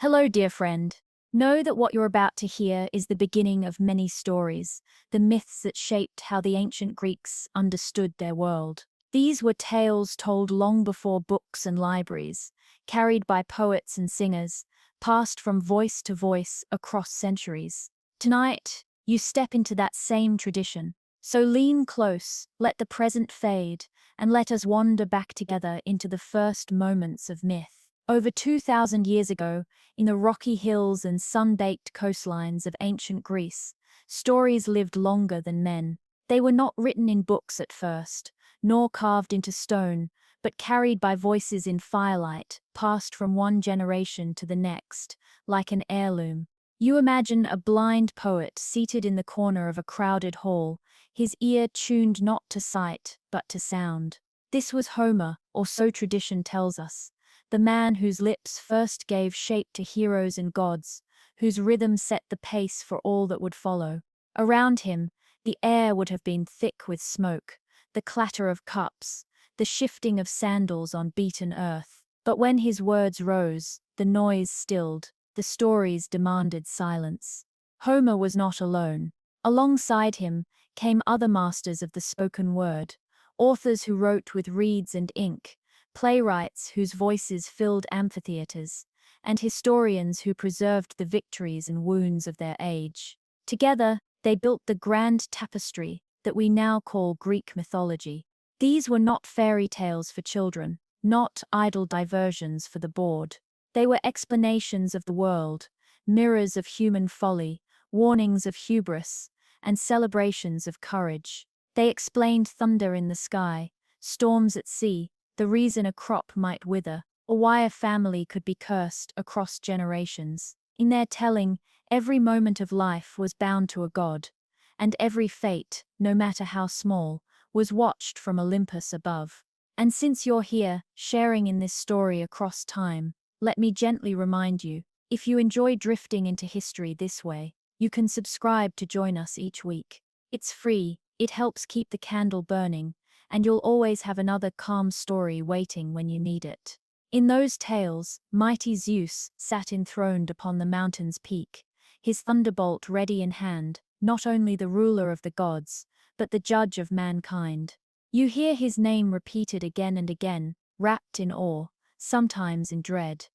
Hello, dear friend. Know that what you're about to hear is the beginning of many stories, the myths that shaped how the ancient Greeks understood their world. These were tales told long before books and libraries, carried by poets and singers, passed from voice to voice across centuries. Tonight, you step into that same tradition. So lean close, let the present fade, and let us wander back together into the first moments of myth. Over 2,000 years ago, in the rocky hills and sun-baked coastlines of ancient Greece, stories lived longer than men. They were not written in books at first, nor carved into stone, but carried by voices in firelight, passed from one generation to the next, like an heirloom. You imagine a blind poet seated in the corner of a crowded hall, his ear tuned not to sight, but to sound. This was Homer, or so tradition tells us, the man whose lips first gave shape to heroes and gods, whose rhythm set the pace for all that would follow. Around him, the air would have been thick with smoke, the clatter of cups, the shifting of sandals on beaten earth. But when his words rose, the noise stilled, the stories demanded silence. Homer was not alone. Alongside him came other masters of the spoken word, authors who wrote with reeds and ink, playwrights whose voices filled amphitheaters, and historians who preserved the victories and wounds of their age. Together, they built the grand tapestry that we now call Greek mythology. These were not fairy tales for children, not idle diversions for the bored. They were explanations of the world, mirrors of human folly, warnings of hubris, and celebrations of courage. They explained thunder in the sky, storms at sea, the reason a crop might wither, or why a family could be cursed across generations. In their telling, every moment of life was bound to a god, and every fate, no matter how small, was watched from Olympus above. And since you're here, sharing in this story across time, let me gently remind you, if you enjoy drifting into history this way, you can subscribe to join us each week. It's free, it helps keep the candle burning, and you'll always have another calm story waiting when you need it. In those tales, mighty Zeus sat enthroned upon the mountain's peak, his thunderbolt ready in hand, not only the ruler of the gods, but the judge of mankind. You hear his name repeated again and again, wrapped in awe, sometimes in dread.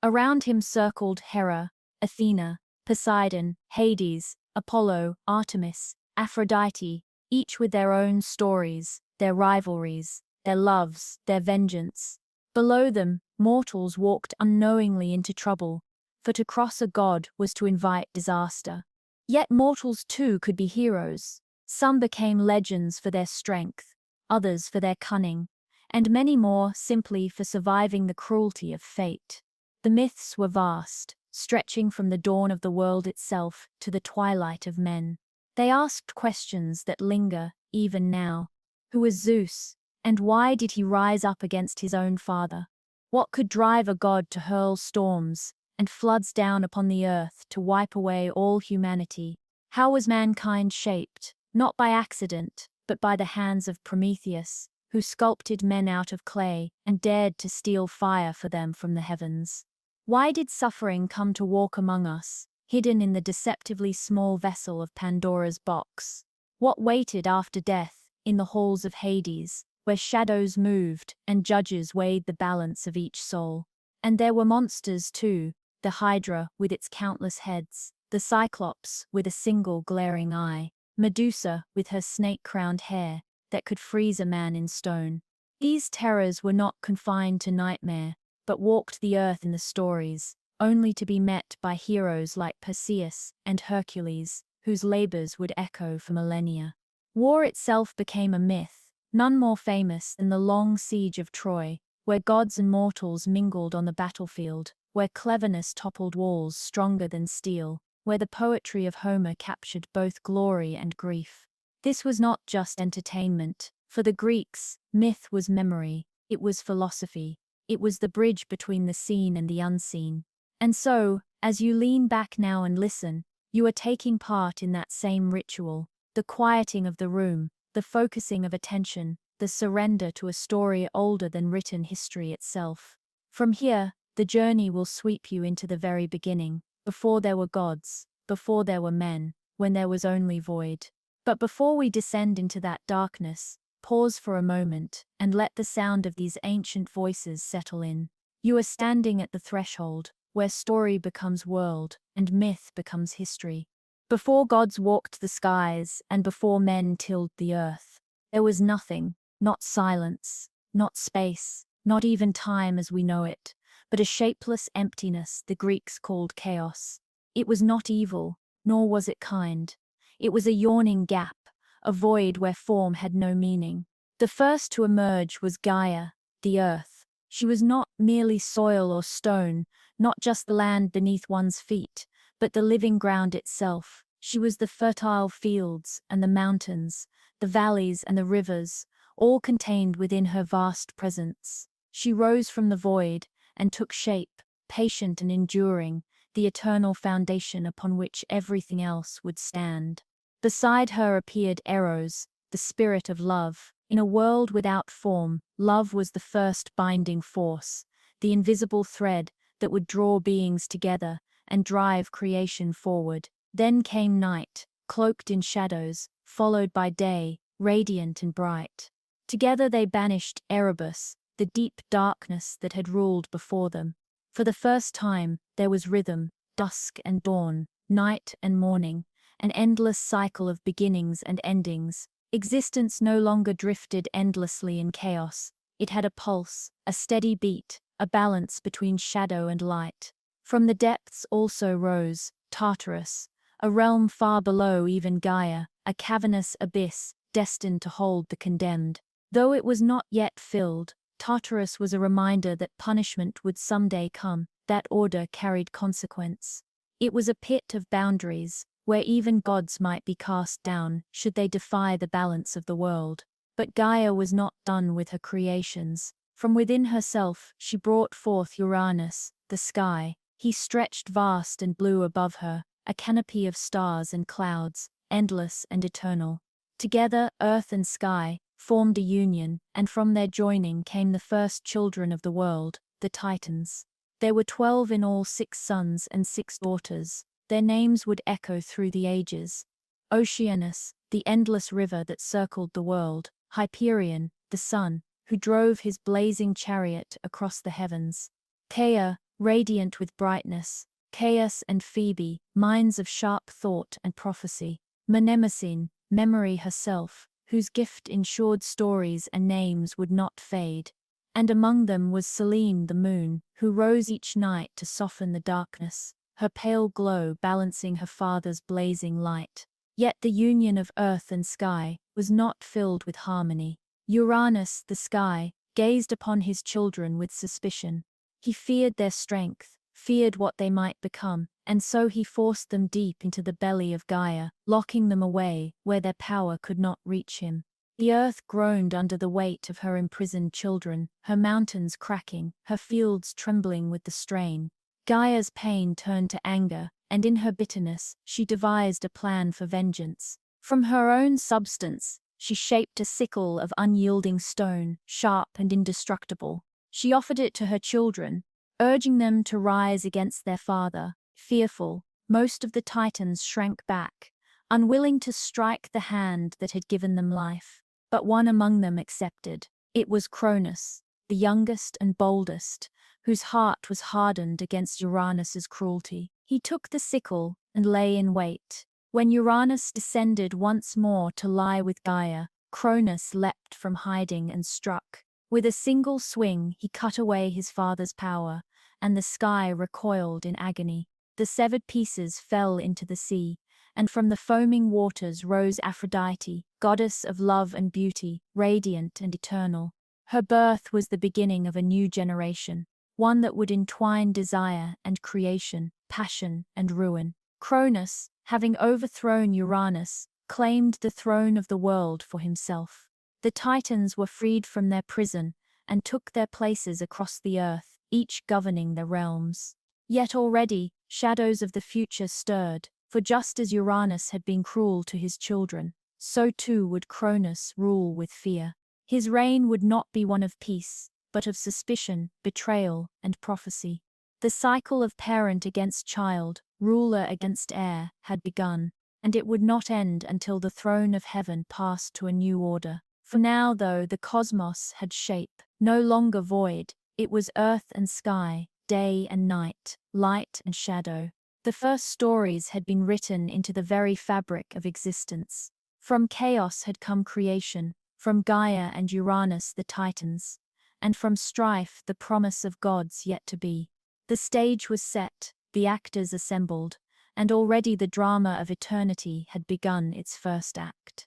Around him circled Hera, Athena, Poseidon, Hades, Apollo, Artemis, Aphrodite, each with their own stories, their rivalries, their loves, their vengeance. Below them, mortals walked unknowingly into trouble, for to cross a god was to invite disaster. Yet mortals too could be heroes. Some became legends for their strength, others for their cunning, and many more simply for surviving the cruelty of fate. The myths were vast, stretching from the dawn of the world itself to the twilight of men. They asked questions that linger even now. Who was Zeus, and why did he rise up against his own father? What could drive a god to hurl storms and floods down upon the earth to wipe away all humanity? How was mankind shaped, not by accident, but by the hands of Prometheus, who sculpted men out of clay and dared to steal fire for them from the heavens? Why did suffering come to walk among us, hidden in the deceptively small vessel of Pandora's box? What waited after death, in the halls of Hades, where shadows moved and judges weighed the balance of each soul? And there were monsters too, the Hydra with its countless heads, the Cyclops with a single glaring eye, Medusa with her snake-crowned hair that could freeze a man in stone. These terrors were not confined to nightmare, but walked the earth in the stories, only to be met by heroes like Perseus and Hercules, whose labors would echo for millennia. War itself became a myth, none more famous than the long siege of Troy, where gods and mortals mingled on the battlefield, where cleverness toppled walls stronger than steel, where the poetry of Homer captured both glory and grief. This was not just entertainment. For the Greeks, myth was memory, it was philosophy, it was the bridge between the seen and the unseen. And so, as you lean back now and listen, you are taking part in that same ritual, the quieting of the room, the focusing of attention, the surrender to a story older than written history itself. From here, The journey will sweep you into the very beginning, before there were gods, before there were men, when there was only void. But before we descend into that darkness, pause for a moment and let the sound of these ancient voices settle in. You are standing at the threshold, where story becomes world and myth becomes history. Before gods walked the skies and before men tilled the earth, there was nothing, not silence, not space, not even time as we know it, but a shapeless emptiness the Greeks called chaos. It was not evil, nor was it kind. It was a yawning gap, a void where form had no meaning. The first to emerge was Gaia, the earth. She was not merely soil or stone, not just the land beneath one's feet, but the living ground itself. She was the fertile fields and the mountains, the valleys and the rivers, all contained within her vast presence. She rose from the void and took shape, patient and enduring, the eternal foundation upon which everything else would stand. Beside her appeared Eros, the spirit of love. In a world without form, love was the first binding force, the invisible thread that would draw beings together and drive creation forward. Then came night, cloaked in shadows, followed by day, radiant and bright. Together they banished Erebus, the deep darkness that had ruled before them. For the first time, there was rhythm, dusk and dawn, night and morning, an endless cycle of beginnings and endings. Existence no longer drifted endlessly in chaos. It had a pulse, a steady beat, a balance between shadow and light. From the depths also rose Tartarus, a realm far below even Gaia, a cavernous abyss destined to hold the condemned. Though it was not yet filled, Tartarus was a reminder that punishment would someday come, that order carried consequence. It was a pit of boundaries, where even gods might be cast down should they defy the balance of the world. But Gaia was not done with her creations. From within herself she brought forth Uranus, the sky. He stretched vast and blue above her, a canopy of stars and clouds, endless and eternal. Together, earth and sky formed a union, and from their joining came the first children of the world, the Titans. There were 12 in all, 6 sons and 6 daughters. Their names would echo through the ages. Oceanus, the endless river that circled the world. Hyperion, the sun, who drove his blazing chariot across the heavens. Theia, radiant with brightness. Chaos and Phoebe, minds of sharp thought and prophecy. Mnemosyne, memory herself, whose gift ensured stories and names would not fade. And among them was Selene the moon, who rose each night to soften the darkness, her pale glow balancing her father's blazing light. Yet the union of earth and sky was not filled with harmony. Uranus, the sky, gazed upon his children with suspicion. He feared their strength, feared what they might become, and so he forced them deep into the belly of Gaia, locking them away where their power could not reach him. The earth groaned under the weight of her imprisoned children, her mountains cracking, her fields trembling with the strain. Gaia's pain turned to anger, and in her bitterness, she devised a plan for vengeance. From her own substance, she shaped a sickle of unyielding stone, sharp and indestructible. She offered it to her children, urging them to rise against their father. Fearful, most of the Titans shrank back, unwilling to strike the hand that had given them life. But one among them accepted. It was Cronus, the youngest and boldest, whose heart was hardened against Uranus's cruelty. He took the sickle and lay in wait. When Uranus descended once more to lie with Gaia, Cronus leapt from hiding and struck. With a single swing, he cut away his father's power, and the sky recoiled in agony. The severed pieces fell into the sea, and from the foaming waters rose Aphrodite, goddess of love and beauty, radiant and eternal. Her birth was the beginning of a new generation, one that would entwine desire and creation, passion and ruin. Cronus, having overthrown Uranus, claimed the throne of the world for himself. The Titans were freed from their prison and took their places across the earth, each governing their realms. Yet already, shadows of the future stirred, for just as Uranus had been cruel to his children, so too would Cronus rule with fear. His reign would not be one of peace, but of suspicion, betrayal, and prophecy. The cycle of parent against child, ruler against heir, had begun, and it would not end until the throne of heaven passed to a new order. For now, though, the cosmos had shape, no longer void, it was earth and sky, day and night, light and shadow. The first stories had been written into the very fabric of existence. From chaos had come creation, from Gaia and Uranus the Titans, and from strife the promise of gods yet to be. The stage was set, the actors assembled, and already the drama of eternity had begun its first act.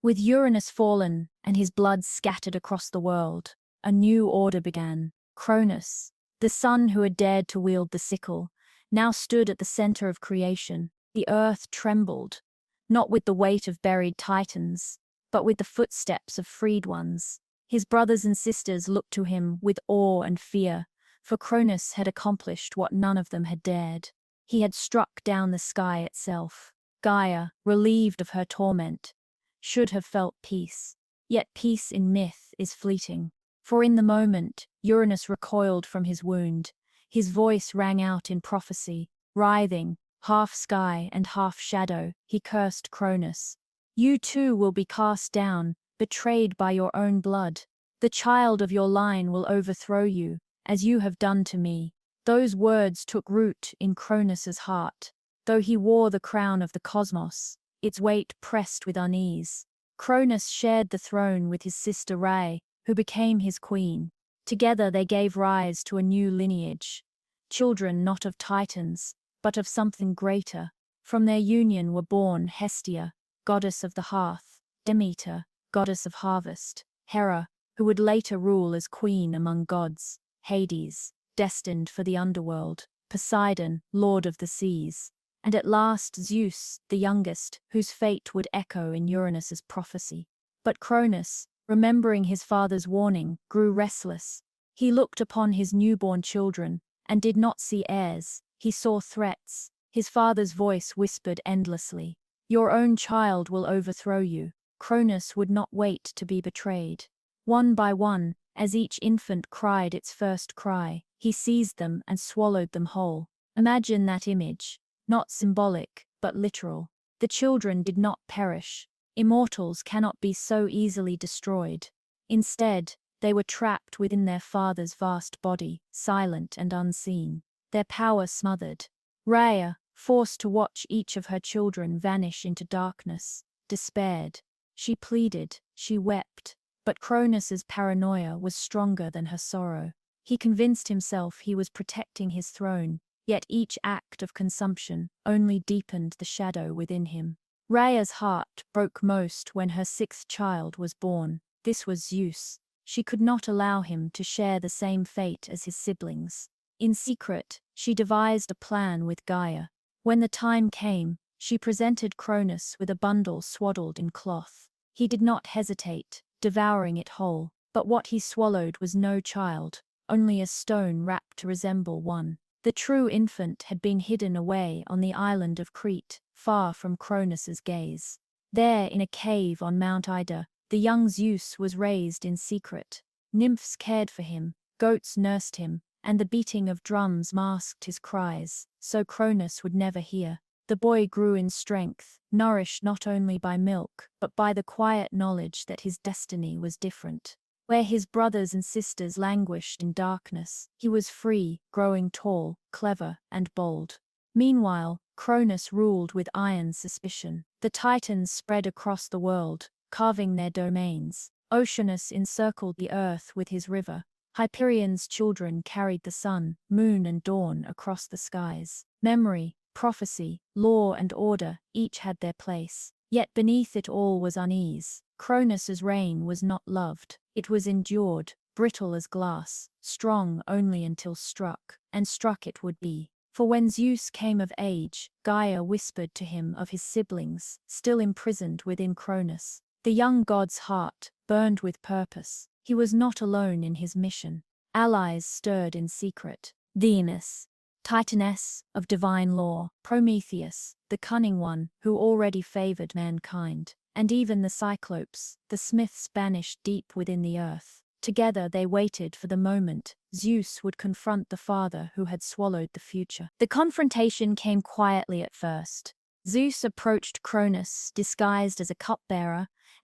With Uranus fallen and his blood scattered across the world, a new order began. Cronus, the son who had dared to wield the sickle, now stood at the center of creation. The earth trembled, not with the weight of buried titans, but with the footsteps of freed ones. His brothers and sisters looked to him with awe and fear, for Cronus had accomplished what none of them had dared. He had struck down the sky itself. Gaia, relieved of her torment, should have felt peace. Yet peace in myth is fleeting. For in the moment, Uranus recoiled from his wound. His voice rang out in prophecy. Writhing, half sky and half shadow, he cursed Cronus. You too will be cast down, betrayed by your own blood. The child of your line will overthrow you, as you have done to me. Those words took root in Cronus's heart. Though he wore the crown of the cosmos, its weight pressed with unease. Cronus shared the throne with his sister Rhea, who became his queen. Together they gave rise to a new lineage. Children not of titans, but of something greater. From their union were born Hestia, goddess of the hearth, Demeter, goddess of harvest, Hera, who would later rule as queen among gods, Hades, destined for the underworld, Poseidon, lord of the seas, and at last Zeus, the youngest, whose fate would echo in Uranus's prophecy. But Cronus, remembering his father's warning, grew restless. He looked upon his newborn children, and did not see heirs. He saw threats. His father's voice whispered endlessly, "Your own child will overthrow you." Cronus would not wait to be betrayed. One by one, as each infant cried its first cry, he seized them and swallowed them whole. Imagine that image, not symbolic, but literal. The children did not perish. Immortals cannot be so easily destroyed. Instead, they were trapped within their father's vast body, silent and unseen, their power smothered. Rhea, forced to watch each of her children vanish into darkness, despaired. She pleaded, she wept, but Cronus's paranoia was stronger than her sorrow. He convinced himself he was protecting his throne, yet each act of consumption only deepened the shadow within him. Rhea's heart broke most when her sixth child was born. This was Zeus. She could not allow him to share the same fate as his siblings. In secret, she devised a plan with Gaia. When the time came, she presented Cronus with a bundle swaddled in cloth. He did not hesitate, devouring it whole, but what he swallowed was no child, only a stone wrapped to resemble one. The true infant had been hidden away on the island of Crete, far from Cronus's gaze. There, in a cave on Mount Ida, the young Zeus was raised in secret. Nymphs cared for him, goats nursed him, and the beating of drums masked his cries, so Cronus would never hear. The boy grew in strength, nourished not only by milk, but by the quiet knowledge that his destiny was different. Where his brothers and sisters languished in darkness, he was free, growing tall, clever, and bold. Meanwhile, Cronus ruled with iron suspicion. The Titans spread across the world, carving their domains. Oceanus encircled the earth with his river. Hyperion's children carried the sun, moon, and dawn across the skies. Memory, prophecy, law, and order each had their place. Yet beneath it all was unease. Cronus's reign was not loved. It was endured, brittle as glass, strong only until struck, and struck it would be. For when Zeus came of age, Gaia whispered to him of his siblings, still imprisoned within Cronus. The young god's heart burned with purpose. He was not alone in his mission. Allies stirred in secret. Venus, Titaness of divine law, Prometheus, the cunning one who already favored mankind, and even the Cyclopes, the smiths banished deep within the earth. Together they waited for the moment Zeus would confront the father who had swallowed the future. The confrontation came quietly at first. Zeus approached Cronus, disguised as a cupbearer,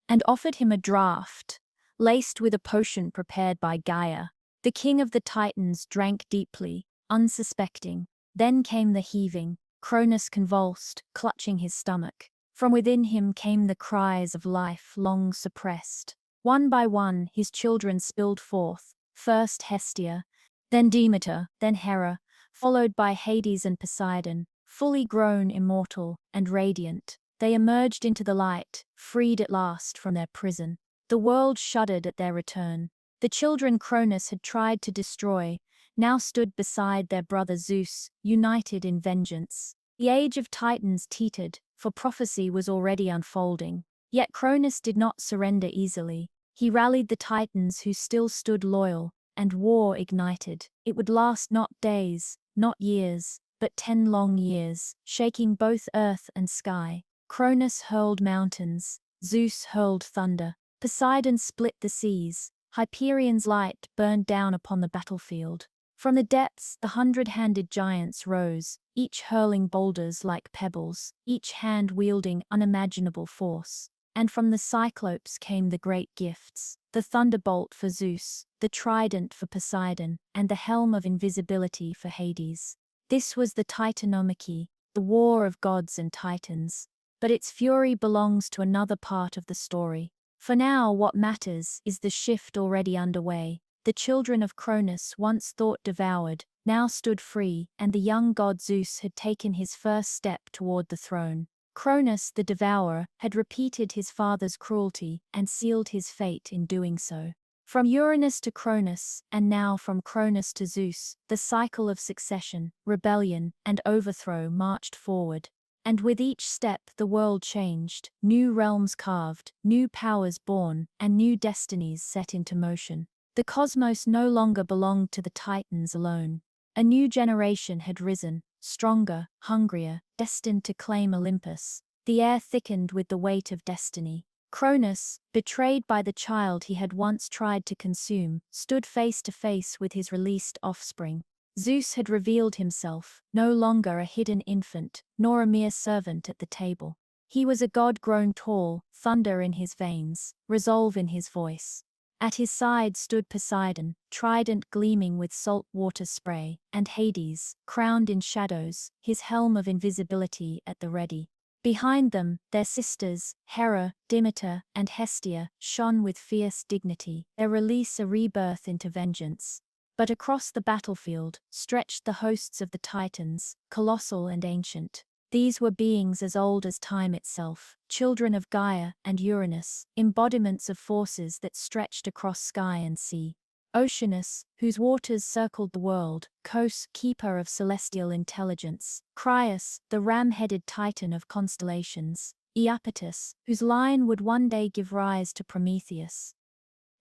and offered him a draught, laced with a potion prepared by Gaia. The king of the Titans drank deeply, unsuspecting. Then came the heaving. Cronus convulsed, clutching his stomach. From within him came the cries of life long suppressed. One by one, his children spilled forth, first Hestia, then Demeter, then Hera, followed by Hades and Poseidon, fully grown, immortal, and radiant. They emerged into the light, freed at last from their prison. The world shuddered at their return. The children Cronus had tried to destroy now stood beside their brother Zeus, united in vengeance. The age of Titans teetered, for prophecy was already unfolding. Yet Cronus did not surrender easily. He rallied the Titans who still stood loyal, and war ignited. It would last not days, not years, but 10 long years, shaking both earth and sky. Cronus hurled mountains, Zeus hurled thunder, Poseidon split the seas, Hyperion's light burned down upon the battlefield. From the depths, the 100-handed giants rose, each hurling boulders like pebbles, each hand wielding unimaginable force. And from the Cyclopes came the great gifts, the thunderbolt for Zeus, the trident for Poseidon, and the helm of invisibility for Hades. This was the Titanomachy, the war of gods and titans. But its fury belongs to another part of the story. For now, what matters is the shift already underway. The children of Cronus, once thought devoured, now stood free, and the young god Zeus had taken his first step toward the throne. Cronus, the devourer, had repeated his father's cruelty and sealed his fate in doing so. From Uranus to Cronus, and now from Cronus to Zeus, the cycle of succession, rebellion, and overthrow marched forward. And with each step the world changed, new realms carved, new powers born, and new destinies set into motion. The cosmos no longer belonged to the Titans alone. A new generation had risen, stronger, hungrier, destined to claim Olympus. The air thickened with the weight of destiny. Cronus, betrayed by the child he had once tried to consume, stood face to face with his released offspring. Zeus had revealed himself, no longer a hidden infant, nor a mere servant at the table. He was a god grown tall, thunder in his veins, resolve in his voice. At his side stood Poseidon, trident gleaming with salt water spray, and Hades, crowned in shadows, his helm of invisibility at the ready. Behind them, their sisters, Hera, Demeter, and Hestia, shone with fierce dignity, their release a rebirth into vengeance. But across the battlefield stretched the hosts of the Titans, colossal and ancient. These were beings as old as time itself, children of Gaia and Uranus, embodiments of forces that stretched across sky and sea. Oceanus, whose waters circled the world, Cos, keeper of celestial intelligence, Crius, the ram-headed titan of constellations, Iapetus, whose line would one day give rise to Prometheus.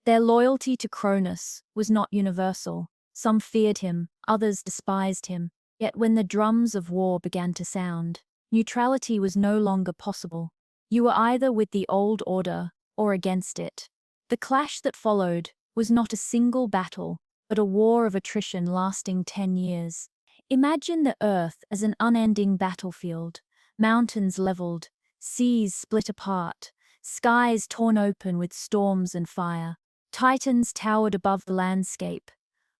Their loyalty to Cronus was not universal. Some feared him, others despised him. Yet when the drums of war began to sound, neutrality was no longer possible. You were either with the old order or against it. The clash that followed was not a single battle, but a war of attrition lasting 10 years. Imagine the Earth as an unending battlefield, mountains leveled, seas split apart, skies torn open with storms and fire. Titans towered above the landscape,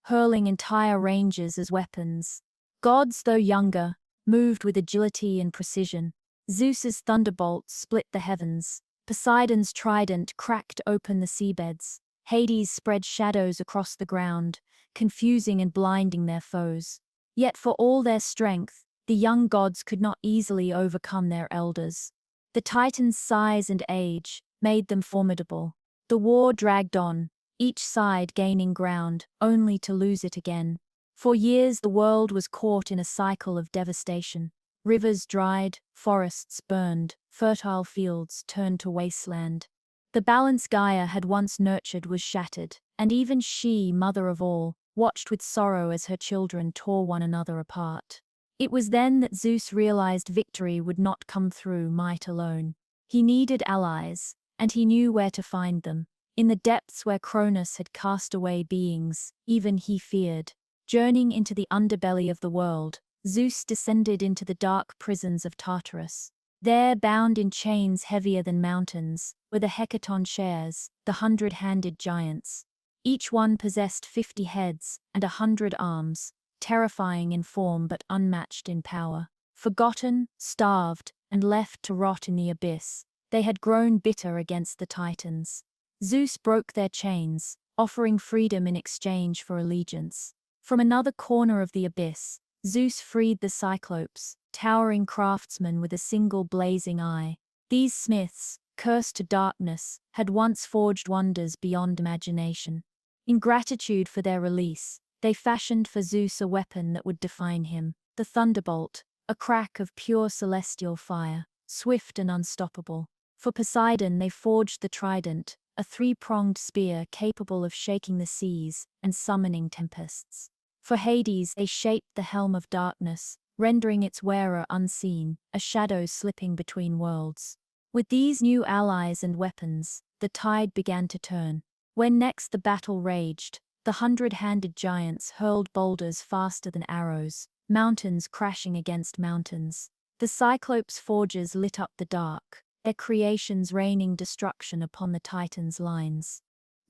hurling entire ranges as weapons. Gods, though younger, moved with agility and precision. Zeus's thunderbolt split the heavens. Poseidon's trident cracked open the seabeds. Hades spread shadows across the ground, confusing and blinding their foes. Yet for all their strength, the young gods could not easily overcome their elders. The Titans' size and age made them formidable. The war dragged on, each side gaining ground, only to lose it again. For years the world was caught in a cycle of devastation. Rivers dried, forests burned, fertile fields turned to wasteland. The balance Gaia had once nurtured was shattered, and even she, mother of all, watched with sorrow as her children tore one another apart. It was then that Zeus realized victory would not come through might alone. He needed allies, and he knew where to find them. In the depths where Cronus had cast away beings, even he feared. Journeying into the underbelly of the world, Zeus descended into the dark prisons of Tartarus. There, bound in chains heavier than mountains, were the Hecaton shares, the 100-handed giants. Each one possessed 50 heads and 100 arms, terrifying in form but unmatched in power. Forgotten, starved, and left to rot in the abyss, they had grown bitter against the Titans. Zeus broke their chains, offering freedom in exchange for allegiance. From another corner of the abyss, Zeus freed the Cyclopes, towering craftsmen with a single blazing eye. These smiths, cursed to darkness, had once forged wonders beyond imagination. In gratitude for their release, they fashioned for Zeus a weapon that would define him, the thunderbolt, a crack of pure celestial fire, swift and unstoppable. For Poseidon they forged the trident, a 3-pronged spear capable of shaking the seas and summoning tempests. For Hades they shaped the helm of darkness, rendering its wearer unseen, a shadow slipping between worlds. With these new allies and weapons, the tide began to turn. When next the battle raged, the 100-handed giants hurled boulders faster than arrows, mountains crashing against mountains. The Cyclops' forges lit up the dark, their creations raining destruction upon the Titans' lines.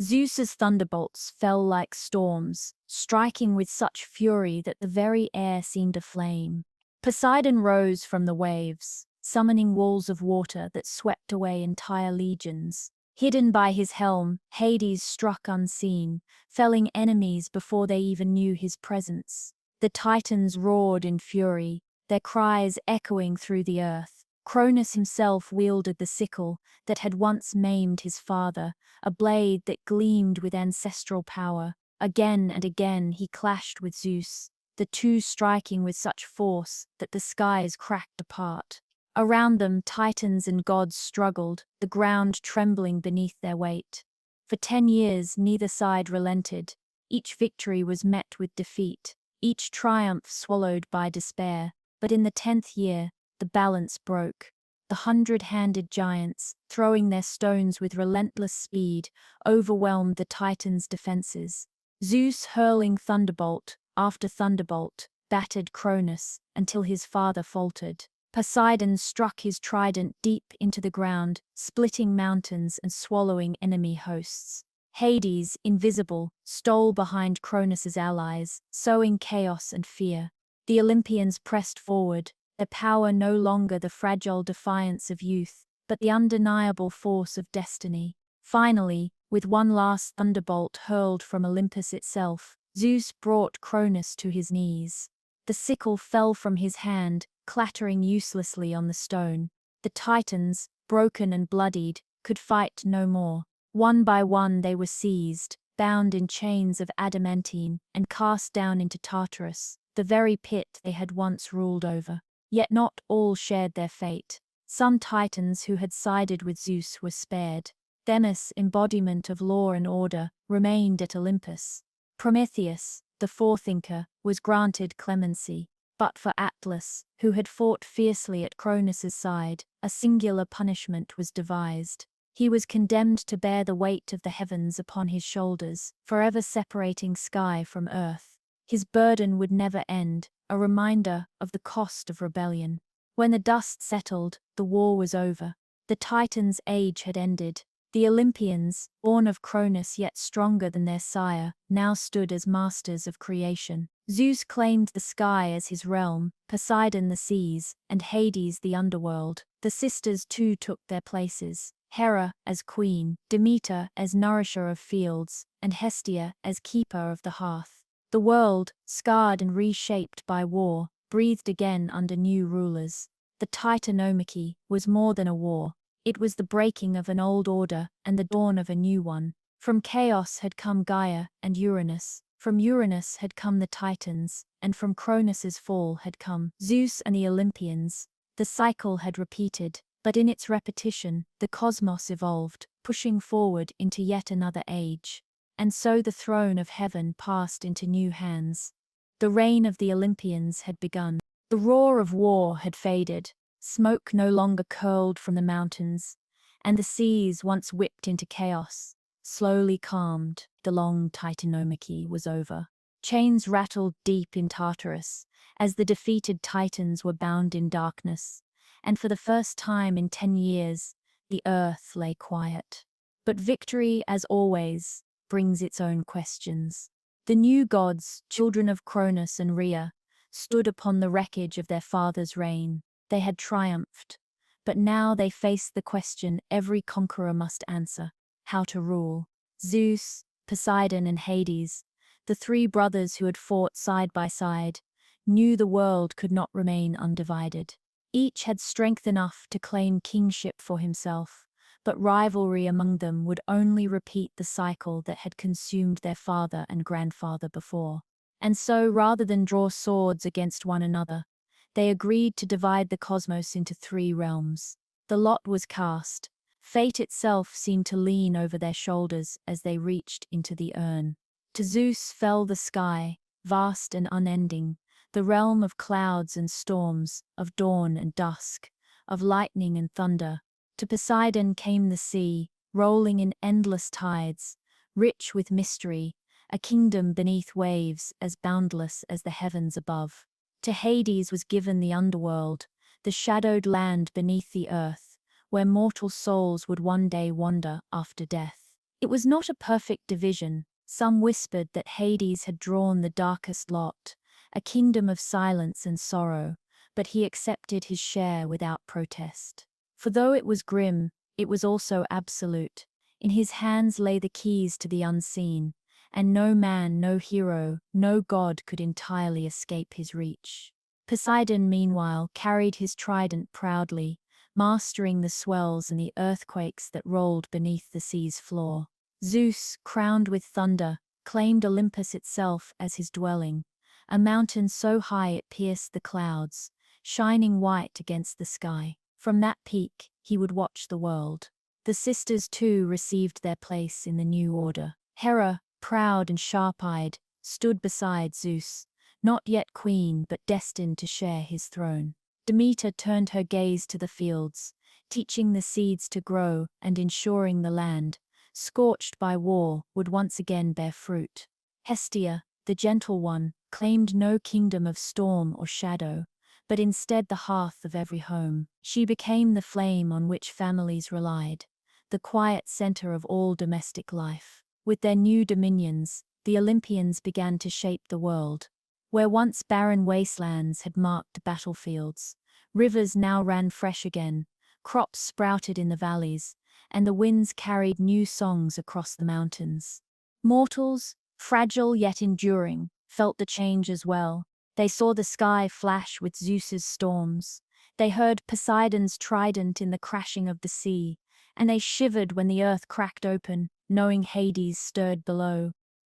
Zeus's thunderbolts fell like storms, striking with such fury that the very air seemed aflame. Poseidon rose from the waves, summoning walls of water that swept away entire legions. Hidden by his helm, Hades struck unseen, felling enemies before they even knew his presence. The Titans roared in fury, their cries echoing through the earth. Cronus himself wielded the sickle that had once maimed his father, a blade that gleamed with ancestral power. Again and again he clashed with Zeus, the two striking with such force that the skies cracked apart. Around them, Titans and gods struggled, the ground trembling beneath their weight. For 10 years, neither side relented. Each victory was met with defeat, each triumph swallowed by despair. But in the 10th year, the balance broke. The 100-handed giants, throwing their stones with relentless speed, overwhelmed the Titans' defenses. Zeus, hurling thunderbolt after thunderbolt, battered Cronus until his father faltered. Poseidon struck his trident deep into the ground, splitting mountains and swallowing enemy hosts. Hades, invisible, stole behind Cronus's allies, sowing chaos and fear. The Olympians pressed forward, their power no longer the fragile defiance of youth, but the undeniable force of destiny. Finally, with one last thunderbolt hurled from Olympus itself, Zeus brought Cronus to his knees. The sickle fell from his hand, clattering uselessly on the stone. The Titans, broken and bloodied, could fight no more. One by one they were seized, bound in chains of adamantine, and cast down into Tartarus, the very pit they had once ruled over. Yet not all shared their fate. Some Titans who had sided with Zeus were spared. Themis, embodiment of law and order, remained at Olympus. Prometheus, the forethinker, was granted clemency. But for Atlas, who had fought fiercely at Cronus's side, a singular punishment was devised. He was condemned to bear the weight of the heavens upon his shoulders, forever separating sky from earth. His burden would never end, a reminder of the cost of rebellion. When the dust settled, the war was over. The Titans' age had ended. The Olympians, born of Cronus yet stronger than their sire, now stood as masters of creation. Zeus claimed the sky as his realm, Poseidon the seas, and Hades the underworld. The sisters too took their places. Hera as queen, Demeter as nourisher of fields, and Hestia as keeper of the hearth. The world, scarred and reshaped by war, breathed again under new rulers. The Titanomachy was more than a war. It was the breaking of an old order and the dawn of a new one. From chaos had come Gaia and Uranus. From Uranus had come the Titans, and from Cronus's fall had come Zeus and the Olympians. The cycle had repeated, but in its repetition, the cosmos evolved, pushing forward into yet another age. And so the throne of heaven passed into new hands. The reign of the Olympians had begun. The roar of war had faded. Smoke no longer curled from the mountains, and the seas once whipped into chaos. slowly calmed. The long titanomachy was over. Chains rattled deep in Tartarus as the defeated Titans were bound in darkness, and for the first time in 10 years, the earth lay quiet. But victory, as always, brings its own questions. The new gods, children of Cronus and Rhea, stood upon the wreckage of their father's reign. They had triumphed, but now they faced the question every conqueror must answer: how to rule. Zeus, Poseidon, and Hades, the three brothers who had fought side by side, knew the world could not remain undivided. Each had strength enough to claim kingship for himself, but rivalry among them would only repeat the cycle that had consumed their father and grandfather before. And so, rather than draw swords against one another, they agreed to divide the cosmos into 3 realms. The lot was cast. Fate itself seemed to lean over their shoulders as they reached into the urn. To Zeus fell the sky, vast and unending, the realm of clouds and storms, of dawn and dusk, of lightning and thunder. To Poseidon came the sea, rolling in endless tides, rich with mystery, a kingdom beneath waves as boundless as the heavens above. To Hades was given the underworld, the shadowed land beneath the earth, where mortal souls would one day wander after death. It was not a perfect division. Some whispered that Hades had drawn the darkest lot, a kingdom of silence and sorrow, but he accepted his share without protest. For though it was grim, it was also absolute. In his hands lay the keys to the unseen, and no man, no hero, no god could entirely escape his reach. Poseidon, meanwhile, carried his trident proudly, mastering the swells and the earthquakes that rolled beneath the sea's floor. Zeus, crowned with thunder, claimed Olympus itself as his dwelling, a mountain so high it pierced the clouds, shining white against the sky. From that peak, he would watch the world. The sisters, too, received their place in the new order. Hera, proud and sharp-eyed, stood beside Zeus, not yet queen but destined to share his throne. Demeter turned her gaze to the fields, teaching the seeds to grow and ensuring the land, scorched by war, would once again bear fruit. Hestia, the gentle one, claimed no kingdom of storm or shadow, but instead the hearth of every home. She became the flame on which families relied, the quiet center of all domestic life. With their new dominions, the Olympians began to shape the world. Where once barren wastelands had marked battlefields, rivers now ran fresh again, crops sprouted in the valleys, and the winds carried new songs across the mountains. Mortals, fragile yet enduring, felt the change as well. They saw the sky flash with Zeus's storms. They heard Poseidon's trident in the crashing of the sea, and they shivered when the earth cracked open, knowing Hades stirred below.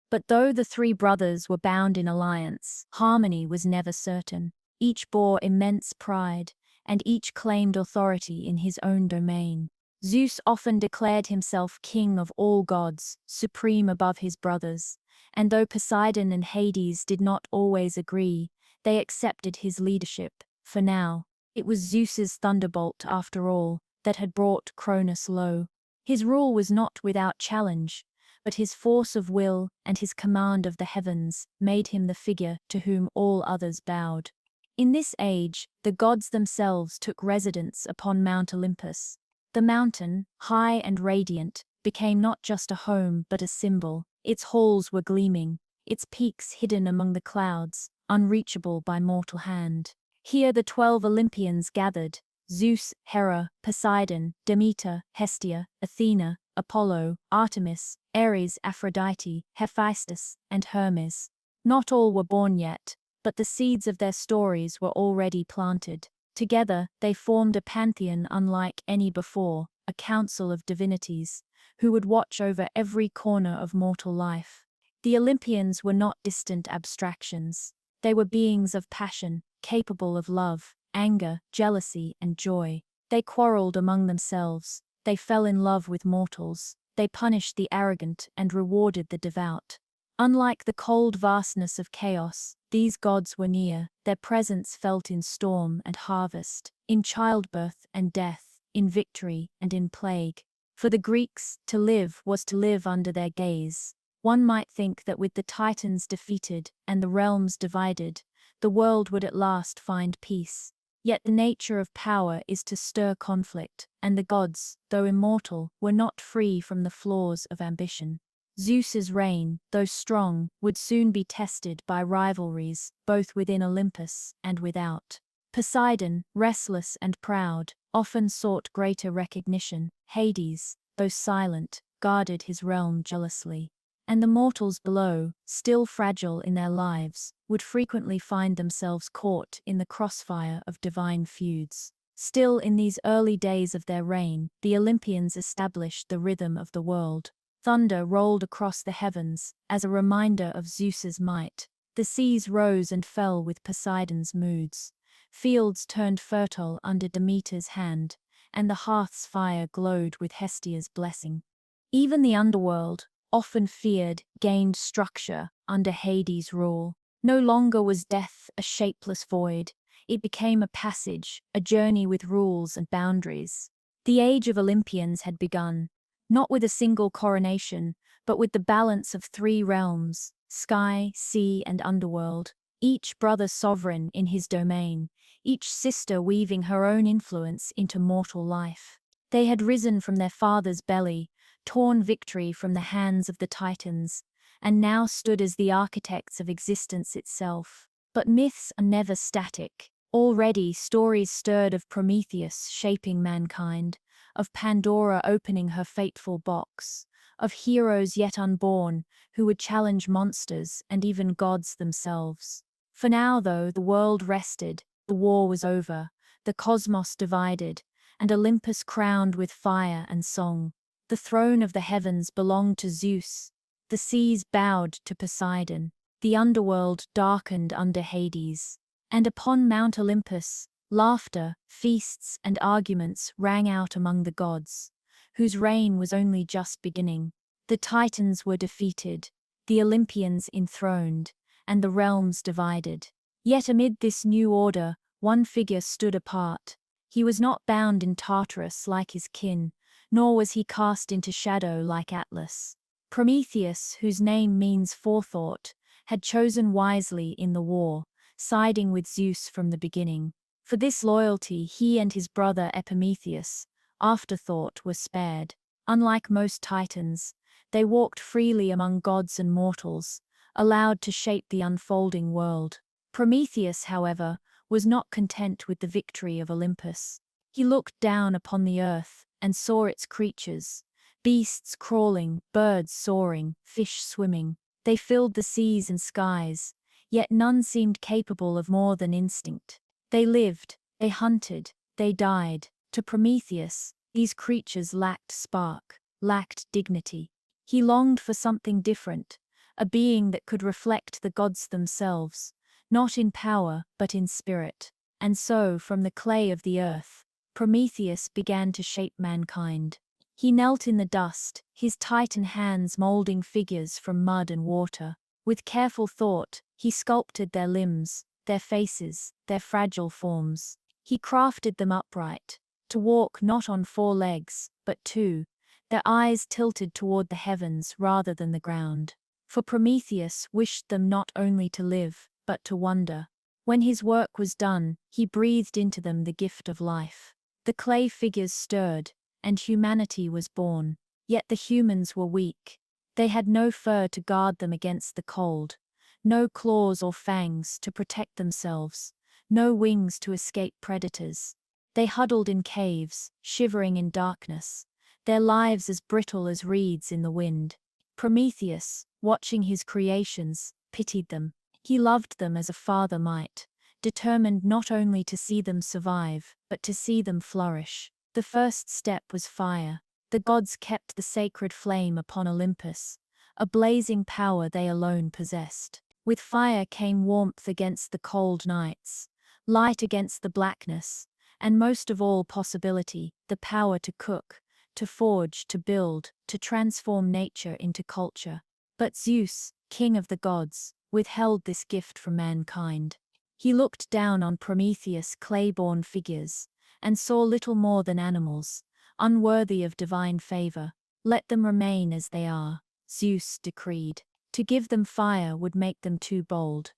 But though the 3 brothers were bound in alliance, harmony was never certain. Each bore immense pride, and each claimed authority in his own domain. Zeus often declared himself king of all gods, supreme above his brothers, and though Poseidon and Hades did not always agree, they accepted his leadership. For now, it was Zeus's thunderbolt, after all, that had brought Cronus low. His rule was not without challenge, but his force of will and his command of the heavens made him the figure to whom all others bowed. In this age, the gods themselves took residence upon Mount Olympus. The mountain, high and radiant, became not just a home but a symbol. Its halls were gleaming, its peaks hidden among the clouds, unreachable by mortal hand. Here the 12 Olympians gathered: Zeus, Hera, Poseidon, Demeter, Hestia, Athena, Apollo, Artemis, Ares, Aphrodite, Hephaestus, and Hermes. Not all were born yet, but the seeds of their stories were already planted. Together, they formed a pantheon unlike any before, a council of divinities, who would watch over every corner of mortal life. The Olympians were not distant abstractions. They were beings of passion, capable of love, anger, jealousy, and joy. They quarreled among themselves. They fell in love with mortals. They punished the arrogant and rewarded the devout. Unlike the cold vastness of chaos, these gods were near, their presence felt in storm and harvest, in childbirth and death, in victory and in plague. For the Greeks, to live was to live under their gaze. One might think that with the Titans defeated and the realms divided, the world would at last find peace. Yet the nature of power is to stir conflict, and the gods, though immortal, were not free from the flaws of ambition. Zeus's reign, though strong, would soon be tested by rivalries, both within Olympus and without. Poseidon, restless and proud, often sought greater recognition. Hades, though silent, guarded his realm jealously. And the mortals below, still fragile in their lives, would frequently find themselves caught in the crossfire of divine feuds. Still, in these early days of their reign, the Olympians established the rhythm of the world. Thunder rolled across the heavens, as a reminder of Zeus's might. The seas rose and fell with Poseidon's moods. Fields turned fertile under Demeter's hand, and the hearth's fire glowed with Hestia's blessing. Even the underworld, often feared, gained structure under Hades' rule. No longer was death a shapeless void. It became a passage, a journey with rules and boundaries. The age of Olympians had begun, not with a single coronation, but with the balance of three realms, sky, sea, and underworld, each brother sovereign in his domain, each sister weaving her own influence into mortal life. They had risen from their father's belly, torn victory from the hands of the Titans, and now stood as the architects of existence itself. But myths are never static. Already stories stirred of Prometheus shaping mankind, of Pandora opening her fateful box, of heroes yet unborn who would challenge monsters and even gods themselves. For now, though, the world rested, the war was over, the cosmos divided, and Olympus crowned with fire and song. The throne of the heavens belonged to Zeus. The seas bowed to Poseidon. The underworld darkened under Hades. And upon Mount Olympus, laughter, feasts, and arguments rang out among the gods, whose reign was only just beginning. The Titans were defeated, the Olympians enthroned, and the realms divided. Yet amid this new order, one figure stood apart. He was not bound in Tartarus like his kin, nor was he cast into shadow like Atlas. Prometheus, whose name means forethought, had chosen wisely in the war, siding with Zeus from the beginning. For this loyalty he and his brother Epimetheus, afterthought, were spared. Unlike most titans, they walked freely among gods and mortals, allowed to shape the unfolding world. Prometheus, however, was not content with the victory of Olympus. He looked down upon the earth and saw its creatures, beasts crawling, birds soaring, fish swimming. They filled the seas and skies, yet none seemed capable of more than instinct. They lived, they hunted, they died. To Prometheus, these creatures lacked spark, lacked dignity. He longed for something different, a being that could reflect the gods themselves, not in power but in spirit. And so, from the clay of the earth, Prometheus began to shape mankind. He knelt in the dust, his titan hands molding figures from mud and water. With careful thought, he sculpted their limbs, their faces, their fragile forms. He crafted them upright, to walk not on four legs, but two, their eyes tilted toward the heavens rather than the ground. For Prometheus wished them not only to live, but to wonder. When his work was done, he breathed into them the gift of life. The clay figures stirred, and humanity was born. Yet the humans were weak. They had no fur to guard them against the cold, no claws or fangs to protect themselves, no wings to escape predators. They huddled in caves, shivering in darkness, their lives as brittle as reeds in the wind. Prometheus, watching his creations, pitied them. He loved them as a father might, determined not only to see them survive, but to see them flourish. The first step was fire. The gods kept the sacred flame upon Olympus, a blazing power they alone possessed. With fire came warmth against the cold nights, light against the blackness, and most of all possibility, the power to cook, to forge, to build, to transform nature into culture. But Zeus, king of the gods, withheld this gift from mankind. He looked down on Prometheus' clay-born figures, and saw little more than animals, unworthy of divine favor. Let them remain as they are, Zeus decreed. To give them fire would make them too bold.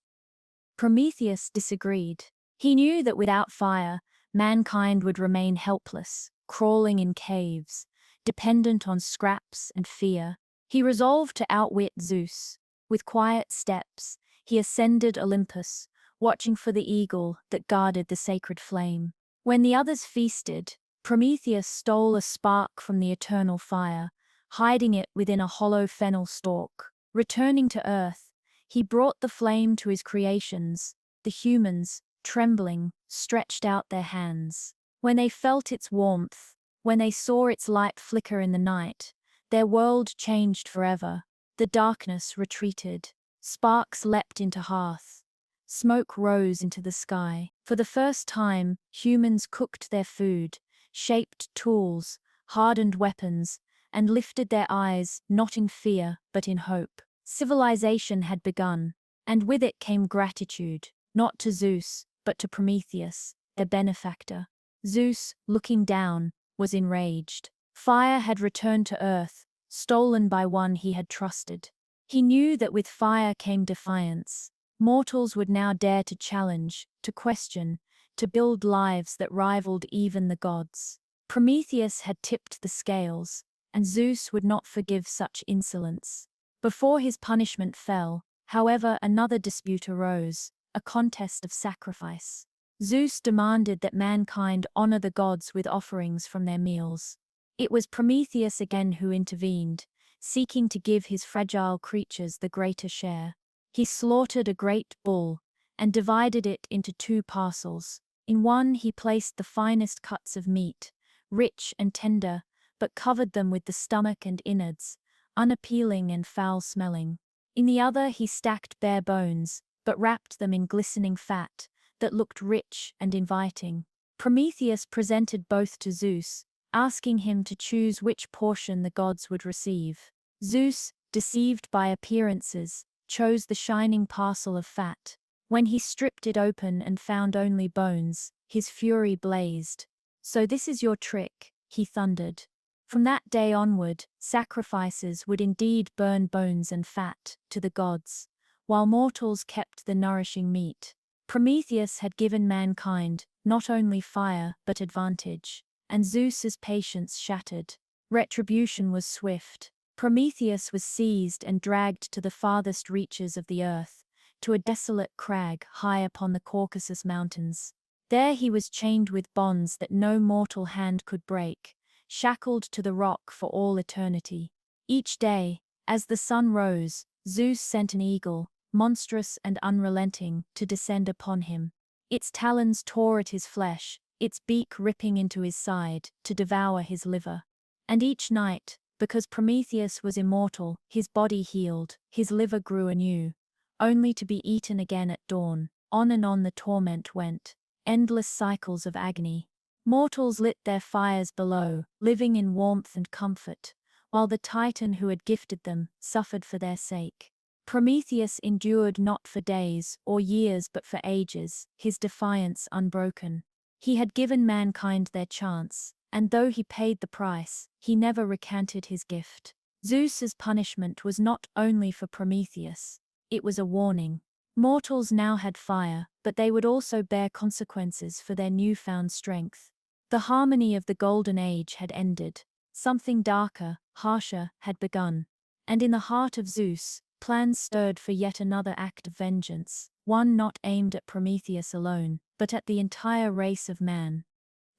Prometheus disagreed. He knew that without fire, mankind would remain helpless, crawling in caves, dependent on scraps and fear. He resolved to outwit Zeus. With quiet steps, he ascended Olympus, watching for the eagle that guarded the sacred flame. When the others feasted, Prometheus stole a spark from the eternal fire, hiding it within a hollow fennel stalk. Returning to earth, he brought the flame to his creations. The humans, trembling, stretched out their hands. When they felt its warmth, when they saw its light flicker in the night, their world changed forever. The darkness retreated. Sparks leapt into hearth. Smoke rose into the sky. For the first time, humans cooked their food, shaped tools, hardened weapons, and lifted their eyes not in fear but in hope. Civilization had begun, and with it came gratitude, not to Zeus, but to Prometheus, their benefactor. Zeus, looking down, was enraged. Fire had returned to earth, stolen by one he had trusted. He knew that with fire came defiance. Mortals would now dare to challenge, to question, to build lives that rivaled even the gods. Prometheus had tipped the scales, and Zeus would not forgive such insolence. Before his punishment fell, however, another dispute arose, a contest of sacrifice. Zeus demanded that mankind honor the gods with offerings from their meals. It was Prometheus again who intervened, seeking to give his fragile creatures the greater share. He slaughtered a great bull and divided it into 2 parcels. In one he placed the finest cuts of meat, rich and tender, but covered them with the stomach and innards, unappealing and foul-smelling. In the other he stacked bare bones, but wrapped them in glistening fat that looked rich and inviting. Prometheus presented both to Zeus, asking him to choose which portion the gods would receive. Zeus, deceived by appearances, chose the shining parcel of fat. When he stripped it open and found only bones, his fury blazed. "So this is your trick," he thundered. From that day onward, sacrifices would indeed burn bones and fat to the gods, while mortals kept the nourishing meat. Prometheus had given mankind not only fire but advantage, and Zeus's patience shattered. Retribution was swift. Prometheus was seized and dragged to the farthest reaches of the earth, to a desolate crag high upon the Caucasus Mountains. There he was chained with bonds that no mortal hand could break, shackled to the rock for all eternity. Each day, as the sun rose, Zeus sent an eagle, monstrous and unrelenting, to descend upon him. Its talons tore at his flesh, its beak ripping into his side, to devour his liver. And each night, because Prometheus was immortal, his body healed, his liver grew anew, only to be eaten again at dawn. On and on the torment went, endless cycles of agony. Mortals lit their fires below, living in warmth and comfort, while the Titan who had gifted them suffered for their sake. Prometheus endured not for days or years but for ages, his defiance unbroken. He had given mankind their chance, and though he paid the price, he never recanted his gift. Zeus's punishment was not only for Prometheus, it was a warning. Mortals now had fire, but they would also bear consequences for their newfound strength. The harmony of the Golden Age had ended. Something darker, harsher, had begun. And in the heart of Zeus, plans stirred for yet another act of vengeance, one not aimed at Prometheus alone, but at the entire race of man.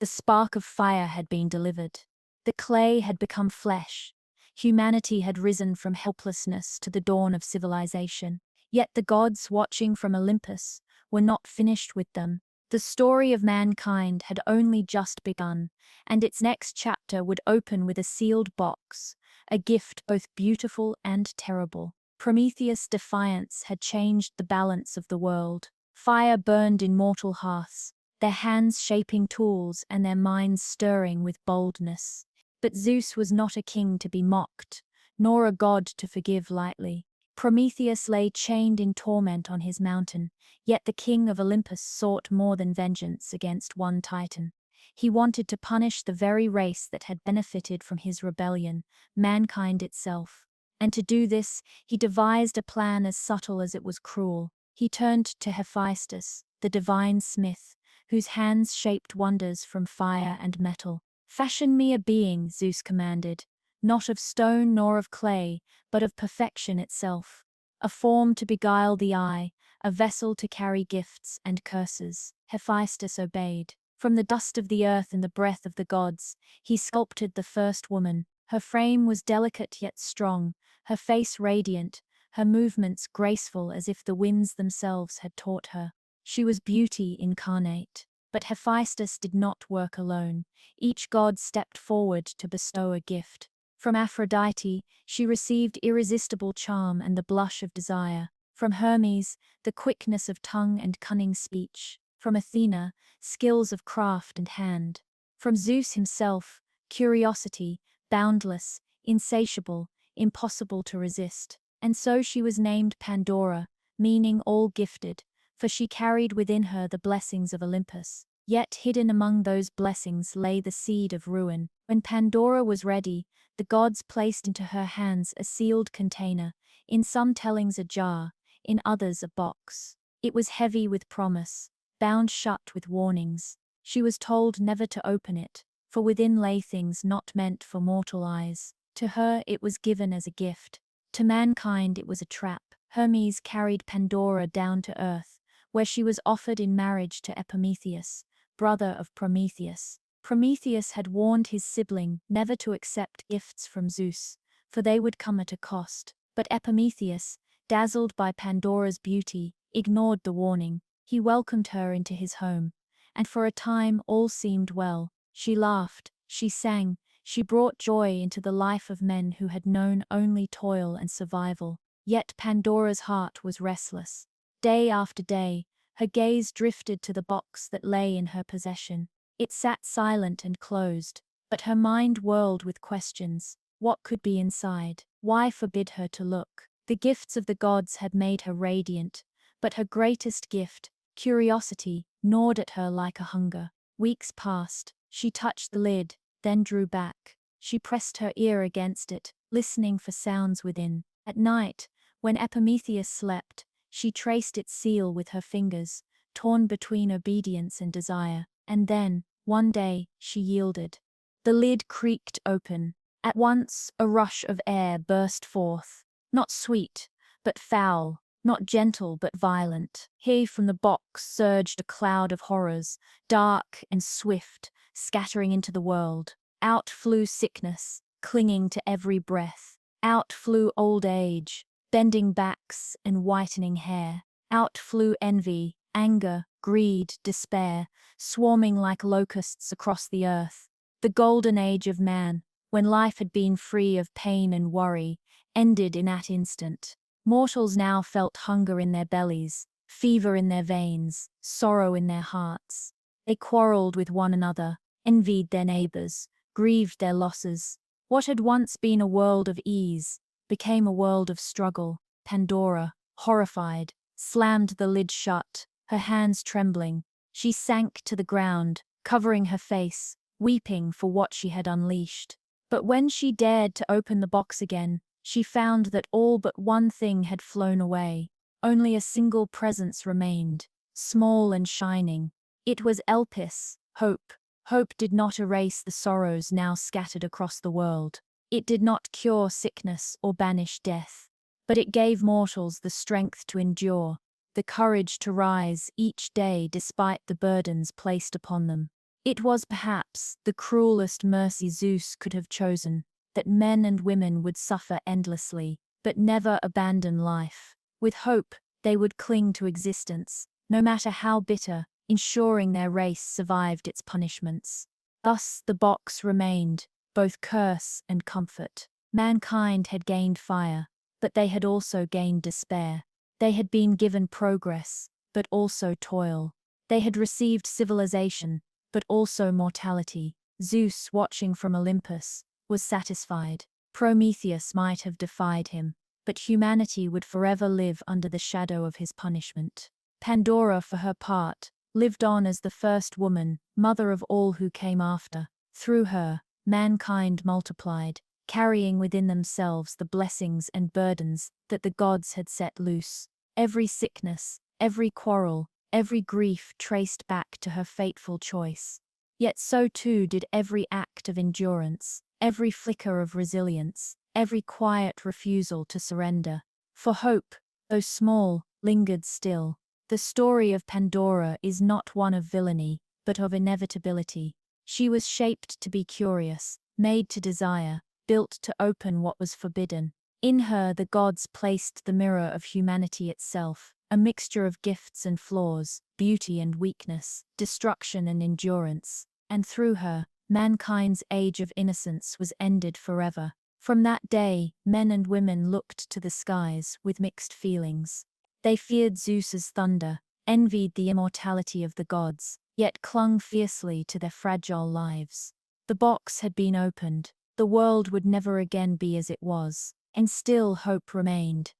The spark of fire had been delivered. The clay had become flesh. Humanity had risen from helplessness to the dawn of civilization. Yet the gods watching from Olympus were not finished with them. The story of mankind had only just begun, and its next chapter would open with a sealed box, a gift both beautiful and terrible. Prometheus' defiance had changed the balance of the world. Fire burned in mortal hearths, their hands shaping tools and their minds stirring with boldness. But Zeus was not a king to be mocked, nor a god to forgive lightly. Prometheus lay chained in torment on his mountain, yet the king of Olympus sought more than vengeance against one Titan. He wanted to punish the very race that had benefited from his rebellion, mankind itself. And to do this, he devised a plan as subtle as it was cruel. He turned to Hephaestus, the divine smith, whose hands shaped wonders from fire and metal. "Fashion me a being," Zeus commanded, "not of stone nor of clay, but of perfection itself. A form to beguile the eye, a vessel to carry gifts and curses." Hephaestus obeyed. From the dust of the earth and the breath of the gods, he sculpted the first woman. Her frame was delicate yet strong, her face radiant, her movements graceful as if the winds themselves had taught her. She was beauty incarnate. But Hephaestus did not work alone. Each god stepped forward to bestow a gift. From Aphrodite, she received irresistible charm and the blush of desire. From Hermes, the quickness of tongue and cunning speech. From Athena, skills of craft and hand. From Zeus himself, curiosity, boundless, insatiable, impossible to resist. And so she was named Pandora, meaning all gifted, for she carried within her the blessings of Olympus. Yet hidden among those blessings lay the seed of ruin. When Pandora was ready, the gods placed into her hands a sealed container, in some tellings a jar, in others a box. It was heavy with promise, bound shut with warnings. She was told never to open it, for within lay things not meant for mortal eyes. To her it was given as a gift. To mankind it was a trap. Hermes carried Pandora down to earth, where she was offered in marriage to Epimetheus, brother of Prometheus. Prometheus had warned his sibling never to accept gifts from Zeus, for they would come at a cost. But Epimetheus, dazzled by Pandora's beauty, ignored the warning. He welcomed her into his home, and for a time all seemed well. She laughed, she sang, she brought joy into the life of men who had known only toil and survival. Yet Pandora's heart was restless. Day after day, her gaze drifted to the box that lay in her possession. It sat silent and closed, but her mind whirled with questions. What could be inside? Why forbid her to look? The gifts of the gods had made her radiant, but her greatest gift, curiosity, gnawed at her like a hunger. Weeks passed. She touched the lid, then drew back. She pressed her ear against it, listening for sounds within. At night, when Epimetheus slept, she traced its seal with her fingers, torn between obedience and desire. And then, one day, she yielded. The lid creaked open. At once, a rush of air burst forth. Not sweet, but foul. Not gentle, but violent. Here from the box surged a cloud of horrors, dark and swift, scattering into the world. Out flew sickness, clinging to every breath. Out flew old age, bending backs and whitening hair. Out flew envy, anger, greed, despair, swarming like locusts across the earth. The golden age of man, when life had been free of pain and worry, ended in that instant. Mortals now felt hunger in their bellies, fever in their veins, sorrow in their hearts. They quarreled with one another, envied their neighbors, grieved their losses. What had once been a world of ease became a world of struggle. Pandora, horrified, slammed the lid shut, her hands trembling. She sank to the ground, covering her face, weeping for what she had unleashed. But when she dared to open the box again, she found that all but one thing had flown away. Only a single presence remained, small and shining. It was Elpis, hope. Hope did not erase the sorrows now scattered across the world. It did not cure sickness or banish death, but it gave mortals the strength to endure, the courage to rise each day despite the burdens placed upon them. It was perhaps the cruelest mercy Zeus could have chosen, that men and women would suffer endlessly, but never abandon life. With hope, they would cling to existence, no matter how bitter, ensuring their race survived its punishments. Thus the box remained, both curse and comfort. Mankind had gained fire, but they had also gained despair. They had been given progress, but also toil. They had received civilization, but also mortality. Zeus, watching from Olympus, was satisfied. Prometheus might have defied him, but humanity would forever live under the shadow of his punishment. Pandora, for her part, lived on as the first woman, mother of all who came after. Through her, mankind multiplied, carrying within themselves the blessings and burdens that the gods had set loose. Every sickness, every quarrel, every grief traced back to her fateful choice. Yet so too did every act of endurance, every flicker of resilience, every quiet refusal to surrender. For hope, though small, lingered still. The story of Pandora is not one of villainy, but of inevitability. She was shaped to be curious, made to desire, built to open what was forbidden. In her the gods placed the mirror of humanity itself, a mixture of gifts and flaws, beauty and weakness, destruction and endurance. And through her, mankind's age of innocence was ended forever. From that day, men and women looked to the skies with mixed feelings. They feared Zeus's thunder, envied the immortality of the gods, yet clung fiercely to their fragile lives. The box had been opened. The world would never again be as it was, and still hope remained.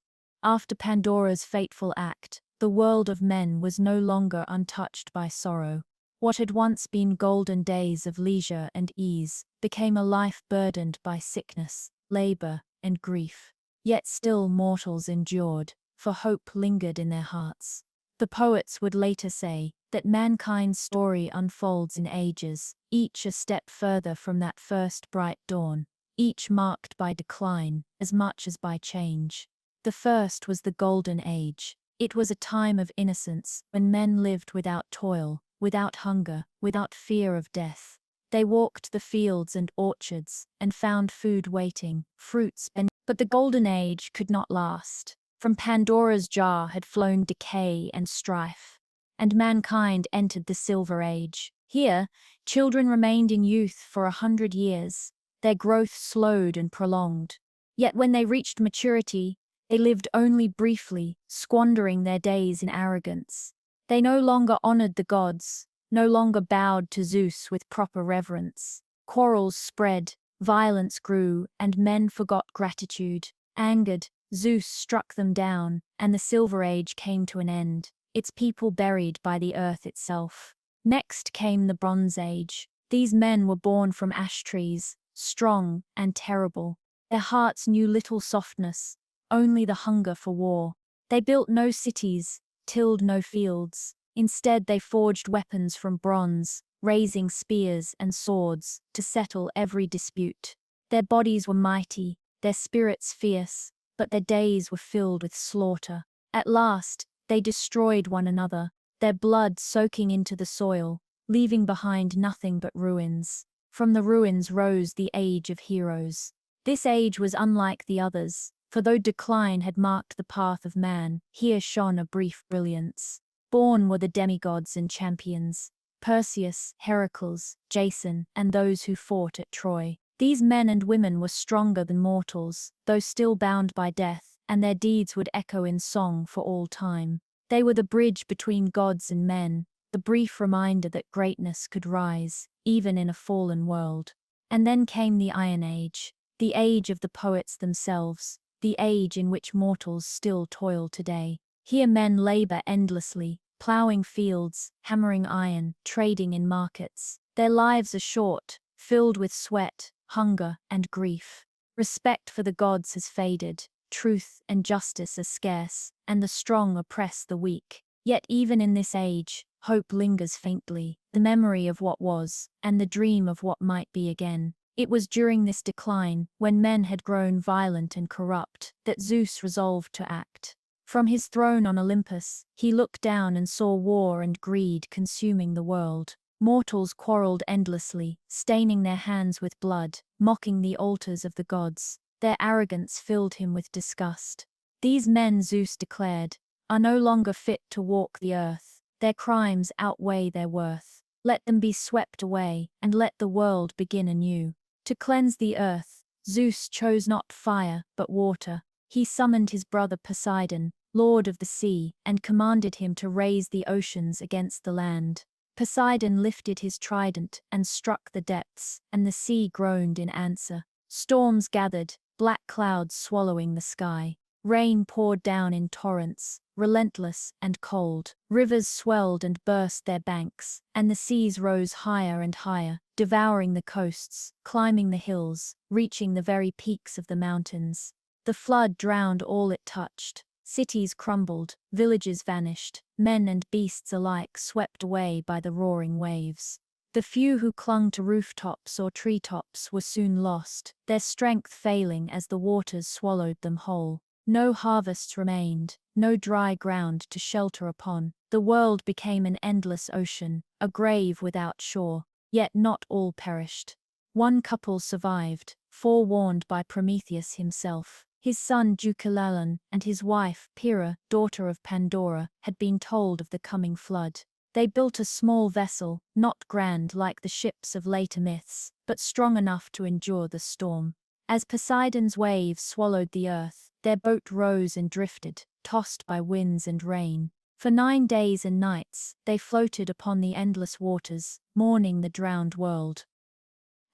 After Pandora's fateful act, the world of men was no longer untouched by sorrow. What had once been golden days of leisure and ease became a life burdened by sickness, labor, and grief. Yet still mortals endured, for hope lingered in their hearts. The poets would later say that mankind's story unfolds in ages, each a step further from that first bright dawn, each marked by decline as much as by change. The first was the Golden Age. It was a time of innocence when men lived without toil, without hunger, without fear of death. They walked the fields and orchards and found food waiting, fruits and... But the Golden Age could not last. From Pandora's jar had flown decay and strife, and mankind entered the Silver Age. Here, children remained in youth for 100 years, their growth slowed and prolonged. Yet when they reached maturity, they lived only briefly, squandering their days in arrogance. They no longer honored the gods, no longer bowed to Zeus with proper reverence. Quarrels spread, violence grew, and men forgot gratitude. Angered, Zeus struck them down, and the Silver Age came to an end, its people buried by the earth itself. Next came the Bronze Age. These men were born from ash trees, strong and terrible. Their hearts knew little softness, only the hunger for war. They built no cities, tilled no fields. Instead they forged weapons from bronze, raising spears and swords to settle every dispute. Their bodies were mighty, their spirits fierce, but their days were filled with slaughter. At last, they destroyed one another, their blood soaking into the soil, leaving behind nothing but ruins. From the ruins rose the Age of Heroes. This age was unlike the others, for though decline had marked the path of man, here shone a brief brilliance. Born were the demigods and champions, Perseus, Heracles, Jason, and those who fought at Troy. These men and women were stronger than mortals, though still bound by death, and their deeds would echo in song for all time. They were the bridge between gods and men, the brief reminder that greatness could rise, even in a fallen world. And then came the Iron Age, the age of the poets themselves, the age in which mortals still toil today. Here men labor endlessly, plowing fields, hammering iron, trading in markets. Their lives are short, filled with sweat, hunger, and grief. Respect for the gods has faded, truth and justice are scarce, and the strong oppress the weak. Yet even in this age, hope lingers faintly, the memory of what was, and the dream of what might be again. It was during this decline, when men had grown violent and corrupt, that Zeus resolved to act. From his throne on Olympus, he looked down and saw war and greed consuming the world. Mortals quarreled endlessly, staining their hands with blood, mocking the altars of the gods. Their arrogance filled him with disgust. These men, Zeus declared, are no longer fit to walk the earth. Their crimes outweigh their worth. Let them be swept away, and let the world begin anew. To cleanse the earth, Zeus chose not fire, but water. He summoned his brother Poseidon, lord of the sea, and commanded him to raise the oceans against the land. Poseidon lifted his trident and struck the depths, and the sea groaned in answer. Storms gathered, black clouds swallowing the sky. Rain poured down in torrents, relentless and cold. Rivers swelled and burst their banks, and the seas rose higher and higher, devouring the coasts, climbing the hills, reaching the very peaks of the mountains. The flood drowned all it touched. Cities crumbled, villages vanished, men and beasts alike swept away by the roaring waves. The few who clung to rooftops or treetops were soon lost, their strength failing as the waters swallowed them whole. No harvests remained, no dry ground to shelter upon. The world became an endless ocean, a grave without shore. Yet not all perished. One couple survived, forewarned by Prometheus himself. His son Deucalion and his wife Hera, daughter of Pandora, had been told of the coming flood. They built a small vessel, not grand like the ships of later myths, but strong enough to endure the storm. As Poseidon's waves swallowed the earth, their boat rose and drifted, tossed by winds and rain. For 9 days and nights, they floated upon the endless waters, mourning the drowned world.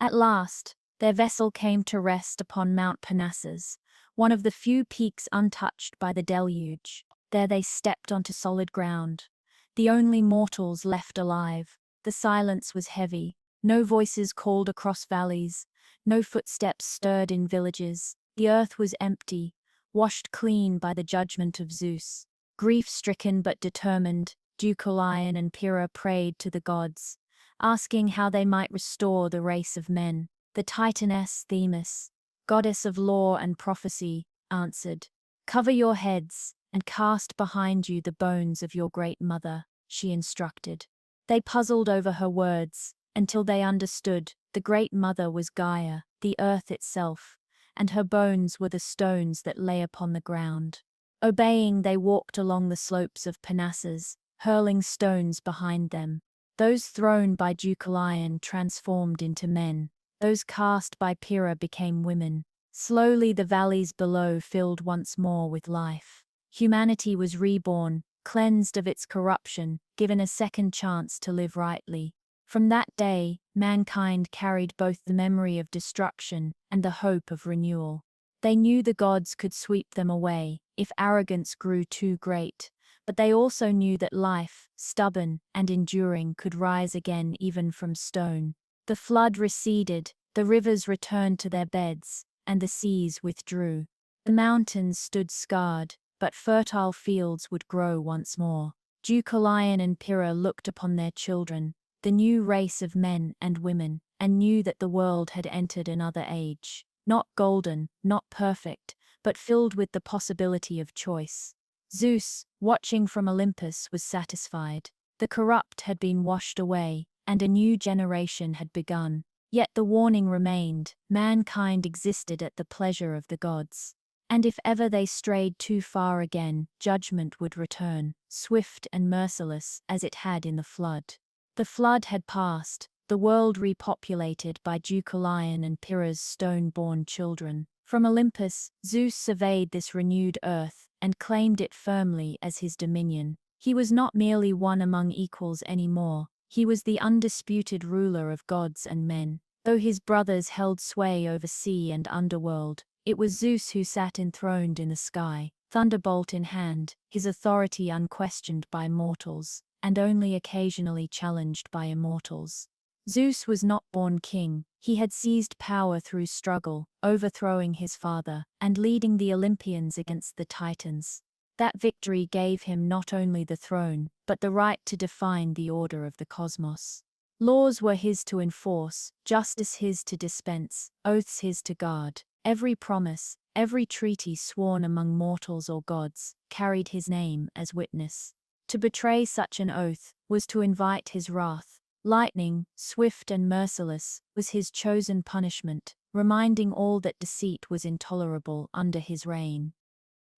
At last, their vessel came to rest upon Mount Parnassus, one of the few peaks untouched by the deluge. There they stepped onto solid ground, the only mortals left alive. The silence was heavy. No voices called across valleys, no footsteps stirred in villages. The earth was empty, washed clean by the judgment of Zeus. Grief-stricken but determined, Deucalion and Hera prayed to the gods, asking how they might restore the race of men. The Titaness Themis, goddess of law and prophecy, answered, "Cover your heads and cast behind you the bones of your great mother," she instructed. They puzzled over her words until they understood the great mother was Gaia, the earth itself, and her bones were the stones that lay upon the ground. Obeying, they walked along the slopes of Parnassus, hurling stones behind them. Those thrown by Deucalion transformed into men. Those cast by Hera became women. Slowly the valleys below filled once more with life. Humanity was reborn, cleansed of its corruption, given a second chance to live rightly. From that day, mankind carried both the memory of destruction and the hope of renewal. They knew the gods could sweep them away if arrogance grew too great, but they also knew that life, stubborn and enduring, could rise again even from stone. The flood receded, the rivers returned to their beds, and the seas withdrew. The mountains stood scarred, but fertile fields would grow once more. Deucalion and Hera looked upon their children, the new race of men and women, and knew that the world had entered another age. Not golden, not perfect, but filled with the possibility of choice. Zeus, watching from Olympus, was satisfied. The corrupt had been washed away, and a new generation had begun. Yet the warning remained: mankind existed at the pleasure of the gods. And if ever they strayed too far again, judgment would return, swift and merciless as it had in the flood. The flood had passed, the world repopulated by Deucalion and Hera's stone-born children. From Olympus, Zeus surveyed this renewed earth and claimed it firmly as his dominion. He was not merely one among equals anymore. He was the undisputed ruler of gods and men. Though his brothers held sway over sea and underworld, it was Zeus who sat enthroned in the sky, thunderbolt in hand, his authority unquestioned by mortals, and only occasionally challenged by immortals. Zeus was not born king. He had seized power through struggle, overthrowing his father, and leading the Olympians against the Titans. That victory gave him not only the throne, but the right to define the order of the cosmos. Laws were his to enforce, justice his to dispense, oaths his to guard. Every promise, every treaty sworn among mortals or gods, carried his name as witness. To betray such an oath was to invite his wrath. Lightning, swift and merciless, was his chosen punishment, reminding all that deceit was intolerable under his reign.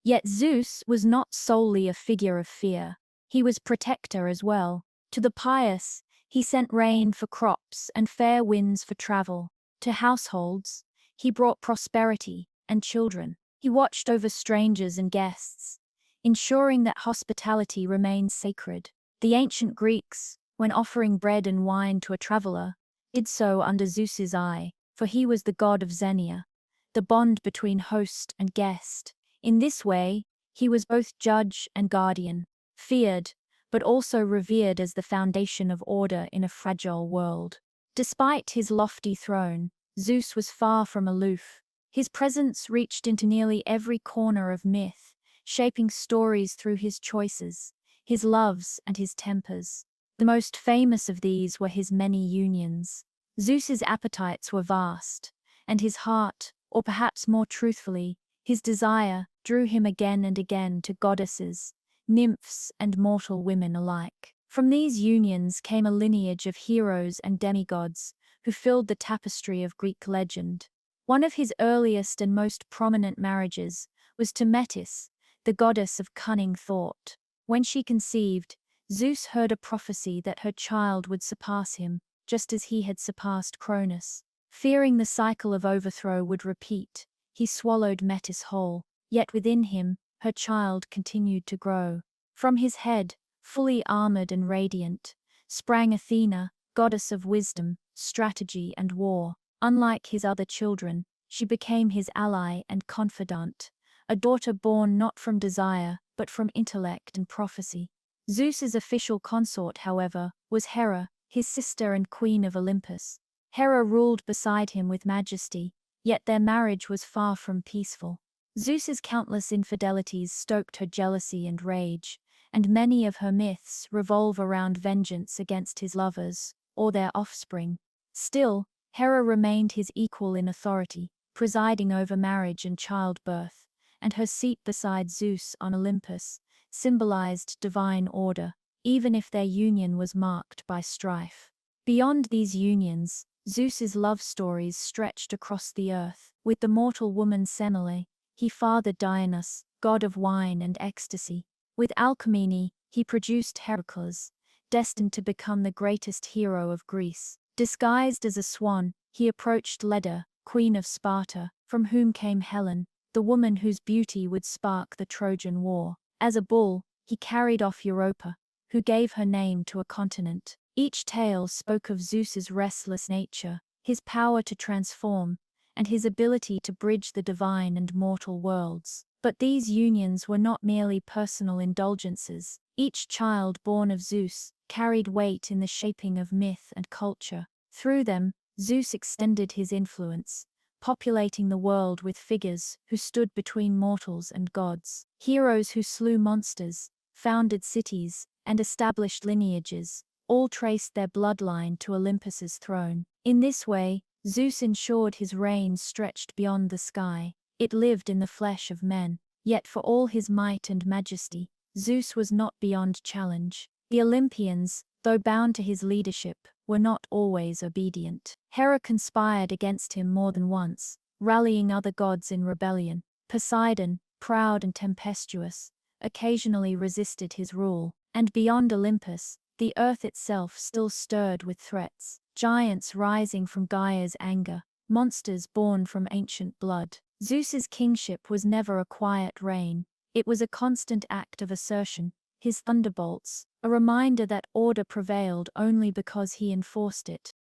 Yet Zeus was not solely a figure of fear. He was protector as well. To the pious, he sent rain for crops and fair winds for travel. To households, he brought prosperity and children. He watched over strangers and guests, ensuring that hospitality remained sacred. The ancient Greeks, when offering bread and wine to a traveler, did so under Zeus's eye, for he was the god of Xenia, the bond between host and guest. In this way, he was both judge and guardian, feared, but also revered as the foundation of order in a fragile world. Despite his lofty throne, Zeus was far from aloof. His presence reached into nearly every corner of myth, shaping stories through his choices, his loves, and his tempers. The most famous of these were his many unions. Zeus's appetites were vast, and his heart, or perhaps more truthfully, his desire, drew him again and again to goddesses, nymphs, and mortal women alike. From these unions came a lineage of heroes and demigods who filled the tapestry of Greek legend. One of his earliest and most prominent marriages was to Metis, the goddess of cunning thought. When she conceived, Zeus heard a prophecy that her child would surpass him, just as he had surpassed Cronus. Fearing the cycle of overthrow would repeat, he swallowed Metis whole, yet within him, her child continued to grow. From his head, fully armored and radiant, sprang Athena, goddess of wisdom, strategy, and war. Unlike his other children, she became his ally and confidant, a daughter born not from desire, but from intellect and prophecy. Zeus's official consort, however, was Hera, his sister and queen of Olympus. Hera ruled beside him with majesty, yet their marriage was far from peaceful. Zeus's countless infidelities stoked her jealousy and rage, and many of her myths revolve around vengeance against his lovers, or their offspring. Still, Hera remained his equal in authority, presiding over marriage and childbirth, and her seat beside Zeus on Olympus symbolized divine order, even if their union was marked by strife. Beyond these unions, Zeus's love stories stretched across the earth. With the mortal woman Semele, he fathered Dionysus, god of wine and ecstasy. With Alcmene, he produced Heracles, destined to become the greatest hero of Greece. Disguised as a swan, he approached Leda, queen of Sparta, from whom came Helen, the woman whose beauty would spark the Trojan War. As a bull, he carried off Europa, who gave her name to a continent. Each tale spoke of Zeus's restless nature, his power to transform, and his ability to bridge the divine and mortal worlds. But these unions were not merely personal indulgences. Each child born of Zeus carried weight in the shaping of myth and culture. Through them, Zeus extended his influence, populating the world with figures who stood between mortals and gods. Heroes who slew monsters, founded cities, and established lineages, all traced their bloodline to Olympus's throne. In this way, Zeus ensured his reign stretched beyond the sky. It lived in the flesh of men. Yet for all his might and majesty, Zeus was not beyond challenge. The Olympians, though bound to his leadership, were not always obedient. Hera conspired against him more than once, rallying other gods in rebellion. Poseidon, proud and tempestuous, occasionally resisted his rule. And beyond Olympus, the earth itself still stirred with threats. Giants rising from Gaia's anger, monsters born from ancient blood. Zeus's kingship was never a quiet reign. It was a constant act of assertion. His thunderbolts, a reminder that order prevailed only because he enforced it.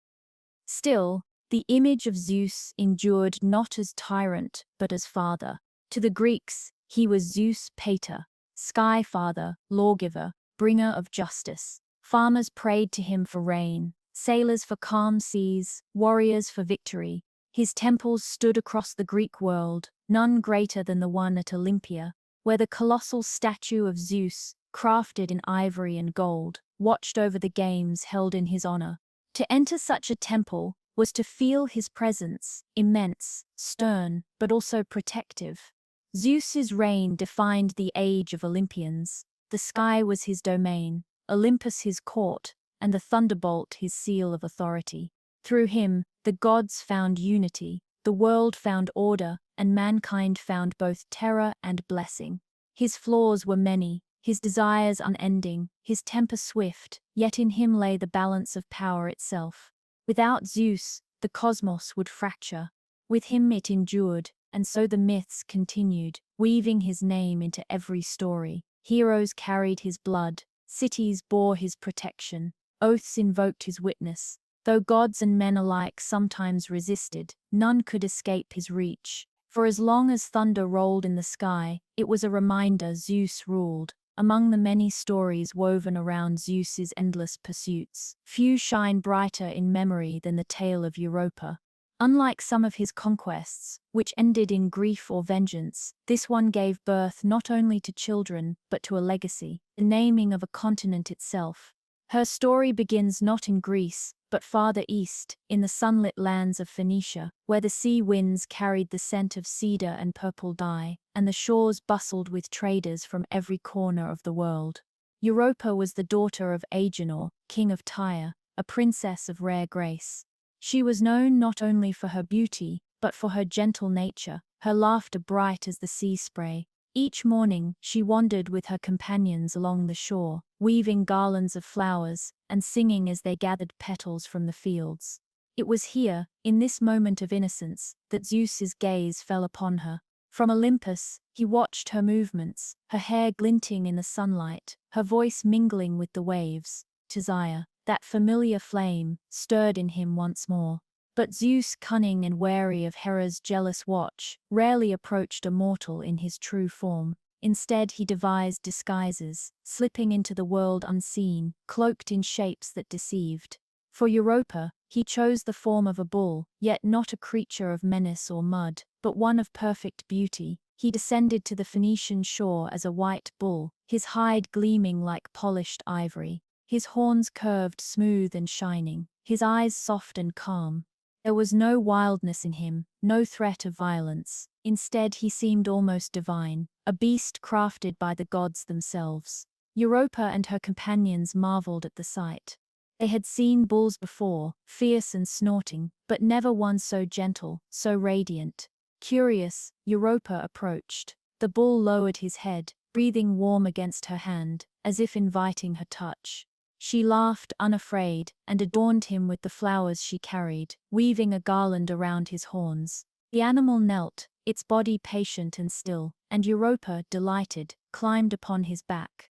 Still, the image of Zeus endured not as tyrant, but as father. To the Greeks, he was Zeus Pater, sky father, lawgiver, bringer of justice. Farmers prayed to him for rain, sailors for calm seas, warriors for victory. His temples stood across the Greek world, none greater than the one at Olympia, where the colossal statue of Zeus, crafted in ivory and gold, watched over the games held in his honor. To enter such a temple was to feel his presence, immense, stern, but also protective. Zeus's reign defined the age of Olympians. The sky was his domain, Olympus his court, and the thunderbolt his seal of authority. Through him, the gods found unity, the world found order, and mankind found both terror and blessing. His flaws were many, his desires unending, his temper swift, yet in him lay the balance of power itself. Without Zeus, the cosmos would fracture. With him it endured, and so the myths continued, weaving his name into every story. Heroes carried his blood, cities bore his protection, oaths invoked his witness. Though gods and men alike sometimes resisted, none could escape his reach. For as long as thunder rolled in the sky, it was a reminder Zeus ruled. Among the many stories woven around Zeus's endless pursuits, few shine brighter in memory than the tale of Europa. Unlike some of his conquests, which ended in grief or vengeance, this one gave birth not only to children, but to a legacy, the naming of a continent itself. Her story begins not in Greece, but farther east, in the sunlit lands of Phoenicia, where the sea winds carried the scent of cedar and purple dye, and the shores bustled with traders from every corner of the world. Europa was the daughter of Agenor, king of Tyre, a princess of rare grace. She was known not only for her beauty, but for her gentle nature, her laughter bright as the sea spray. Each morning, she wandered with her companions along the shore, weaving garlands of flowers, and singing as they gathered petals from the fields. It was here, in this moment of innocence, that Zeus's gaze fell upon her. From Olympus, he watched her movements, her hair glinting in the sunlight, her voice mingling with the waves. Desire, that familiar flame, stirred in him once more. But Zeus, cunning and wary of Hera's jealous watch, rarely approached a mortal in his true form. Instead, he devised disguises, slipping into the world unseen, cloaked in shapes that deceived. For Europa, he chose the form of a bull, yet not a creature of menace or mud, but one of perfect beauty. He descended to the Phoenician shore as a white bull, his hide gleaming like polished ivory, his horns curved smooth and shining, his eyes soft and calm. There was no wildness in him, no threat of violence. Instead, he seemed almost divine, a beast crafted by the gods themselves. Europa and her companions marveled at the sight. They had seen bulls before, fierce and snorting, but never one so gentle, so radiant. Curious, Europa approached. The bull lowered his head, breathing warm against her hand, as if inviting her touch. She laughed unafraid, and adorned him with the flowers she carried, weaving a garland around his horns. The animal knelt, its body patient and still, and Europa, delighted, climbed upon his back.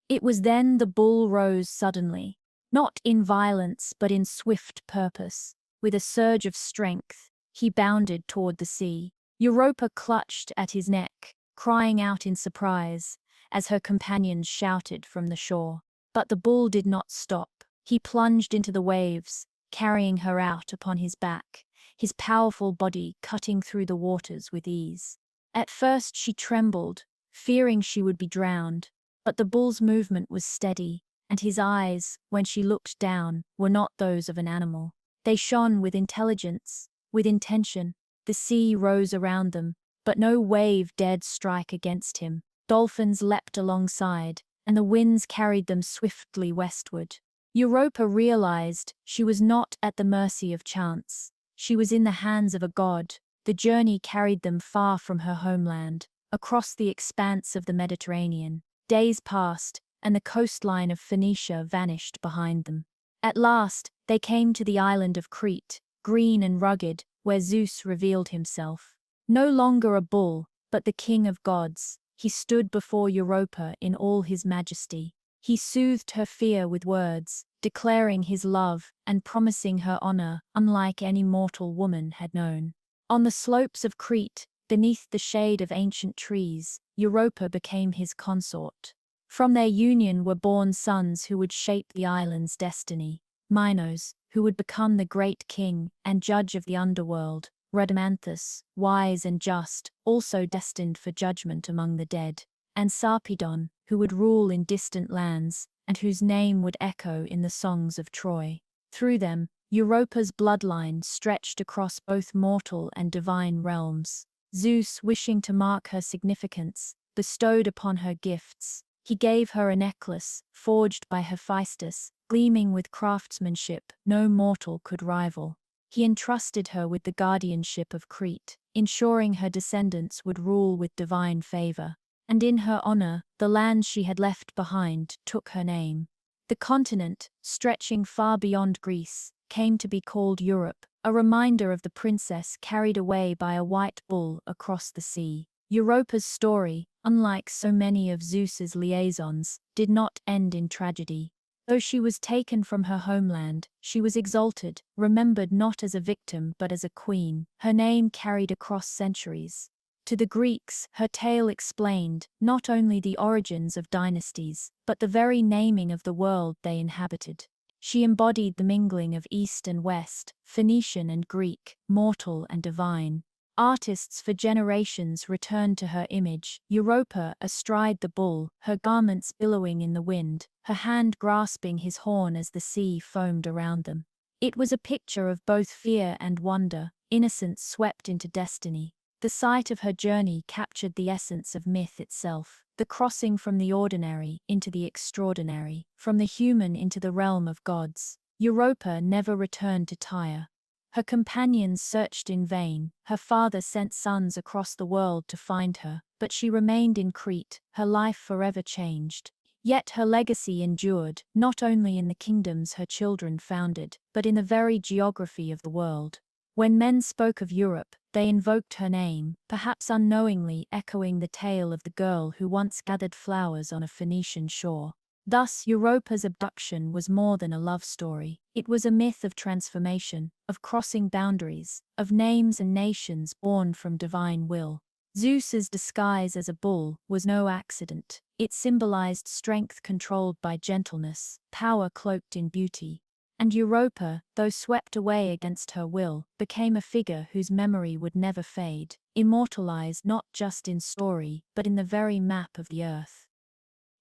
It was then the bull rose suddenly, not in violence but in swift purpose. With a surge of strength, he bounded toward the sea. Europa clutched at his neck, crying out in surprise, as her companions shouted from the shore. But the bull did not stop. He plunged into the waves, carrying her out upon his back, his powerful body cutting through the waters with ease. At first she trembled, fearing she would be drowned, but the bull's movement was steady, and his eyes, when she looked down, were not those of an animal. They shone with intelligence, with intention. The sea rose around them, but no wave dared strike against him. Dolphins leapt alongside, and the winds carried them swiftly westward. Europa realized she was not at the mercy of chance. She was in the hands of a god. The journey carried them far from her homeland, across the expanse of the Mediterranean. Days passed, and the coastline of Phoenicia vanished behind them. At last, they came to the island of Crete, green and rugged, where Zeus revealed himself. No longer a bull, but the king of gods. He stood before Europa in all his majesty. He soothed her fear with words, declaring his love and promising her honor unlike any mortal woman had known. On the slopes of Crete, beneath the shade of ancient trees, Europa became his consort. From their union were born sons who would shape the island's destiny. Minos, who would become the great king and judge of the underworld. Rhadamanthus, wise and just, also destined for judgment among the dead, and Sarpedon, who would rule in distant lands, and whose name would echo in the songs of Troy. Through them, Europa's bloodline stretched across both mortal and divine realms. Zeus, wishing to mark her significance, bestowed upon her gifts. He gave her a necklace, forged by Hephaestus, gleaming with craftsmanship no mortal could rival. He entrusted her with the guardianship of Crete, ensuring her descendants would rule with divine favor. And in her honor, the land she had left behind took her name. The continent, stretching far beyond Greece, came to be called Europe, a reminder of the princess carried away by a white bull across the sea. Europa's story, unlike so many of Zeus's liaisons, did not end in tragedy. Though she was taken from her homeland, she was exalted, remembered not as a victim but as a queen, her name carried across centuries. To the Greeks, her tale explained not only the origins of dynasties, but the very naming of the world they inhabited. She embodied the mingling of East and West, Phoenician and Greek, mortal and divine. Artists for generations returned to her image, Europa astride the bull, her garments billowing in the wind, her hand grasping his horn as the sea foamed around them. It was a picture of both fear and wonder, innocence swept into destiny. The sight of her journey captured the essence of myth itself, the crossing from the ordinary into the extraordinary, from the human into the realm of gods. Europa never returned to Tyre. Her companions searched in vain, her father sent sons across the world to find her, but she remained in Crete, her life forever changed. Yet her legacy endured, not only in the kingdoms her children founded, but in the very geography of the world. When men spoke of Europe, they invoked her name, perhaps unknowingly echoing the tale of the girl who once gathered flowers on a Phoenician shore. Thus, Europa's abduction was more than a love story. It was a myth of transformation, of crossing boundaries, of names and nations born from divine will. Zeus's disguise as a bull was no accident. It symbolized strength controlled by gentleness, power cloaked in beauty. And Europa, though swept away against her will, became a figure whose memory would never fade, immortalized not just in story, but in the very map of the earth.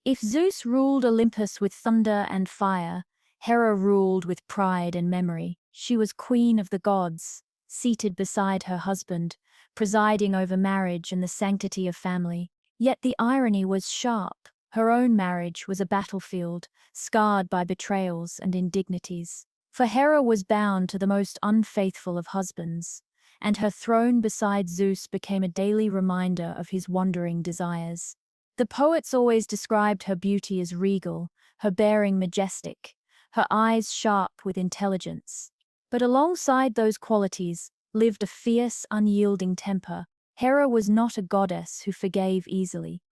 If Zeus ruled Olympus with thunder and fire, Hera ruled with pride and memory. She was queen of the gods, seated beside her husband, presiding over marriage and the sanctity of family. Yet the irony was sharp. Her own marriage was a battlefield, scarred by betrayals and indignities. For Hera was bound to the most unfaithful of husbands, and her throne beside Zeus became a daily reminder of his wandering desires. The poets always described her beauty as regal, her bearing majestic, her eyes sharp with intelligence. But alongside those qualities lived a fierce, unyielding temper. Hera was not a goddess who forgave easily,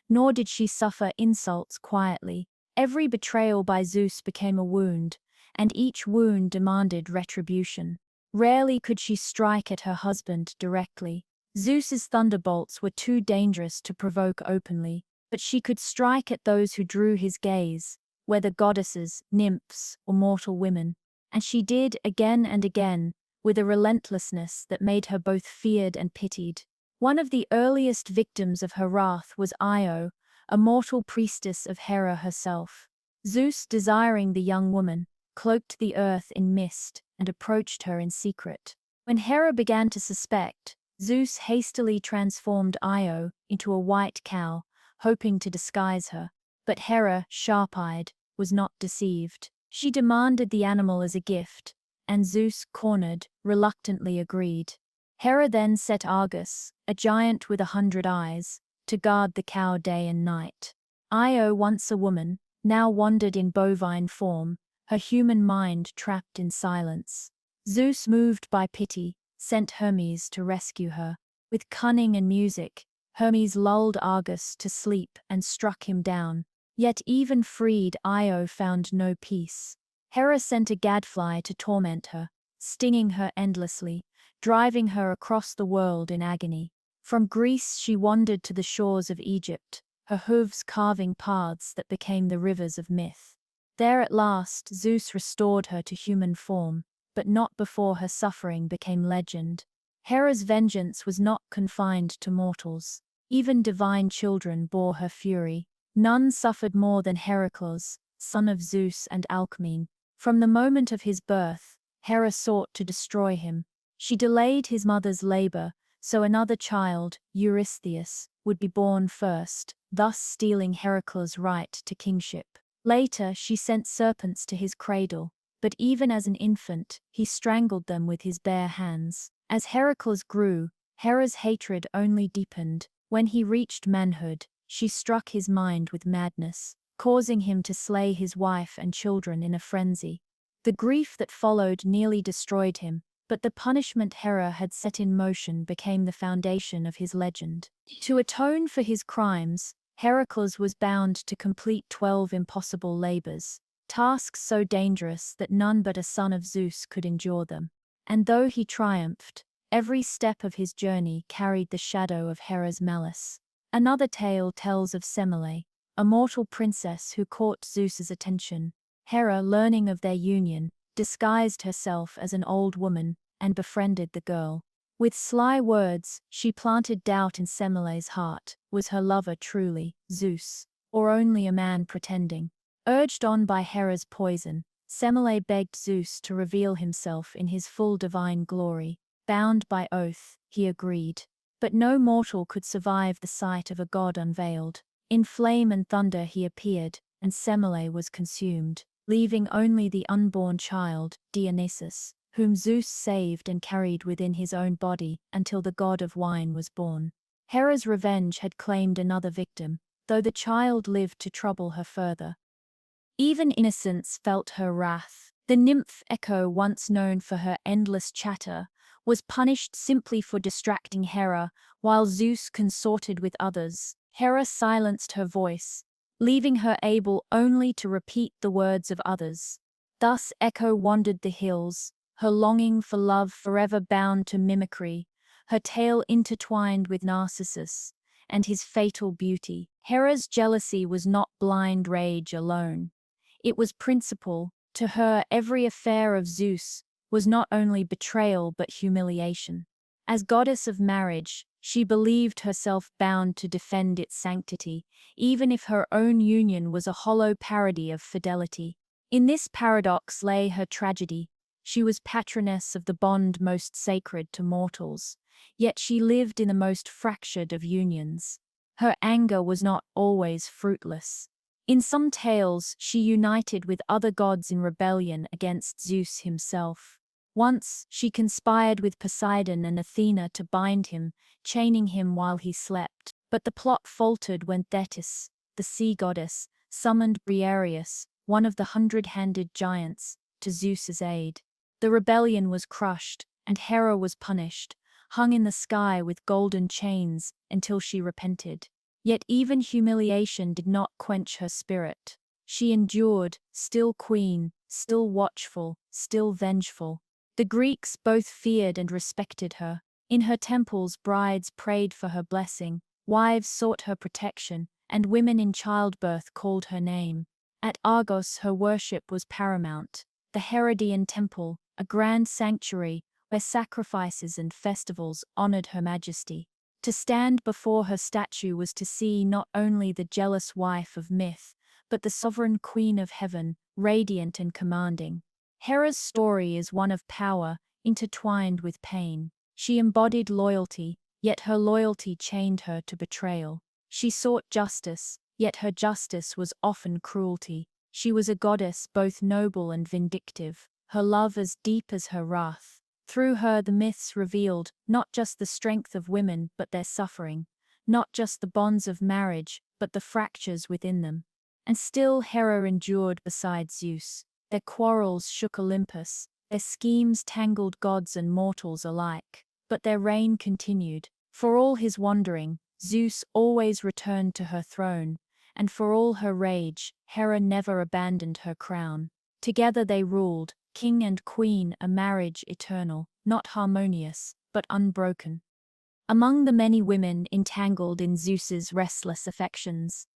nor did she suffer insults quietly. Every betrayal by Zeus became a wound, and each wound demanded retribution. Rarely could she strike at her husband directly. Zeus's thunderbolts were too dangerous to provoke openly, but she could strike at those who drew his gaze, whether goddesses, nymphs, or mortal women. And she did again and again, with a relentlessness that made her both feared and pitied. One of the earliest victims of her wrath was Io, a mortal priestess of Hera herself. Zeus, desiring the young woman, cloaked the earth in mist and approached her in secret. When Hera began to suspect, Zeus hastily transformed Io into a white cow, hoping to disguise her. But Hera, sharp-eyed, was not deceived. She demanded the animal as a gift, and Zeus, cornered, reluctantly agreed. Hera then set Argus, a giant with 100 eyes, to guard the cow day and night. Io, once a woman, now wandered in bovine form, her human mind trapped in silence. Zeus, moved by pity, sent Hermes to rescue her. With cunning and music, Hermes lulled Argus to sleep and struck him down. Yet even freed, Io found no peace. Hera sent a gadfly to torment her, stinging her endlessly, driving her across the world in agony. From Greece she wandered to the shores of Egypt, her hooves carving paths that became the rivers of myth. There at last Zeus restored her to human form, but not before her suffering became legend. Hera's vengeance was not confined to mortals. Even divine children bore her fury. None suffered more than Heracles, son of Zeus and Alcmene. From the moment of his birth, Hera sought to destroy him. She delayed his mother's labor, so another child, Eurystheus, would be born first, thus stealing Heracles' right to kingship. Later, she sent serpents to his cradle, but even as an infant, he strangled them with his bare hands. As Heracles grew, Hera's hatred only deepened. When he reached manhood, she struck his mind with madness, causing him to slay his wife and children in a frenzy. The grief that followed nearly destroyed him, but the punishment Hera had set in motion became the foundation of his legend. To atone for his crimes, Heracles was bound to complete 12 impossible labors, tasks so dangerous that none but a son of Zeus could endure them. And though he triumphed, every step of his journey carried the shadow of Hera's malice. Another tale tells of Semele, a mortal princess who caught Zeus's attention. Hera, learning of their union, disguised herself as an old woman and befriended the girl. With sly words, she planted doubt in Semele's heart. Was her lover truly Zeus, or only a man pretending? Urged on by Hera's poison, Semele begged Zeus to reveal himself in his full divine glory. Bound by oath, he agreed. But no mortal could survive the sight of a god unveiled. In flame and thunder he appeared, and Semele was consumed, leaving only the unborn child, Dionysus, whom Zeus saved and carried within his own body until the god of wine was born. Hera's revenge had claimed another victim, though the child lived to trouble her further. Even innocence felt her wrath. The nymph Echo, once known for her endless chatter, was punished simply for distracting Hera while Zeus consorted with others. Hera silenced her voice, leaving her able only to repeat the words of others. Thus Echo wandered the hills, her longing for love forever bound to mimicry, her tale intertwined with Narcissus and his fatal beauty. Hera's jealousy was not blind rage alone. It was principle. To her, every affair of Zeus was not only betrayal but humiliation. As goddess of marriage, she believed herself bound to defend its sanctity, even if her own union was a hollow parody of fidelity. In this paradox lay her tragedy. She was patroness of the bond most sacred to mortals, yet she lived in the most fractured of unions. Her anger was not always fruitless. In some tales, she united with other gods in rebellion against Zeus himself. Once, she conspired with Poseidon and Athena to bind him, chaining him while he slept. But the plot faltered when Thetis, the sea goddess, summoned Briareus, one of the 100-handed giants, to Zeus's aid. The rebellion was crushed, and Hera was punished, hung in the sky with golden chains until she repented. Yet even humiliation did not quench her spirit. She endured, still queen, still watchful, still vengeful. The Greeks both feared and respected her. In her temples, brides prayed for her blessing, wives sought her protection, and women in childbirth called her name. At Argos, her worship was paramount. The Herodian temple, a grand sanctuary where sacrifices and festivals honored her majesty. To stand before her statue was to see not only the jealous wife of myth, but the sovereign queen of heaven, radiant and commanding. Hera's story is one of power, intertwined with pain. She embodied loyalty, yet her loyalty chained her to betrayal. She sought justice, yet her justice was often cruelty. She was a goddess both noble and vindictive, her love as deep as her wrath. Through her the myths revealed not just the strength of women but their suffering, not just the bonds of marriage but the fractures within them. And still Hera endured beside Zeus. Their quarrels shook Olympus, their schemes tangled gods and mortals alike. But their reign continued. For all his wandering, Zeus always returned to her throne, and for all her rage, Hera never abandoned her crown. Together they ruled, king and queen, a marriage eternal, not harmonious, but unbroken. Among the many women entangled in Zeus's restless affections,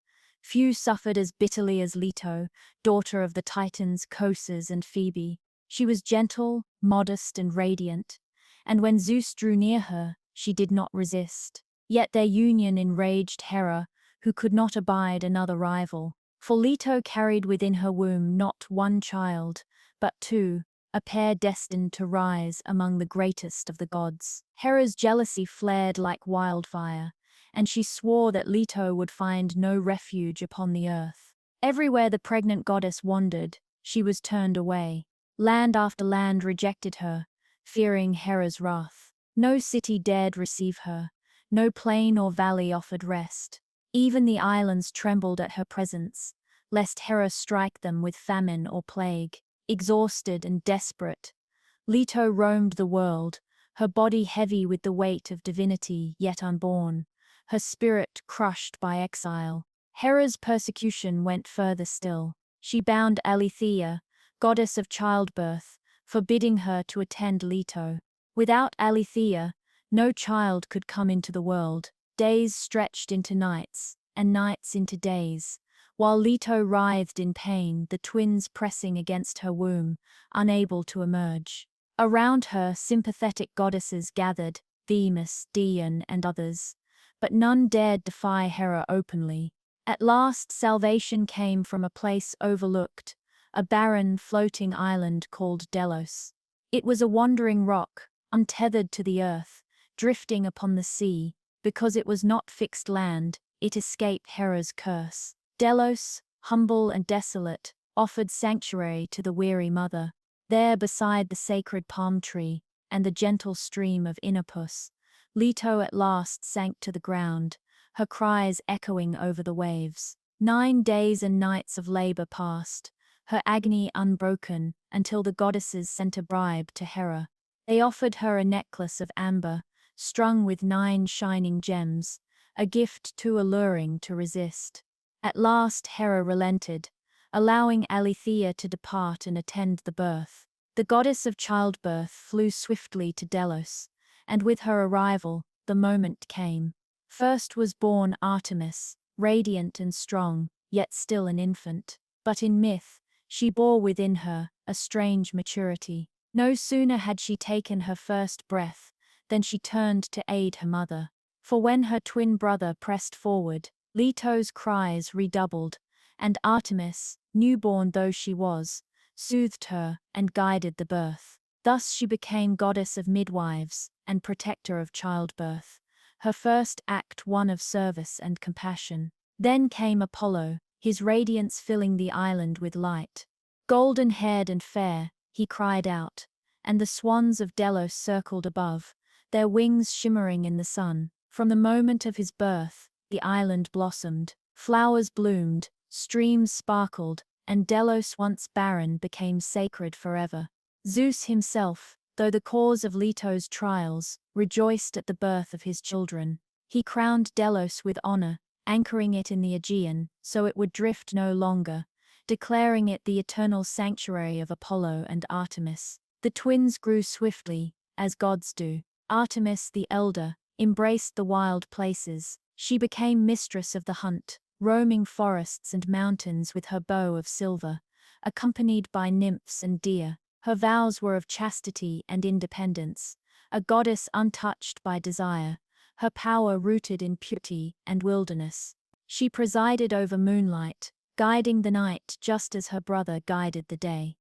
few suffered as bitterly as Leto, daughter of the Titans Coses and Phoebe. She was gentle, modest, and radiant, and when Zeus drew near her, she did not resist. Yet their union enraged Hera, who could not abide another rival. For Leto carried within her womb not one child, but two, a pair destined to rise among the greatest of the gods. Hera's jealousy flared like wildfire, and she swore that Leto would find no refuge upon the earth. Everywhere the pregnant goddess wandered, she was turned away. Land after land rejected her, fearing Hera's wrath. No city dared receive her, no plain or valley offered rest. Even the islands trembled at her presence, lest Hera strike them with famine or plague. Exhausted and desperate, Leto roamed the world, her body heavy with the weight of divinity yet unborn, her spirit crushed by exile. Hera's persecution went further still. She bound Alethea, goddess of childbirth, forbidding her to attend Leto. Without Alethea, no child could come into the world. Days stretched into nights, and nights into days, while Leto writhed in pain, the twins pressing against her womb, unable to emerge. Around her, sympathetic goddesses gathered, Themis, Dian, and others, but none dared defy Hera openly. At last, salvation came from a place overlooked, a barren, floating island called Delos. It was a wandering rock, untethered to the earth, drifting upon the sea. Because it was not fixed land, it escaped Hera's curse. Delos, humble and desolate, offered sanctuary to the weary mother. There, beside the sacred palm tree and the gentle stream of Olympus, Leto at last sank to the ground, her cries echoing over the waves. 9 days and nights of labor passed, her agony unbroken, until the goddesses sent a bribe to Hera. They offered her a necklace of amber, strung with 9 shining gems, a gift too alluring to resist. At last Hera relented, allowing Alethea to depart and attend the birth. The goddess of childbirth flew swiftly to Delos, and with her arrival, the moment came. First was born Artemis, radiant and strong, yet still an infant. But in myth, she bore within her a strange maturity. No sooner had she taken her first breath than she turned to aid her mother. For when her twin brother pressed forward, Leto's cries redoubled, and Artemis, newborn though she was, soothed her and guided the birth. Thus she became goddess of midwives and protector of childbirth, her first act one of service and compassion. Then came Apollo, his radiance filling the island with light. Golden-haired and fair, he cried out, and the swans of Delos circled above, their wings shimmering in the sun. From the moment of his birth, the island blossomed, flowers bloomed, streams sparkled, and Delos, once barren, became sacred forever. Zeus himself, though the cause of Leto's trials, rejoiced at the birth of his children. He crowned Delos with honor, anchoring it in the Aegean, so it would drift no longer, declaring it the eternal sanctuary of Apollo and Artemis. The twins grew swiftly, as gods do. Artemis, the elder, embraced the wild places. She became mistress of the hunt, roaming forests and mountains with her bow of silver, accompanied by nymphs and deer. Her vows were of chastity and independence, a goddess untouched by desire, her power rooted in purity and wilderness. She presided over moonlight, guiding the night just as her brother guided the day.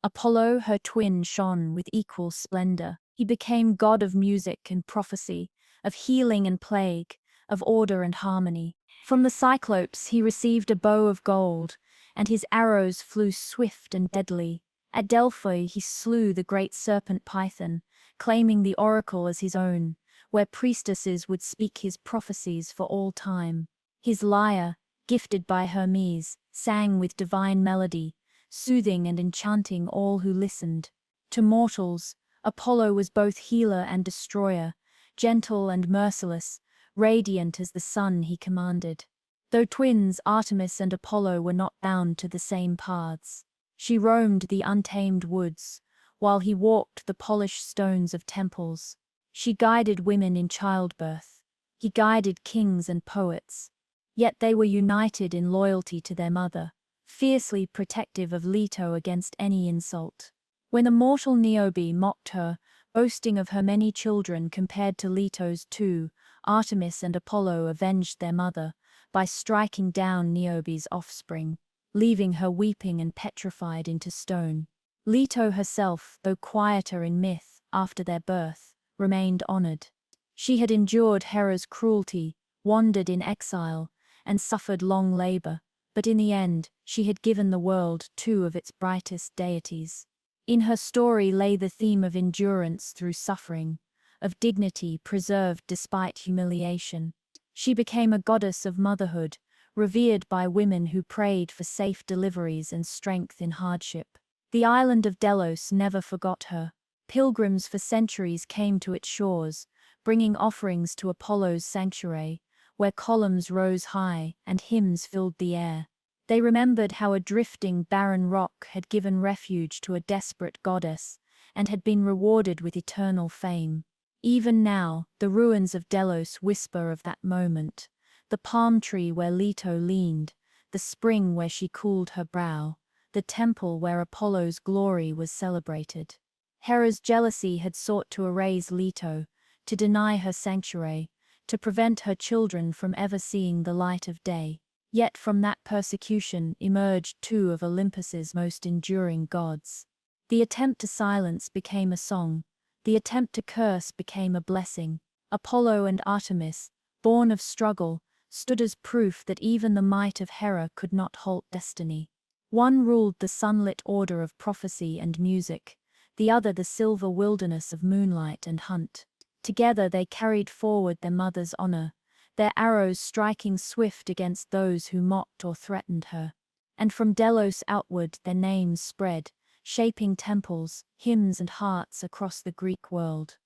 Apollo, her twin, shone with equal splendor. He became god of music and prophecy, of healing and plague, of order and harmony. From the Cyclopes he received a bow of gold, and his arrows flew swift and deadly. At Delphi he slew the great serpent Python, claiming the oracle as his own, where priestesses would speak his prophecies for all time. His lyre, gifted by Hermes, sang with divine melody, soothing and enchanting all who listened. To mortals, Apollo was both healer and destroyer, gentle and merciless, radiant as the sun he commanded. Though twins, Artemis and Apollo were not bound to the same paths. She roamed the untamed woods, while he walked the polished stones of temples. She guided women in childbirth. He guided kings and poets. Yet they were united in loyalty to their mother, fiercely protective of Leto against any insult. When the mortal Niobe mocked her, boasting of her many children compared to Leto's 2, Artemis and Apollo avenged their mother by striking down Niobe's offspring, leaving her weeping and petrified into stone. Leto herself, though quieter in myth after their birth, remained honored. She had endured Hera's cruelty, wandered in exile, and suffered long labor, but in the end, she had given the world 2 of its brightest deities. In her story lay the theme of endurance through suffering, of dignity preserved despite humiliation. She became a goddess of motherhood, revered by women who prayed for safe deliveries and strength in hardship. The island of Delos never forgot her. Pilgrims for centuries came to its shores, bringing offerings to Apollo's sanctuary, where columns rose high and hymns filled the air. They remembered how a drifting, barren rock had given refuge to a desperate goddess, and had been rewarded with eternal fame. Even now, the ruins of Delos whisper of that moment, the palm tree where Leto leaned, the spring where she cooled her brow, the temple where Apollo's glory was celebrated. Hera's jealousy had sought to erase Leto, to deny her sanctuary, to prevent her children from ever seeing the light of day. Yet from that persecution emerged two of Olympus's most enduring gods. The attempt to silence became a song, the attempt to curse became a blessing. Apollo and Artemis, born of struggle, stood as proof that even the might of Hera could not halt destiny. One ruled the sunlit order of prophecy and music, the other the silver wilderness of moonlight and hunt. Together they carried forward their mother's honor, their arrows striking swift against those who mocked or threatened her. And from Delos outward their names spread, shaping temples, hymns and hearts across the Greek world.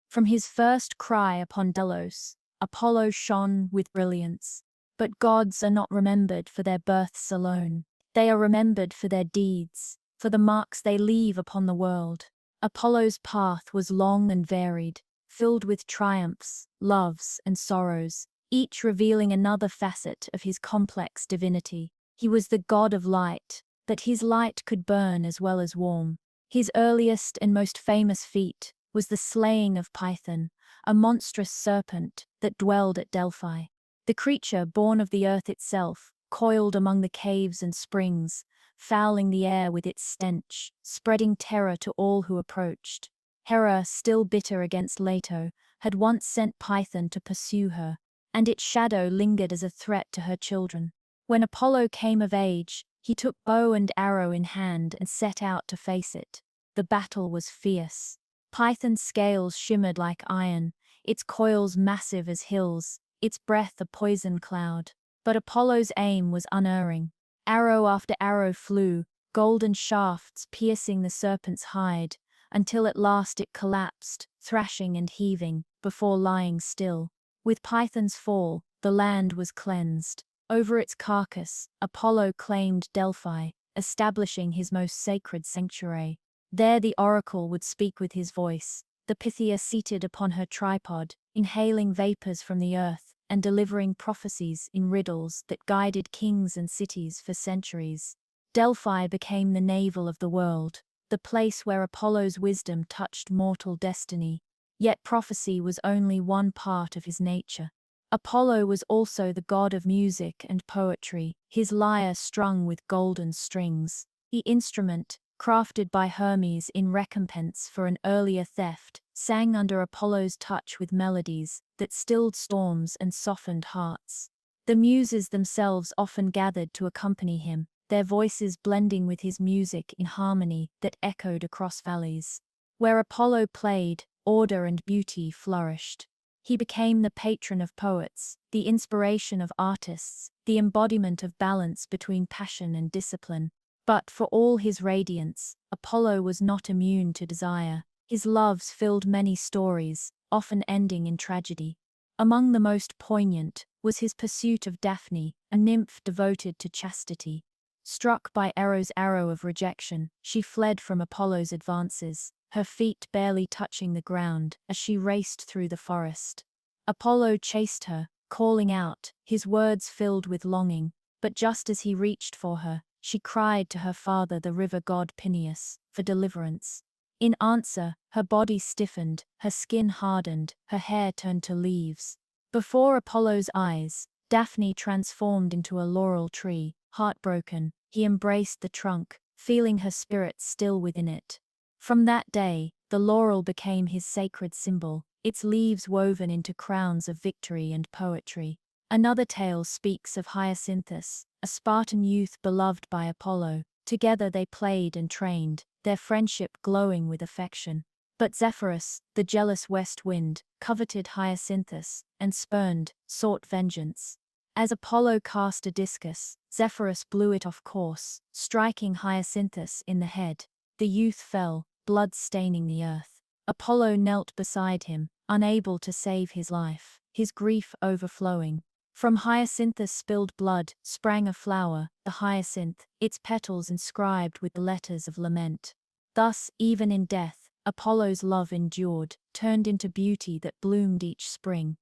From his first cry upon Delos, Apollo shone with brilliance. But gods are not remembered for their births alone. They are remembered for their deeds, for the marks they leave upon the world. Apollo's path was long and varied, filled with triumphs, loves, and sorrows, each revealing another facet of his complex divinity. He was the god of light, but his light could burn as well as warm. His earliest and most famous feat was the slaying of Python, a monstrous serpent that dwelled at Delphi. The creature, born of the earth itself, coiled among the caves and springs, fouling the air with its stench, spreading terror to all who approached. Hera, still bitter against Leto, had once sent Python to pursue her, and its shadow lingered as a threat to her children. When Apollo came of age, he took bow and arrow in hand and set out to face it. The battle was fierce. Python's scales shimmered like iron, its coils massive as hills, its breath a poison cloud. But Apollo's aim was unerring. Arrow after arrow flew, golden shafts piercing the serpent's hide, until at last it collapsed, thrashing and heaving, before lying still. With Python's fall, the land was cleansed. Over its carcass, Apollo claimed Delphi, establishing his most sacred sanctuary. There the oracle would speak with his voice, the Pythia seated upon her tripod, inhaling vapors from the earth, and delivering prophecies in riddles that guided kings and cities for centuries. Delphi became the navel of the world, the place where Apollo's wisdom touched mortal destiny. Yet prophecy was only one part of his nature. Apollo was also the god of music and poetry, his lyre strung with golden strings. The instrument, crafted by Hermes in recompense for an earlier theft, sang under Apollo's touch with melodies that stilled storms and softened hearts. The muses themselves often gathered to accompany him, their voices blending with his music in harmony that echoed across valleys. Where Apollo played, order and beauty flourished. He became the patron of poets, the inspiration of artists, the embodiment of balance between passion and discipline. But for all his radiance, Apollo was not immune to desire. His loves filled many stories, often ending in tragedy. Among the most poignant was his pursuit of Daphne, a nymph devoted to chastity. Struck by Eros' arrow of rejection, she fled from Apollo's advances, her feet barely touching the ground as she raced through the forest. Apollo chased her, calling out, his words filled with longing, but just as he reached for her, she cried to her father, the river god Peneus, for deliverance. In answer, her body stiffened, her skin hardened, her hair turned to leaves. Before Apollo's eyes, Daphne transformed into a laurel tree. Heartbroken, he embraced the trunk, feeling her spirit still within it. From that day, the laurel became his sacred symbol, its leaves woven into crowns of victory and poetry. Another tale speaks of Hyacinthus, a Spartan youth beloved by Apollo. Together they played and trained, their friendship glowing with affection. But Zephyrus, the jealous west wind, coveted Hyacinthus, and sought vengeance. As Apollo cast a discus, Zephyrus blew it off course, striking Hyacinthus in the head. The youth fell, blood staining the earth. Apollo knelt beside him, unable to save his life, his grief overflowing. From hyacinthus spilled blood sprang a flower, the hyacinth, its petals inscribed with the letters of lament. Thus, even in death, Apollo's love endured, turned into beauty that bloomed each spring.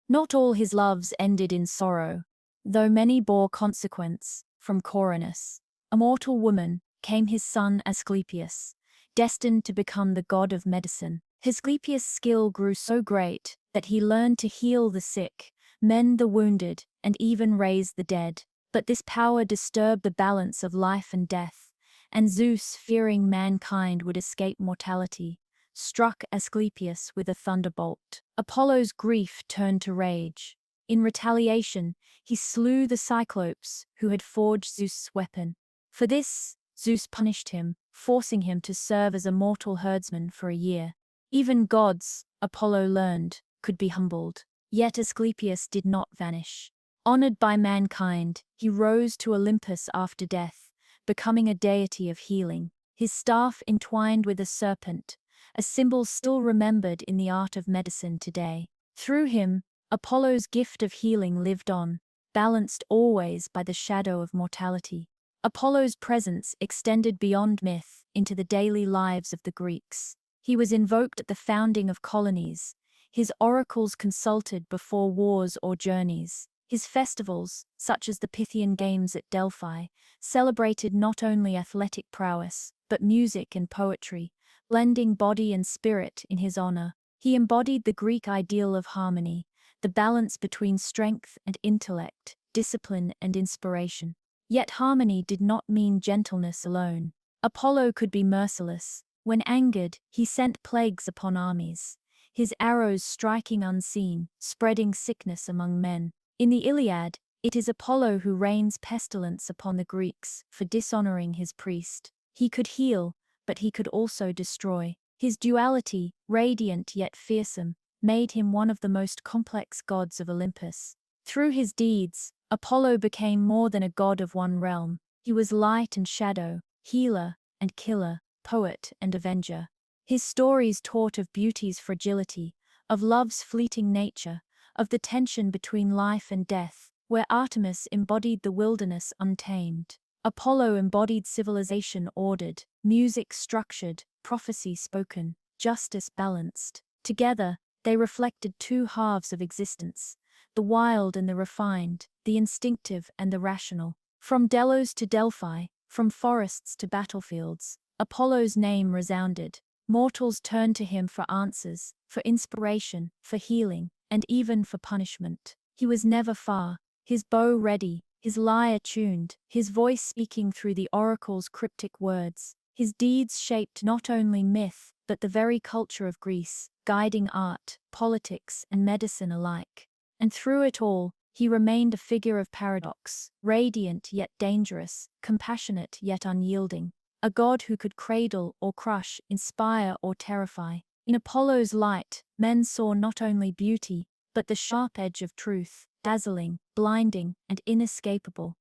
Not all his loves ended in sorrow, though many bore consequence. From Cronus, a mortal woman, came his son Asclepius, destined to become the god of medicine. Asclepius' skill grew so great that he learned to heal the sick, mend the wounded, and even raise the dead. But this power disturbed the balance of life and death, and Zeus, fearing mankind would escape mortality, struck Asclepius with a thunderbolt. Apollo's grief turned to rage. In retaliation, he slew the Cyclopes who had forged Zeus' weapon. For this, Zeus punished him, forcing him to serve as a mortal herdsman for a year. Even gods, Apollo learned, could be humbled. Yet Asclepius did not vanish. Honored by mankind, he rose to Olympus after death, becoming a deity of healing. His staff entwined with a serpent, a symbol still remembered in the art of medicine today. Through him, Apollo's gift of healing lived on, balanced always by the shadow of mortality. Apollo's presence extended beyond myth into the daily lives of the Greeks. He was invoked at the founding of colonies, his oracles consulted before wars or journeys. His festivals, such as the Pythian Games at Delphi, celebrated not only athletic prowess, but music and poetry, blending body and spirit in his honor. He embodied the Greek ideal of harmony, the balance between strength and intellect, discipline and inspiration. Yet harmony did not mean gentleness alone. Apollo could be merciless. When angered, he sent plagues upon armies, his arrows striking unseen, spreading sickness among men. In the Iliad, it is Apollo who rains pestilence upon the Greeks for dishonoring his priest. He could heal, but he could also destroy. His duality, radiant yet fearsome, made him one of the most complex gods of Olympus. Through his deeds, Apollo became more than a god of one realm. He was light and shadow, healer and killer, poet and avenger. His stories taught of beauty's fragility, of love's fleeting nature, of the tension between life and death. Where Artemis embodied the wilderness untamed, Apollo embodied civilization ordered, music structured, prophecy spoken, justice balanced. Together, they reflected two halves of existence, the wild and the refined, the instinctive and the rational. From Delos to Delphi, from forests to battlefields, Apollo's name resounded. Mortals turned to him for answers, for inspiration, for healing, and even for punishment. He was never far, his bow ready, his lyre tuned, his voice speaking through the oracle's cryptic words. His deeds shaped not only myth, but the very culture of Greece, guiding art, politics, and medicine alike. And through it all, he remained a figure of paradox, radiant yet dangerous, compassionate yet unyielding, a god who could cradle or crush, inspire or terrify. In Apollo's light, men saw not only beauty, but the sharp edge of truth, dazzling, blinding, and inescapable.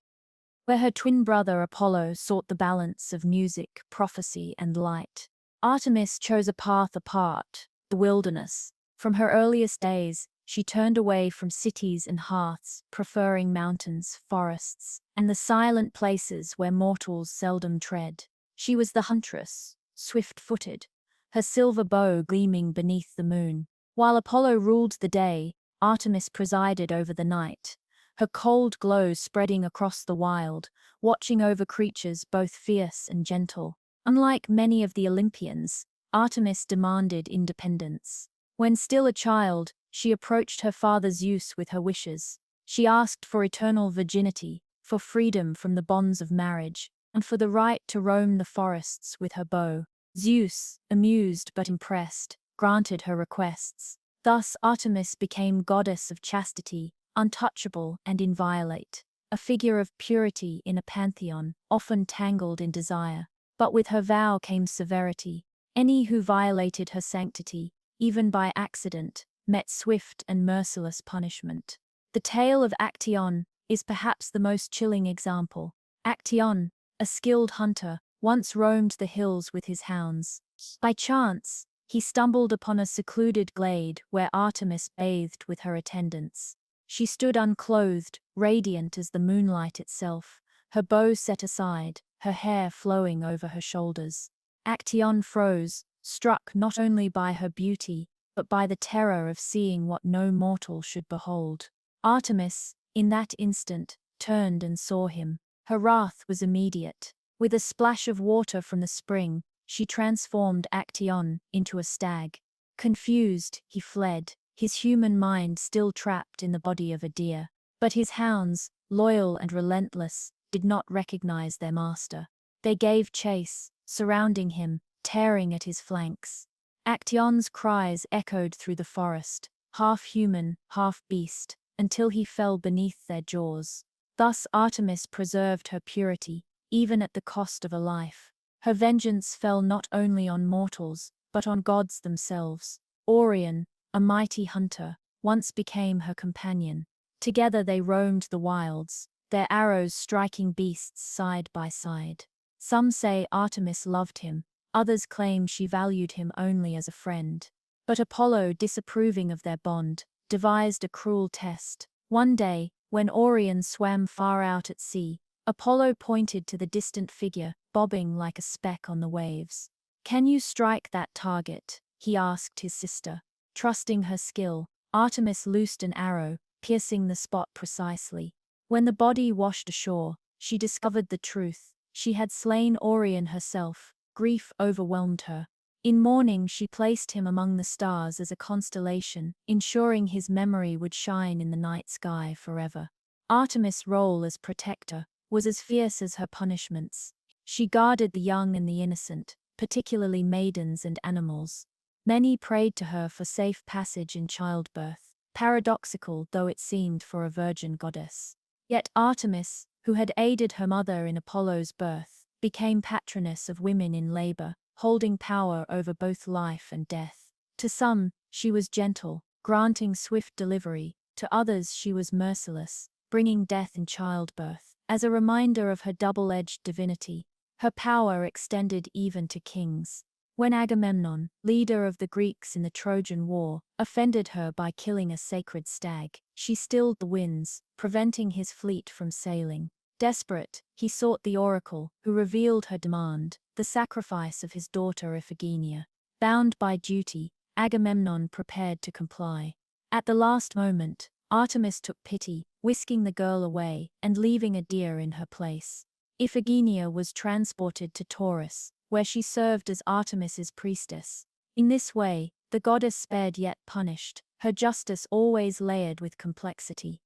Where her twin brother Apollo sought the balance of music, prophecy, and light, Artemis chose a path apart, the wilderness. From her earliest days, she turned away from cities and hearths, preferring mountains, forests, and the silent places where mortals seldom tread. She was the huntress, swift-footed, her silver bow gleaming beneath the moon. While Apollo ruled the day, Artemis presided over the night, her cold glow spreading across the wild, watching over creatures both fierce and gentle. Unlike many of the Olympians, Artemis demanded independence. When still a child, she approached her father Zeus with her wishes. She asked for eternal virginity, for freedom from the bonds of marriage, and for the right to roam the forests with her bow. Zeus, amused but impressed, granted her requests. Thus Artemis became goddess of chastity, untouchable and inviolate, a figure of purity in a pantheon, often tangled in desire. But with her vow came severity. Any who violated her sanctity, even by accident, met swift and merciless punishment. The tale of Actaeon is perhaps the most chilling example. Actaeon, a skilled hunter, once roamed the hills with his hounds. By chance, he stumbled upon a secluded glade where Artemis bathed with her attendants. She stood unclothed, radiant as the moonlight itself, her bow set aside, her hair flowing over her shoulders. Actaeon froze, struck not only by her beauty, but by the terror of seeing what no mortal should behold. Artemis, in that instant, turned and saw him. Her wrath was immediate. With a splash of water from the spring, she transformed Actaeon into a stag. Confused, he fled, his human mind still trapped in the body of a deer. But his hounds, loyal and relentless, did not recognize their master. They gave chase, surrounding him, tearing at his flanks. Actaeon's cries echoed through the forest, half human, half beast, until he fell beneath their jaws. Thus Artemis preserved her purity, even at the cost of a life. Her vengeance fell not only on mortals, but on gods themselves. Orion, a mighty hunter, once became her companion. Together they roamed the wilds, their arrows striking beasts side by side. Some say Artemis loved him, others claim she valued him only as a friend. But Apollo, disapproving of their bond, devised a cruel test. One day, when Orion swam far out at sea, Apollo pointed to the distant figure, bobbing like a speck on the waves. "Can you strike that target?" he asked his sister. Trusting her skill, Artemis loosed an arrow, piercing the spot precisely. When the body washed ashore, she discovered the truth. She had slain Orion herself. Grief overwhelmed her. In mourning, she placed him among the stars as a constellation, ensuring his memory would shine in the night sky forever. Artemis' role as protector was as fierce as her punishments. She guarded the young and the innocent, particularly maidens and animals. Many prayed to her for safe passage in childbirth, paradoxical though it seemed for a virgin goddess. Yet Artemis, who had aided her mother in Apollo's birth, became patroness of women in labor, holding power over both life and death. To some, she was gentle, granting swift delivery. To others, she was merciless, bringing death in childbirth. As a reminder of her double-edged divinity, her power extended even to kings. When Agamemnon, leader of the Greeks in the Trojan War, offended her by killing a sacred stag, she stilled the winds, preventing his fleet from sailing. Desperate, he sought the oracle, who revealed her demand, the sacrifice of his daughter Iphigenia. Bound by duty, Agamemnon prepared to comply. At the last moment, Artemis took pity, whisking the girl away and leaving a deer in her place. Iphigenia was transported to Taurus, where she served as Artemis's priestess. In this way, the goddess spared yet punished, her justice always layered with complexity.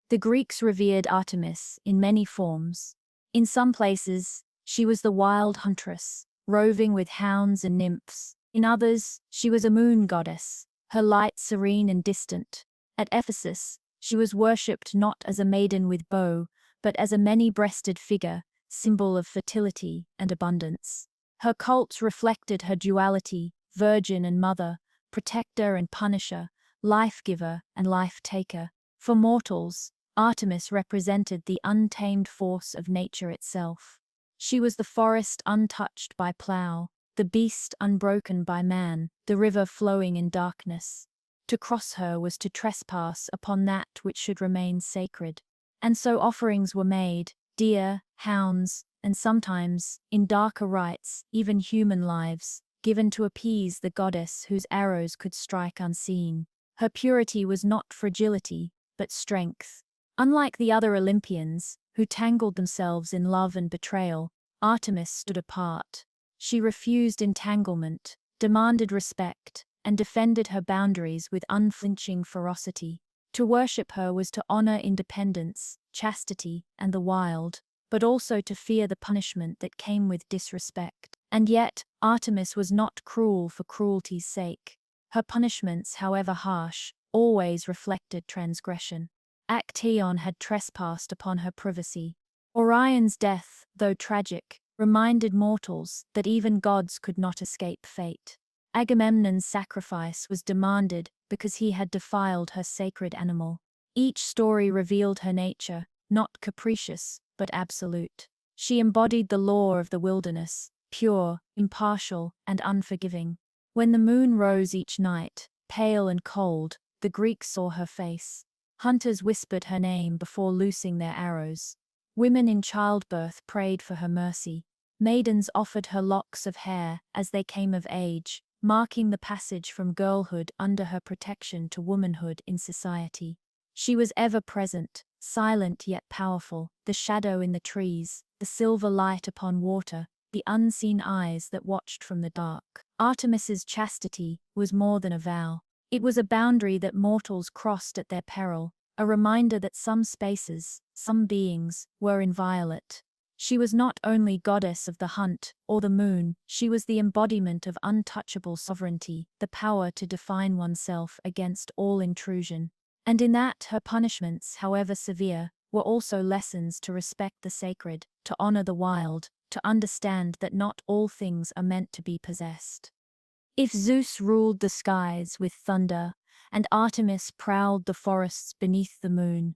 The Greeks revered Artemis in many forms. In some places, she was the wild huntress, roving with hounds and nymphs. In others, she was a moon goddess, her light serene and distant. At Ephesus, she was worshipped not as a maiden with bow, but as a many-breasted figure, symbol of fertility and abundance. Her cult reflected her duality, virgin and mother, protector and punisher, life-giver and life-taker. For mortals, Artemis represented the untamed force of nature itself. She was the forest untouched by plough, the beast unbroken by man, the river flowing in darkness. To cross her was to trespass upon that which should remain sacred. And so offerings were made, deer, hounds, and sometimes, in darker rites, even human lives, given to appease the goddess whose arrows could strike unseen. Her purity was not fragility, but strength. Unlike the other Olympians, who tangled themselves in love and betrayal, Artemis stood apart. She refused entanglement, demanded respect, and defended her boundaries with unflinching ferocity. To worship her was to honor independence, chastity, and the wild, but also to fear the punishment that came with disrespect. And yet, Artemis was not cruel for cruelty's sake. Her punishments, however harsh, always reflected transgression. Actaeon had trespassed upon her privacy. Orion's death, though tragic, reminded mortals that even gods could not escape fate. Agamemnon's sacrifice was demanded because he had defiled her sacred animal. Each story revealed her nature, not capricious, but absolute. She embodied the law of the wilderness, pure, impartial, and unforgiving. When the moon rose each night, pale and cold, the Greeks saw her face. Hunters whispered her name before loosing their arrows. Women in childbirth prayed for her mercy. Maidens offered her locks of hair as they came of age, marking the passage from girlhood under her protection to womanhood in society. She was ever present, silent yet powerful, the shadow in the trees, the silver light upon water, the unseen eyes that watched from the dark. Artemis's chastity was more than a vow. It was a boundary that mortals crossed at their peril, a reminder that some spaces, some beings, were inviolate. She was not only goddess of the hunt or the moon, she was the embodiment of untouchable sovereignty, the power to define oneself against all intrusion. And in that, her punishments, however severe, were also lessons to respect the sacred, to honor the wild, to understand that not all things are meant to be possessed. If Zeus ruled the skies with thunder, and Artemis prowled the forests beneath the moon,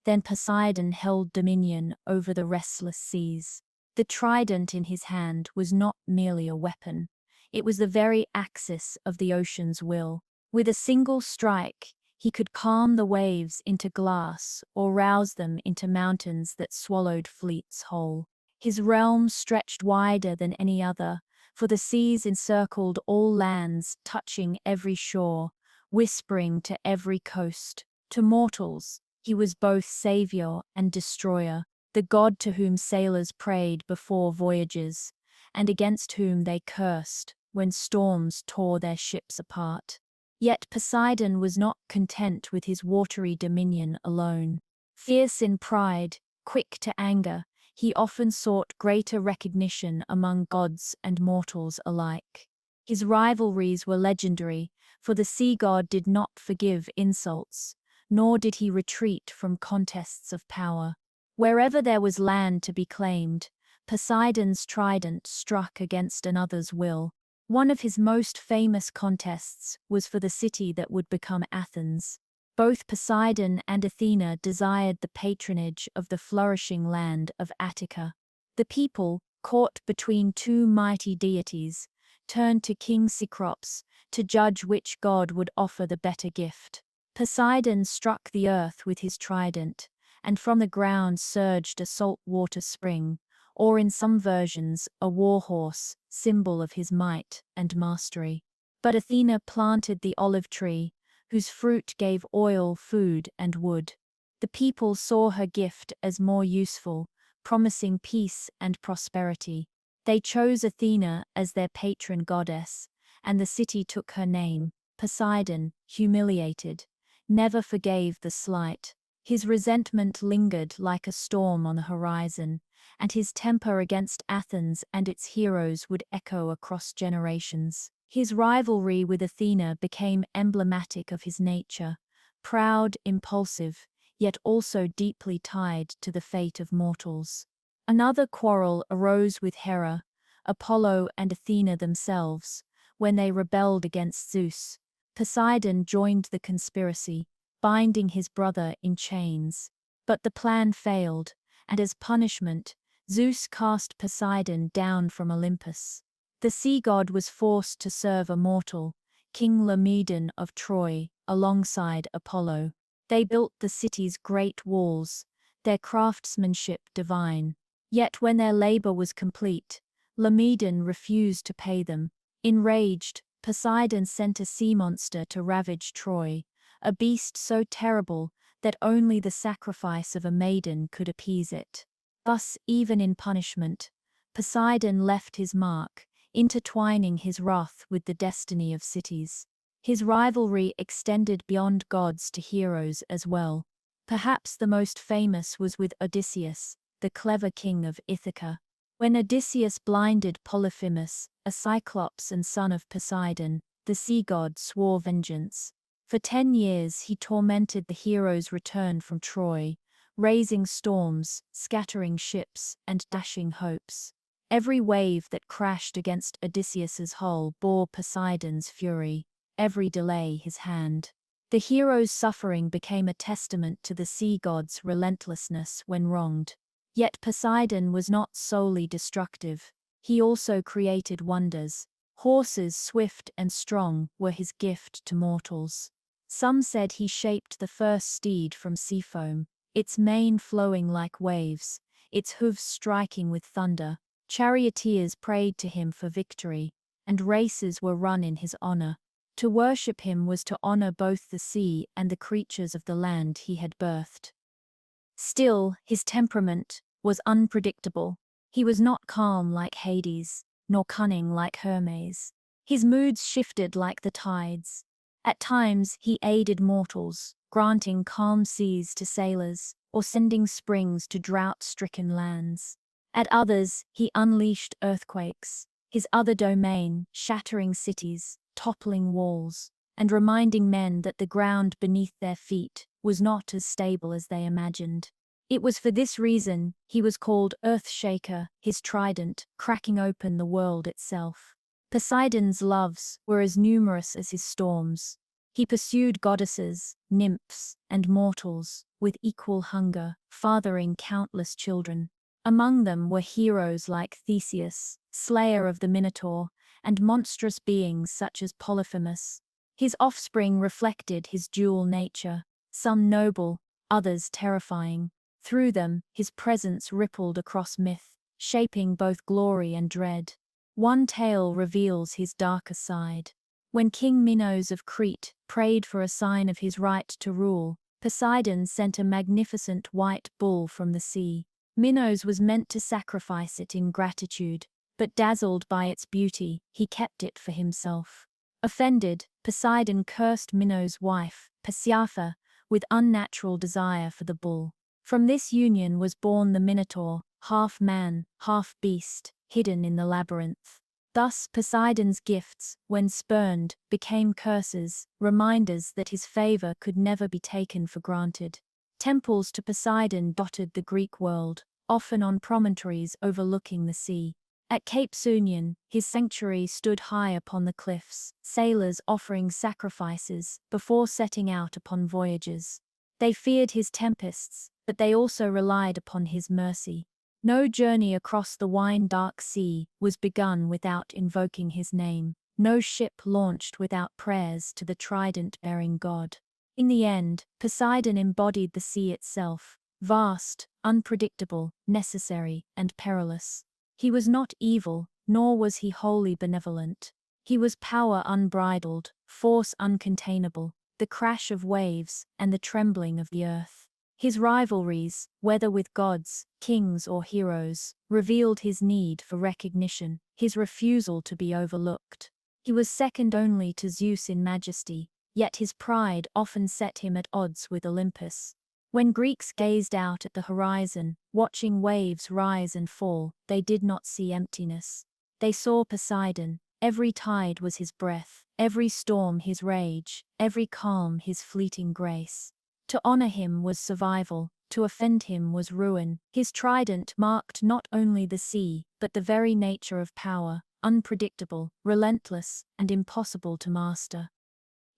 then Poseidon held dominion over the restless seas. The trident in his hand was not merely a weapon, it was the very axis of the ocean's will. With a single strike, he could calm the waves into glass or rouse them into mountains that swallowed fleets whole. His realm stretched wider than any other, for the seas encircled all lands, touching every shore, whispering to every coast. To mortals, he was both savior and destroyer, the god to whom sailors prayed before voyages, and against whom they cursed when storms tore their ships apart. Yet Poseidon was not content with his watery dominion alone. Fierce in pride, quick to anger, he often sought greater recognition among gods and mortals alike. His rivalries were legendary, for the sea god did not forgive insults, nor did he retreat from contests of power. Wherever there was land to be claimed, Poseidon's trident struck against another's will. One of his most famous contests was for the city that would become Athens. Both Poseidon and Athena desired the patronage of the flourishing land of Attica. The people, caught between two mighty deities, turned to King Cecrops to judge which god would offer the better gift. Poseidon struck the earth with his trident, and from the ground surged a salt-water spring, or in some versions, a war-horse, symbol of his might and mastery. But Athena planted the olive tree, whose fruit gave oil, food, and wood. The people saw her gift as more useful, promising peace and prosperity. They chose Athena as their patron goddess, and the city took her name. Poseidon, humiliated, never forgave the slight. His resentment lingered like a storm on the horizon, and his temper against Athens and its heroes would echo across generations. His rivalry with Athena became emblematic of his nature, proud, impulsive, yet also deeply tied to the fate of mortals. Another quarrel arose with Hera, Apollo and Athena themselves, when they rebelled against Zeus. Poseidon joined the conspiracy, binding his brother in chains. But the plan failed, and as punishment, Zeus cast Poseidon down from Olympus. The sea god was forced to serve a mortal, King Laomedon of Troy, alongside Apollo. They built the city's great walls, their craftsmanship divine. Yet when their labor was complete, Laomedon refused to pay them. Enraged, Poseidon sent a sea monster to ravage Troy, a beast so terrible that only the sacrifice of a maiden could appease it. Thus, even in punishment, Poseidon left his mark, intertwining his wrath with the destiny of cities. His rivalry extended beyond gods to heroes as well. Perhaps the most famous was with Odysseus, the clever king of Ithaca. When Odysseus blinded Polyphemus, a cyclops and son of Poseidon, the sea god swore vengeance. For 10 years he tormented the hero's return from Troy, raising storms, scattering ships, and dashing hopes. Every wave that crashed against Odysseus's hull bore Poseidon's fury, every delay his hand. The hero's suffering became a testament to the sea god's relentlessness when wronged. Yet Poseidon was not solely destructive. He also created wonders. Horses swift and strong were his gift to mortals. Some said he shaped the first steed from sea foam, its mane flowing like waves, its hooves striking with thunder. Charioteers prayed to him for victory, and races were run in his honor. To worship him was to honor both the sea and the creatures of the land he had birthed. Still, his temperament was unpredictable. He was not calm like Hades, nor cunning like Hermes. His moods shifted like the tides. At times he aided mortals, granting calm seas to sailors, or sending springs to drought-stricken lands. At others, he unleashed earthquakes, his other domain shattering cities, toppling walls, and reminding men that the ground beneath their feet was not as stable as they imagined. It was for this reason he was called Earthshaker, his trident cracking open the world itself. Poseidon's loves were as numerous as his storms. He pursued goddesses, nymphs, and mortals with equal hunger, fathering countless children. Among them were heroes like Theseus, slayer of the Minotaur, and monstrous beings such as Polyphemus. His offspring reflected his dual nature, some noble, others terrifying. Through them, his presence rippled across myth, shaping both glory and dread. One tale reveals his darker side. When King Minos of Crete prayed for a sign of his right to rule, Poseidon sent a magnificent white bull from the sea. Minos was meant to sacrifice it in gratitude, but dazzled by its beauty, he kept it for himself. Offended, Poseidon cursed Minos' wife, Persephone, with unnatural desire for the bull. From this union was born the Minotaur, half man, half beast, hidden in the labyrinth. Thus Poseidon's gifts, when spurned, became curses, reminders that his favor could never be taken for granted. Temples to Poseidon dotted the Greek world, often on promontories overlooking the sea. At Cape Sunion, his sanctuary stood high upon the cliffs, sailors offering sacrifices before setting out upon voyages. They feared his tempests, but they also relied upon his mercy. No journey across the wine-dark sea was begun without invoking his name, no ship launched without prayers to the trident-bearing god. In the end, Poseidon embodied the sea itself, vast, unpredictable, necessary, and perilous. He was not evil, nor was he wholly benevolent. He was power unbridled, force uncontainable, the crash of waves, and the trembling of the earth. His rivalries, whether with gods, kings, or heroes, revealed his need for recognition, his refusal to be overlooked. He was second only to Zeus in majesty, yet his pride often set him at odds with Olympus. When Greeks gazed out at the horizon, watching waves rise and fall, they did not see emptiness. They saw Poseidon. Every tide was his breath, every storm his rage, every calm his fleeting grace. To honor him was survival, to offend him was ruin. His trident marked not only the sea, but the very nature of power, unpredictable, relentless, and impossible to master.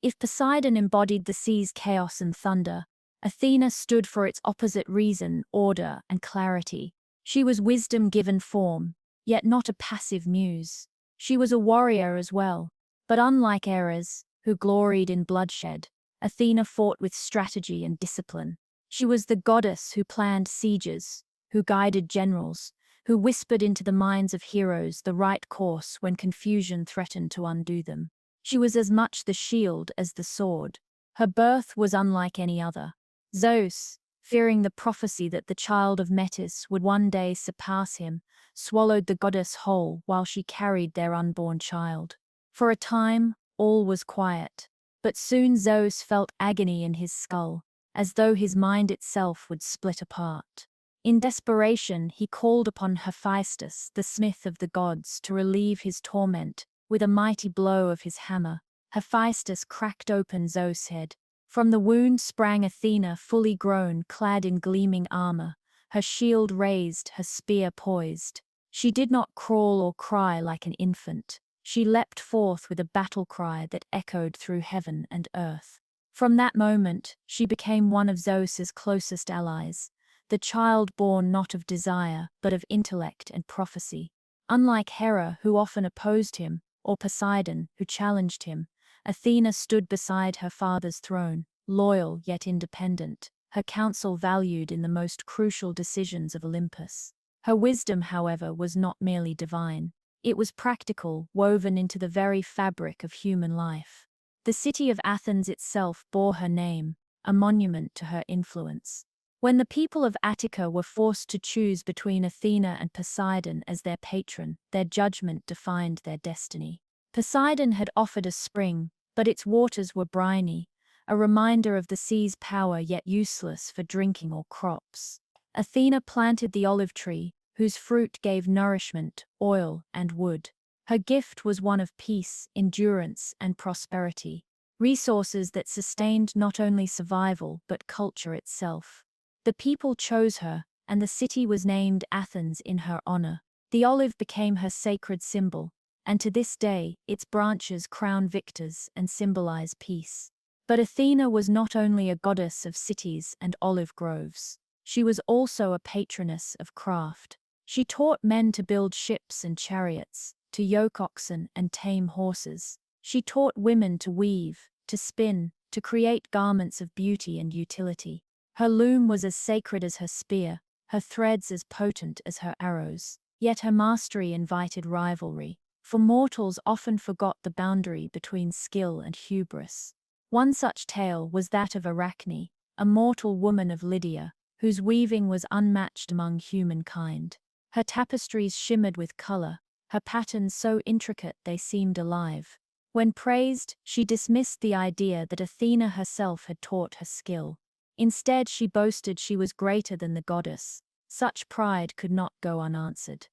If Poseidon embodied the sea's chaos and thunder, Athena stood for its opposite: reason, order, and clarity. She was wisdom given form, yet not a passive muse. She was a warrior as well, but unlike Ares, who gloried in bloodshed, Athena fought with strategy and discipline. She was the goddess who planned sieges, who guided generals, who whispered into the minds of heroes the right course when confusion threatened to undo them. She was as much the shield as the sword. Her birth was unlike any other. Zeus, fearing the prophecy that the child of Metis would one day surpass him, swallowed the goddess whole while she carried their unborn child. For a time, all was quiet. But soon Zeus felt agony in his skull, as though his mind itself would split apart. In desperation, he called upon Hephaestus, the smith of the gods, to relieve his torment. With a mighty blow of his hammer, Hephaestus cracked open Zeus' head. From the wound sprang Athena, fully grown, clad in gleaming armor, her shield raised, her spear poised. She did not crawl or cry like an infant. She leapt forth with a battle cry that echoed through heaven and earth. From that moment, she became one of Zeus's closest allies, the child born not of desire, but of intellect and prophecy. Unlike Hera, who often opposed him, or Poseidon, who challenged him, Athena stood beside her father's throne, loyal yet independent, her counsel valued in the most crucial decisions of Olympus. Her wisdom, however, was not merely divine. It was practical, woven into the very fabric of human life. The city of Athens itself bore her name, a monument to her influence. When the people of Attica were forced to choose between Athena and Poseidon as their patron, their judgment defined their destiny. Poseidon had offered a spring, but its waters were briny, a reminder of the sea's power yet useless for drinking or crops. Athena planted the olive tree, whose fruit gave nourishment, oil, and wood. Her gift was one of peace, endurance, and prosperity, resources that sustained not only survival but culture itself. The people chose her, and the city was named Athens in her honor. The olive became her sacred symbol, and to this day, its branches crown victors and symbolize peace. But Athena was not only a goddess of cities and olive groves. She was also a patroness of craft. She taught men to build ships and chariots, to yoke oxen and tame horses. She taught women to weave, to spin, to create garments of beauty and utility. Her loom was as sacred as her spear, her threads as potent as her arrows. Yet her mastery invited rivalry, for mortals often forgot the boundary between skill and hubris. One such tale was that of Arachne, a mortal woman of Lydia, whose weaving was unmatched among humankind. Her tapestries shimmered with color, her patterns so intricate they seemed alive. When praised, she dismissed the idea that Athena herself had taught her skill. Instead, she boasted she was greater than the goddess. Such pride could not go unanswered.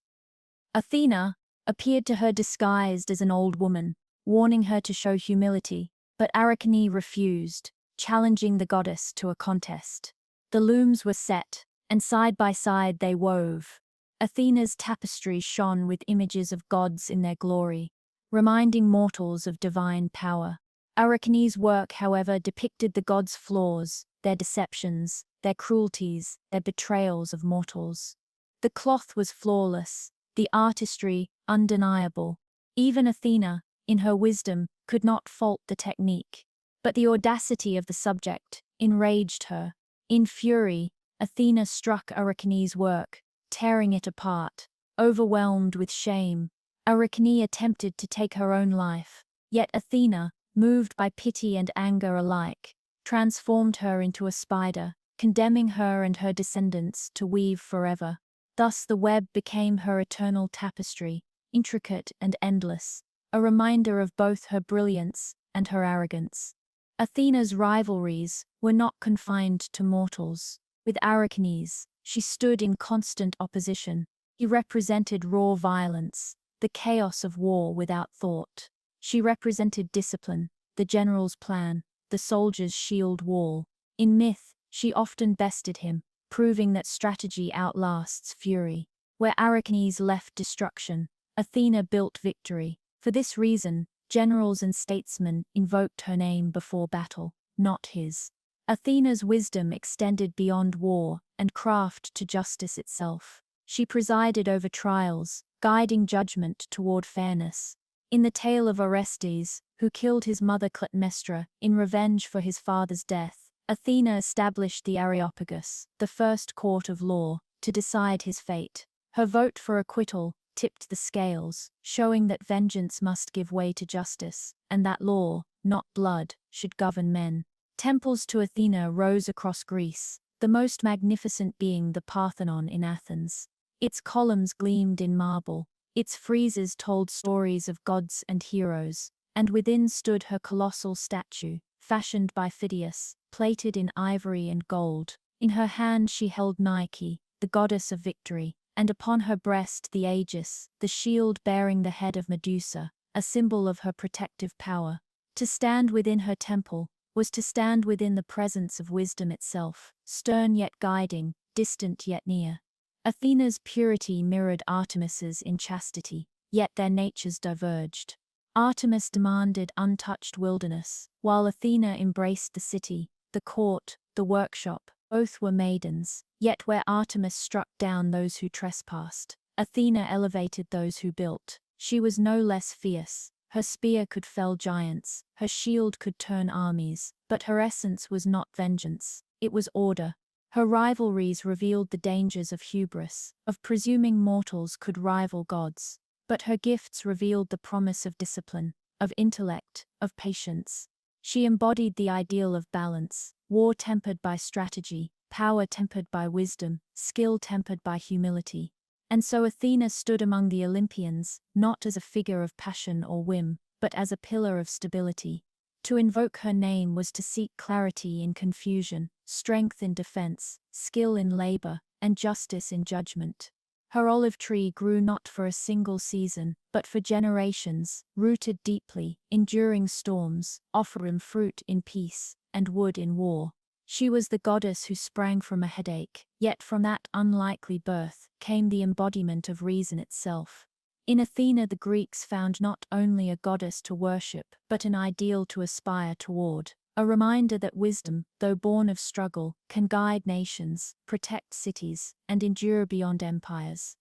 Athena appeared to her disguised as an old woman, warning her to show humility, but Arachne refused, challenging the goddess to a contest. The looms were set, and side by side they wove. Athena's tapestry shone with images of gods in their glory, reminding mortals of divine power. Arachne's work, however, depicted the gods' flaws, their deceptions, their cruelties, their betrayals of mortals. The cloth was flawless, the artistry undeniable. Even Athena, in her wisdom, could not fault the technique. But the audacity of the subject enraged her. In fury, Athena struck Arachne's work, tearing it apart. Overwhelmed with shame, Arachne attempted to take her own life. Yet Athena, moved by pity and anger alike, transformed her into a spider, condemning her and her descendants to weave forever. Thus the web became her eternal tapestry, intricate and endless, a reminder of both her brilliance and her arrogance. Athena's rivalries were not confined to mortals. With Arachne's, she stood in constant opposition. He represented raw violence, the chaos of war without thought. She represented discipline, the general's plan, the soldier's shield wall. In myth, she often bested him, proving that strategy outlasts fury. Where Arachne's left destruction, Athena built victory. For this reason, generals and statesmen invoked her name before battle, not his. Athena's wisdom extended beyond war and craft to justice itself. She presided over trials, guiding judgment toward fairness. In the tale of Orestes, who killed his mother Clytemnestra in revenge for his father's death, Athena established the Areopagus, the first court of law, to decide his fate. Her vote for acquittal tipped the scales, showing that vengeance must give way to justice, and that law, not blood, should govern men. Temples to Athena rose across Greece, the most magnificent being the Parthenon in Athens. Its columns gleamed in marble, its friezes told stories of gods and heroes, and within stood her colossal statue, fashioned by Phidias, plated in ivory and gold. In her hand she held Nike, the goddess of victory, and upon her breast the aegis, the shield bearing the head of Medusa, a symbol of her protective power. To stand within her temple was to stand within the presence of wisdom itself, stern yet guiding, distant yet near. Athena's purity mirrored Artemis's in chastity, yet their natures diverged. Artemis demanded untouched wilderness, while Athena embraced the city, the court, the workshop. Both were maidens, yet where Artemis struck down those who trespassed, Athena elevated those who built. She was no less fierce, Her spear could fell giants, her shield could turn armies, but her essence was not vengeance, it was order. Her rivalries revealed the dangers of hubris, of presuming mortals could rival gods. But her gifts revealed the promise of discipline, of intellect, of patience. She embodied the ideal of balance, war tempered by strategy, power tempered by wisdom, skill tempered by humility. And so Athena stood among the Olympians, not as a figure of passion or whim, but as a pillar of stability. To invoke her name was to seek clarity in confusion, strength in defense, skill in labor, and justice in judgment. Her olive tree grew not for a single season, but for generations, rooted deeply, enduring storms, offering fruit in peace, and wood in war. She was the goddess who sprang from a headache, yet from that unlikely birth came the embodiment of reason itself. In Athena the Greeks found not only a goddess to worship, but an ideal to aspire toward, a reminder that wisdom, though born of struggle, can guide nations, protect cities, and endure beyond empires.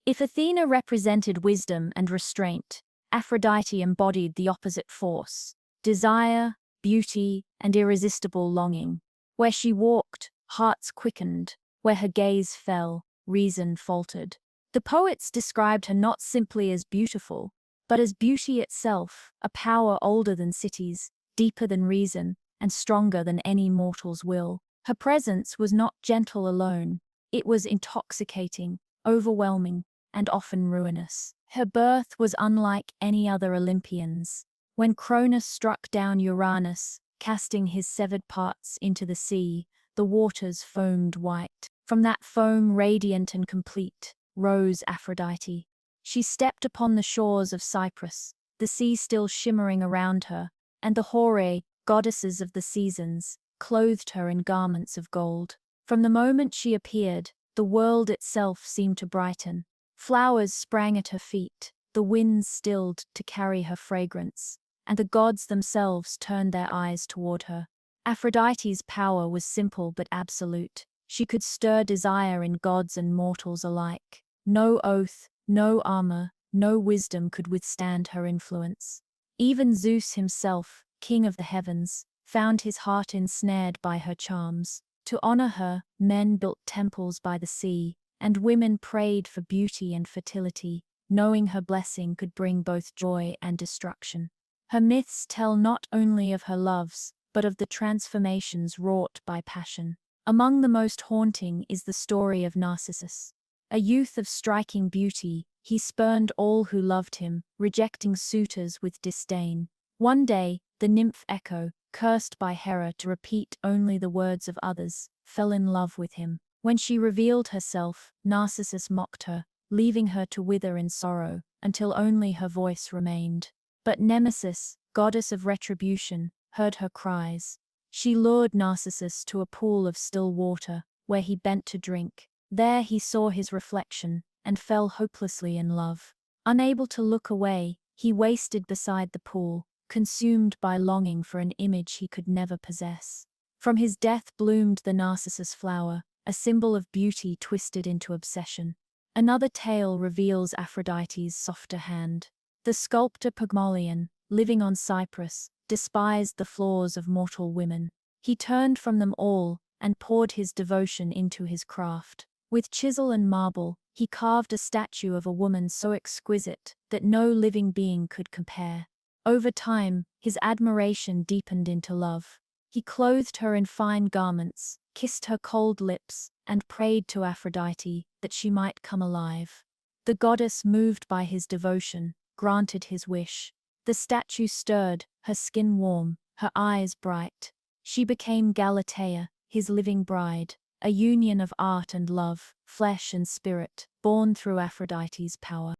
If Athena represented wisdom and restraint, Aphrodite embodied the opposite force: desire, beauty, and irresistible longing. Where she walked, hearts quickened; where her gaze fell, reason faltered. The poets described her not simply as beautiful, but as beauty itself, a power older than cities, deeper than reason, and stronger than any mortal's will. Her presence was not gentle alone, it was intoxicating, overwhelming, and often ruinous. Her birth was unlike any other Olympian's. When Cronus struck down Uranus, casting his severed parts into the sea, the waters foamed white. From that foam, radiant and complete, rose Aphrodite. She stepped upon the shores of Cyprus, the sea still shimmering around her, and the Horae, goddesses of the seasons, clothed her in garments of gold. From the moment she appeared, the world itself seemed to brighten. Flowers sprang at her feet, the winds stilled to carry her fragrance, and the gods themselves turned their eyes toward her. Aphrodite's power was simple but absolute. She could stir desire in gods and mortals alike. No oath, no armor, no wisdom could withstand her influence. Even Zeus himself, king of the heavens, found his heart ensnared by her charms. To honor her, men built temples by the sea, and women prayed for beauty and fertility, knowing her blessing could bring both joy and destruction. Her myths tell not only of her loves, but of the transformations wrought by passion. Among the most haunting is the story of Narcissus. A youth of striking beauty, he spurned all who loved him, rejecting suitors with disdain. One day, the nymph Echo, cursed by Hera to repeat only the words of others, fell in love with him. When she revealed herself, Narcissus mocked her, leaving her to wither in sorrow, until only her voice remained. But Nemesis, goddess of retribution, heard her cries. She lured Narcissus to a pool of still water, where he bent to drink. There he saw his reflection, and fell hopelessly in love. Unable to look away, he wasted beside the pool, consumed by longing for an image he could never possess. From his death bloomed the Narcissus flower, a symbol of beauty twisted into obsession. Another tale reveals Aphrodite's softer hand. The sculptor Pygmalion, living on Cyprus, despised the flaws of mortal women. He turned from them all and poured his devotion into his craft. With chisel and marble, he carved a statue of a woman so exquisite that no living being could compare. Over time, his admiration deepened into love. He clothed her in fine garments, kissed her cold lips, and prayed to Aphrodite that she might come alive. The goddess, moved by his devotion, granted his wish. The statue stirred, her skin warm, her eyes bright. She became Galatea, his living bride, a union of art and love, flesh and spirit, born through Aphrodite's power.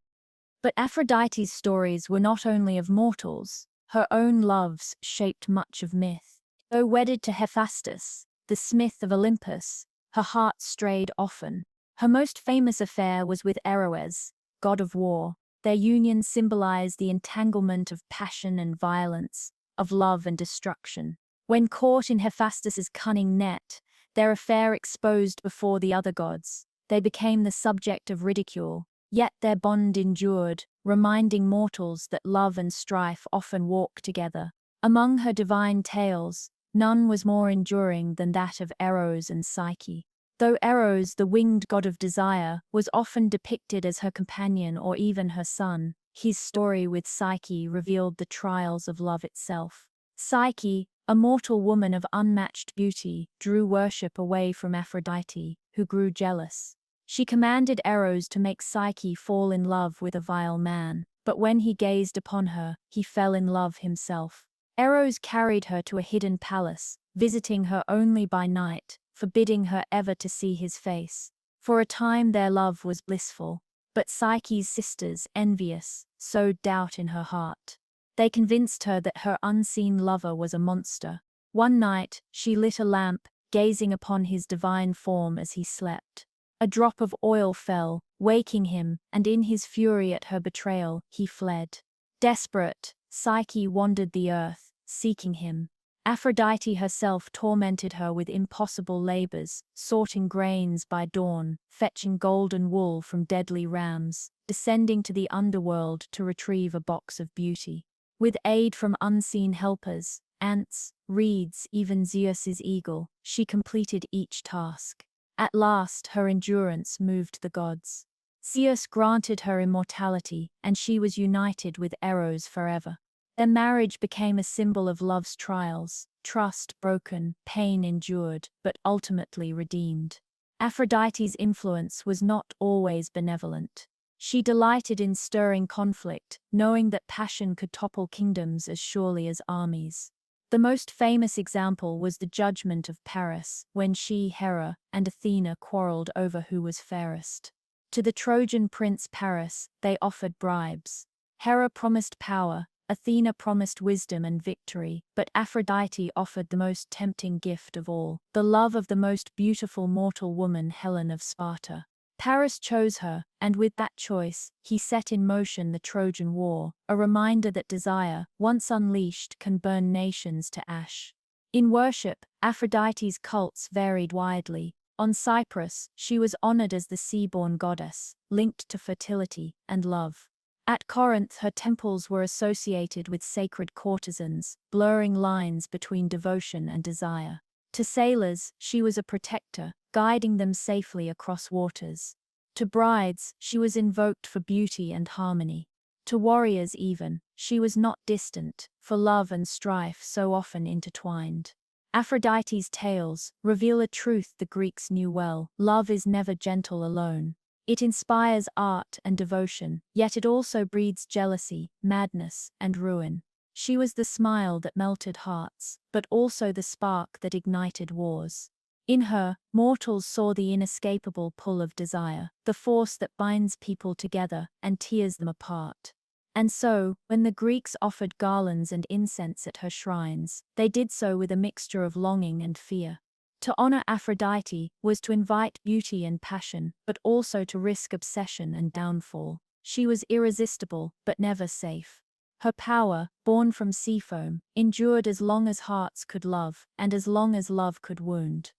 But Aphrodite's stories were not only of mortals. Her own loves shaped much of myth. Though wedded to Hephaestus, the smith of Olympus, her heart strayed often. Her most famous affair was with Eros, god of war. Their union symbolized the entanglement of passion and violence, of love and destruction. When caught in Hephaestus's cunning net, their affair exposed before the other gods, they became the subject of ridicule. Yet their bond endured, reminding mortals that love and strife often walk together. Among her divine tales, none was more enduring than that of Eros and Psyche. Though Eros, the winged god of desire, was often depicted as her companion or even her son, his story with Psyche revealed the trials of love itself. Psyche, a mortal woman of unmatched beauty, drew worship away from Aphrodite, who grew jealous. She commanded Eros to make Psyche fall in love with a vile man, but when he gazed upon her, he fell in love himself. Eros carried her to a hidden palace, visiting her only by night, forbidding her ever to see his face. For a time their love was blissful, but Psyche's sisters, envious, sowed doubt in her heart. They convinced her that her unseen lover was a monster. One night, she lit a lamp, gazing upon his divine form as he slept. A drop of oil fell, waking him, and in his fury at her betrayal, he fled. Desperate, Psyche wandered the earth, seeking him. Aphrodite herself tormented her with impossible labors, sorting grains by dawn, fetching golden wool from deadly rams, descending to the underworld to retrieve a box of beauty. With aid from unseen helpers, ants, reeds, even Zeus's eagle, she completed each task. At last, her endurance moved the gods. Zeus granted her immortality, and she was united with Eros forever. Their marriage became a symbol of love's trials, trust broken, pain endured, but ultimately redeemed. Aphrodite's influence was not always benevolent. She delighted in stirring conflict, knowing that passion could topple kingdoms as surely as armies. The most famous example was the judgment of Paris, when she, Hera, and Athena quarreled over who was fairest. To the Trojan prince Paris, they offered bribes. Hera promised power, Athena promised wisdom and victory, but Aphrodite offered the most tempting gift of all, the love of the most beautiful mortal woman, Helen of Sparta. Paris chose her, and with that choice, he set in motion the Trojan War, a reminder that desire, once unleashed, can burn nations to ash. In worship, Aphrodite's cults varied widely. On Cyprus, she was honored as the sea-born goddess, linked to fertility and love. At Corinth, her temples were associated with sacred courtesans, blurring lines between devotion and desire. To sailors, she was a protector, guiding them safely across waters. To brides, she was invoked for beauty and harmony. To warriors even, she was not distant, for love and strife so often intertwined. Aphrodite's tales reveal a truth the Greeks knew well: love is never gentle alone. It inspires art and devotion, yet it also breeds jealousy, madness, and ruin. She was the smile that melted hearts, but also the spark that ignited wars. In her, mortals saw the inescapable pull of desire, the force that binds people together and tears them apart. And so, when the Greeks offered garlands and incense at her shrines, they did so with a mixture of longing and fear. To honor Aphrodite was to invite beauty and passion, but also to risk obsession and downfall. She was irresistible, but never safe. Her power, born from sea foam, endured as long as hearts could love, and as long as love could wound.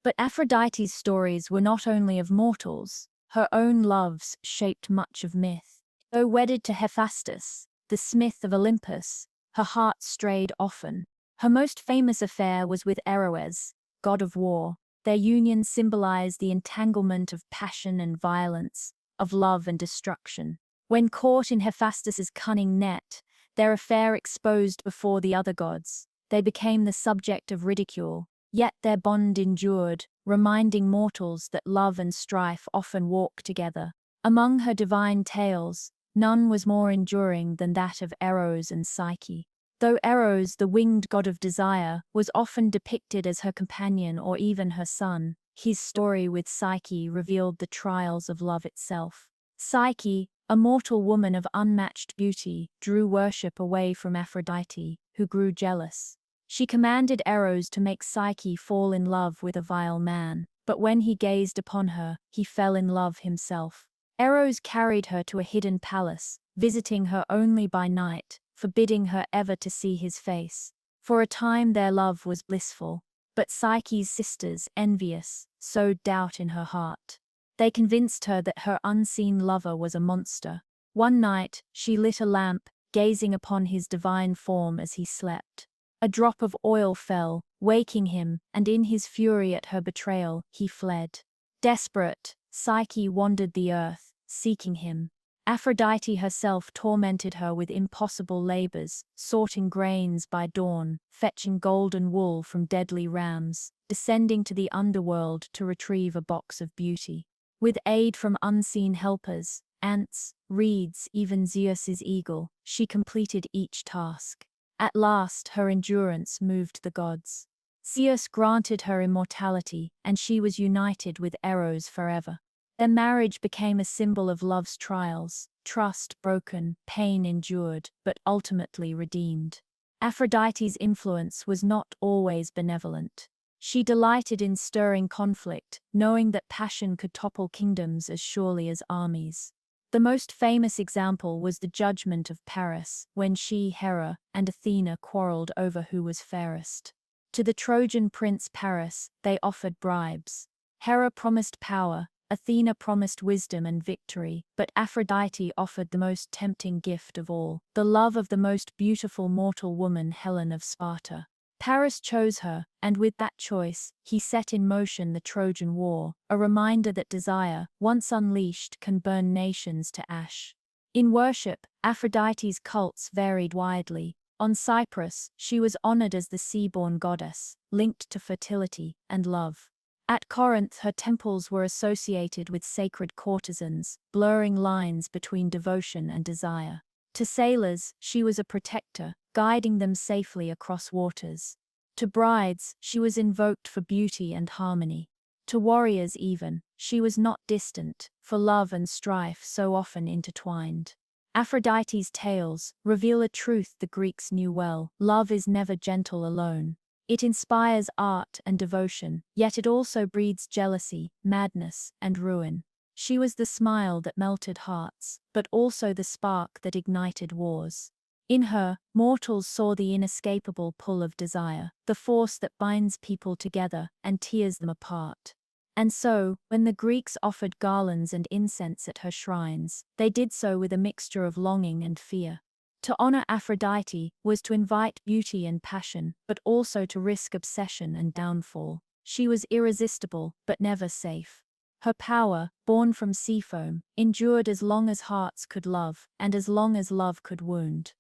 But Aphrodite's stories were not only of mortals. Her own loves shaped much of myth. Though wedded to Hephaestus, the smith of Olympus, her heart strayed often. Her most famous affair was with Eros, god of war. Their union symbolized the entanglement of passion and violence, of love and destruction. When caught in Hephaestus's cunning net, their affair exposed before the other gods, they became the subject of ridicule. Yet their bond endured, reminding mortals that love and strife often walk together. Among her divine tales, none was more enduring than that of Eros and Psyche. Though Eros, the winged god of desire, was often depicted as her companion or even her son, his story with Psyche revealed the trials of love itself. Psyche, a mortal woman of unmatched beauty, drew worship away from Aphrodite, who grew jealous. She commanded Eros to make Psyche fall in love with a vile man, but when he gazed upon her, he fell in love himself. Eros carried her to a hidden palace, visiting her only by night, forbidding her ever to see his face. For a time their love was blissful, but Psyche's sisters, envious, sowed doubt in her heart. They convinced her that her unseen lover was a monster. One night, she lit a lamp, gazing upon his divine form as he slept. A drop of oil fell, waking him, and in his fury at her betrayal, he fled. Desperate, Psyche wandered the earth, seeking him. Aphrodite herself tormented her with impossible labors, sorting grains by dawn, fetching golden wool from deadly rams, descending to the underworld to retrieve a box of beauty. With aid from unseen helpers, ants, reeds, even Zeus's eagle, she completed each task. At last, her endurance moved the gods. Zeus granted her immortality, and she was united with Eros forever. Their marriage became a symbol of love's trials, trust broken, pain endured, but ultimately redeemed. Aphrodite's influence was not always benevolent. She delighted in stirring conflict, knowing that passion could topple kingdoms as surely as armies. The most famous example was the judgment of Paris, when she, Hera, and Athena quarreled over who was fairest. To the Trojan prince Paris, they offered bribes. Hera promised power, Athena promised wisdom and victory, but Aphrodite offered the most tempting gift of all, the love of the most beautiful mortal woman, Helen of Sparta. Paris chose her, and with that choice, he set in motion the Trojan War, a reminder that desire, once unleashed, can burn nations to ash. In worship, Aphrodite's cults varied widely. On Cyprus, she was honored as the sea-born goddess, linked to fertility and love. At Corinth, her temples were associated with sacred courtesans, blurring lines between devotion and desire. To sailors, she was a protector, guiding them safely across waters. To brides, she was invoked for beauty and harmony. To warriors even, she was not distant, for love and strife so often intertwined. Aphrodite's tales reveal a truth the Greeks knew well: love is never gentle alone. It inspires art and devotion, yet it also breeds jealousy, madness, and ruin. She was the smile that melted hearts, but also the spark that ignited wars. In her, mortals saw the inescapable pull of desire, the force that binds people together and tears them apart. And so, when the Greeks offered garlands and incense at her shrines, they did so with a mixture of longing and fear. To honor Aphrodite was to invite beauty and passion, but also to risk obsession and downfall. She was irresistible, but never safe. Her power, born from sea foam, endured as long as hearts could love, and as long as love could wound.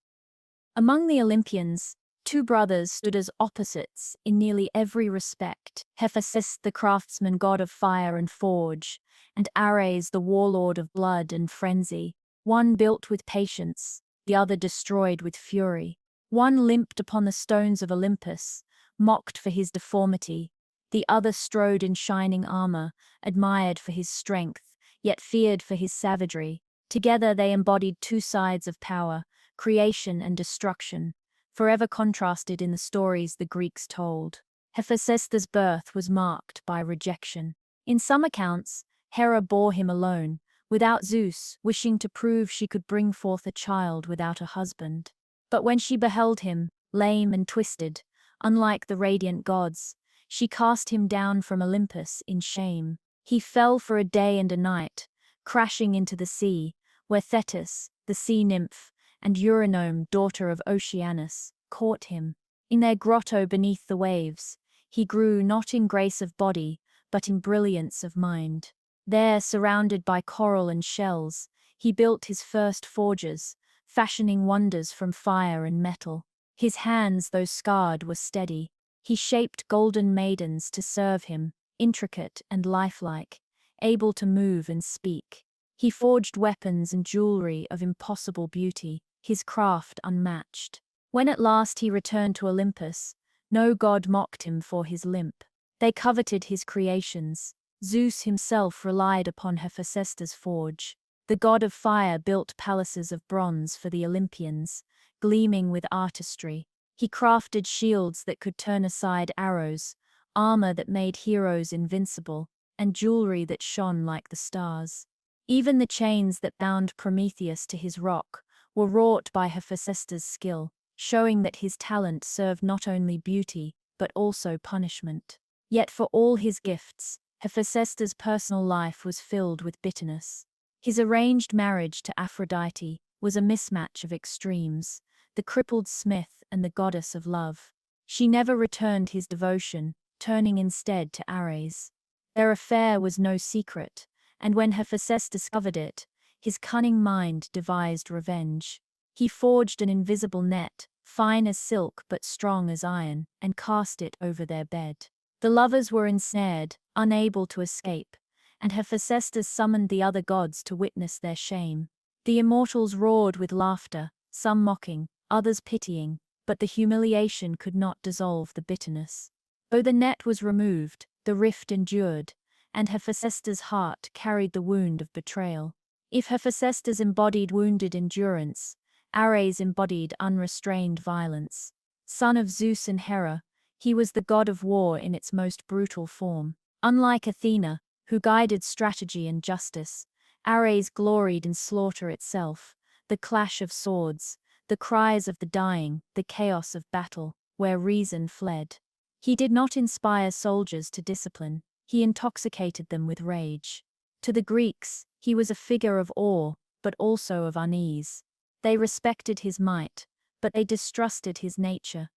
Among the Olympians, two brothers stood as opposites in nearly every respect: Hephaestus, the craftsman god of fire and forge, and Ares, the warlord of blood and frenzy. One built with patience, the other destroyed with fury. One limped upon the stones of Olympus, mocked for his deformity. The other strode in shining armor, admired for his strength, yet feared for his savagery. Together they embodied two sides of power, creation and destruction, forever contrasted in the stories the Greeks told. Hephaestus' birth was marked by rejection. In some accounts, Hera bore him alone, without Zeus, wishing to prove she could bring forth a child without a husband. But when she beheld him, lame and twisted, unlike the radiant gods, she cast him down from Olympus in shame. He fell for a day and a night, crashing into the sea, where Thetis, the sea nymph, and Eurynome, daughter of Oceanus, caught him. In their grotto beneath the waves, he grew not in grace of body, but in brilliance of mind. There, surrounded by coral and shells, he built his first forges, fashioning wonders from fire and metal. His hands, though scarred, were steady. He shaped golden maidens to serve him, intricate and lifelike, able to move and speak. He forged weapons and jewelry of impossible beauty, his craft unmatched. When at last he returned to Olympus, no god mocked him for his limp. They coveted his creations. Zeus himself relied upon Hephaestus' forge. The god of fire built palaces of bronze for the Olympians, gleaming with artistry. He crafted shields that could turn aside arrows, armor that made heroes invincible, and jewelry that shone like the stars. Even the chains that bound Prometheus to his rock were wrought by Hephaestus' skill, showing that his talent served not only beauty, but also punishment. Yet for all his gifts, Hephaestus' personal life was filled with bitterness. His arranged marriage to Aphrodite was a mismatch of extremes, the crippled smith and the goddess of love. She never returned his devotion, turning instead to Ares. Their affair was no secret, and when Hephaestus discovered it, his cunning mind devised revenge. He forged an invisible net, fine as silk but strong as iron, and cast it over their bed. The lovers were ensnared, unable to escape, and Hephaestus summoned the other gods to witness their shame. The immortals roared with laughter, some mocking, others pitying, but the humiliation could not dissolve the bitterness. Though the net was removed, the rift endured, and Hephaestus' heart carried the wound of betrayal. If Hephaestus embodied wounded endurance, Ares embodied unrestrained violence. Son of Zeus and Hera, he was the god of war in its most brutal form. Unlike Athena, who guided strategy and justice, Ares gloried in slaughter itself, the clash of swords, the cries of the dying, the chaos of battle, where reason fled. He did not inspire soldiers to discipline, he intoxicated them with rage. To the Greeks, he was a figure of awe, but also of unease. They respected his might, but they distrusted his nature.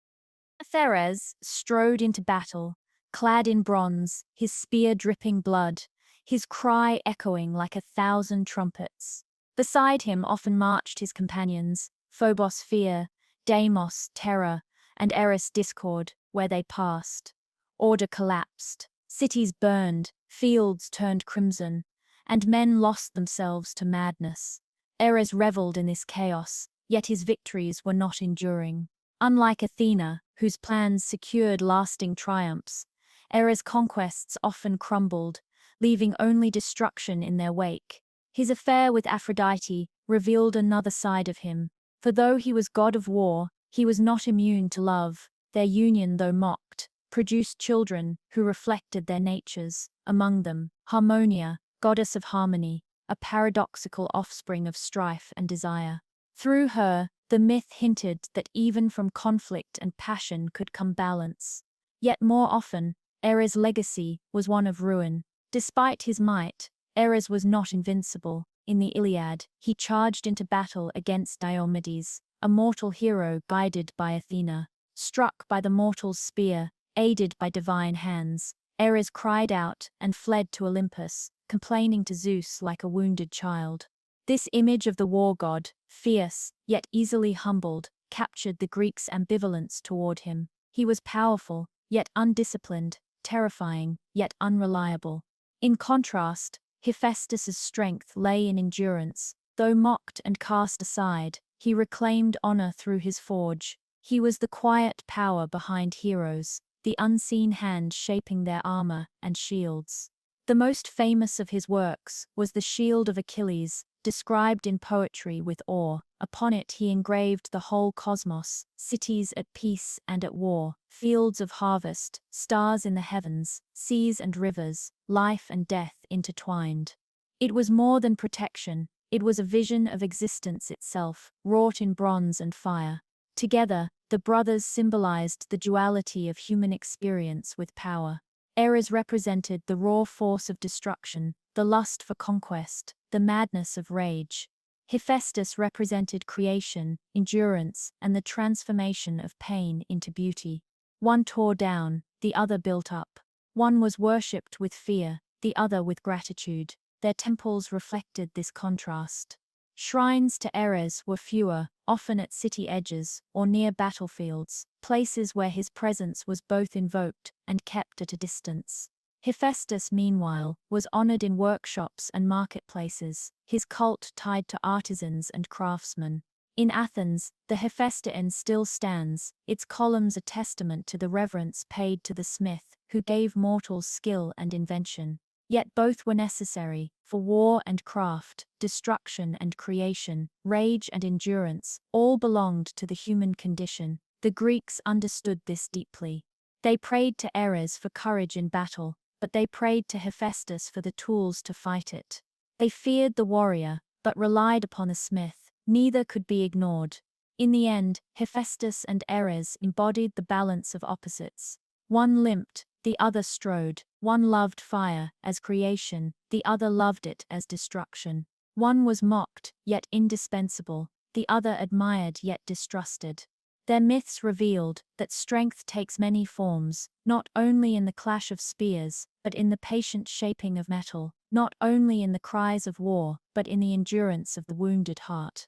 Ares strode into battle, clad in bronze, his spear dripping blood, his cry echoing like 1,000 trumpets. Beside him often marched his companions, Phobos fear, Deimos terror, and Eris discord, where they passed. Order collapsed, cities burned, fields turned crimson, and men lost themselves to madness. Ares reveled in this chaos, yet his victories were not enduring. Unlike Athena, whose plans secured lasting triumphs, Ares' conquests often crumbled, leaving only destruction in their wake. His affair with Aphrodite revealed another side of him, for though he was god of war, he was not immune to love. Their union, though mocked, produced children who reflected their natures, among them, Harmonia, goddess of harmony, a paradoxical offspring of strife and desire. Through her, the myth hinted that even from conflict and passion could come balance. Yet more often, Ares' legacy was one of ruin. Despite his might, Ares was not invincible. In the Iliad, he charged into battle against Diomedes, a mortal hero guided by Athena. Struck by the mortal's spear, aided by divine hands, Ares cried out and fled to Olympus, complaining to Zeus like a wounded child. This image of the war god, fierce, yet easily humbled, captured the Greeks' ambivalence toward him. He was powerful, yet undisciplined, terrifying, yet unreliable. In contrast, Hephaestus' strength lay in endurance. Though mocked and cast aside, he reclaimed honor through his forge. He was the quiet power behind heroes, the unseen hand shaping their armor and shields. The most famous of his works was the Shield of Achilles, described in poetry with awe. Upon it he engraved the whole cosmos, cities at peace and at war, fields of harvest, stars in the heavens, seas and rivers, life and death intertwined. It was more than protection, it was a vision of existence itself, wrought in bronze and fire. Together, the brothers symbolized the duality of human experience with power. Ares represented the raw force of destruction, the lust for conquest, the madness of rage. Hephaestus represented creation, endurance, and the transformation of pain into beauty. One tore down, the other built up. One was worshipped with fear, the other with gratitude. Their temples reflected this contrast. Shrines to Ares were fewer, often at city edges or near battlefields, places where his presence was both invoked and kept at a distance. Hephaestus, meanwhile, was honored in workshops and marketplaces, his cult tied to artisans and craftsmen. In Athens, the Hephaestion still stands, its columns a testament to the reverence paid to the smith, who gave mortals skill and invention. Yet both were necessary, for war and craft, destruction and creation, rage and endurance, all belonged to the human condition. The Greeks understood this deeply. They prayed to Ares for courage in battle, but they prayed to Hephaestus for the tools to fight it. They feared the warrior, but relied upon the smith. Neither could be ignored. In the end, Hephaestus and Ares embodied the balance of opposites. One limped, the other strode. One loved fire as creation, the other loved it as destruction. One was mocked, yet indispensable, the other admired yet distrusted. Their myths revealed that strength takes many forms, not only in the clash of spears, but in the patient shaping of metal, not only in the cries of war, but in the endurance of the wounded heart.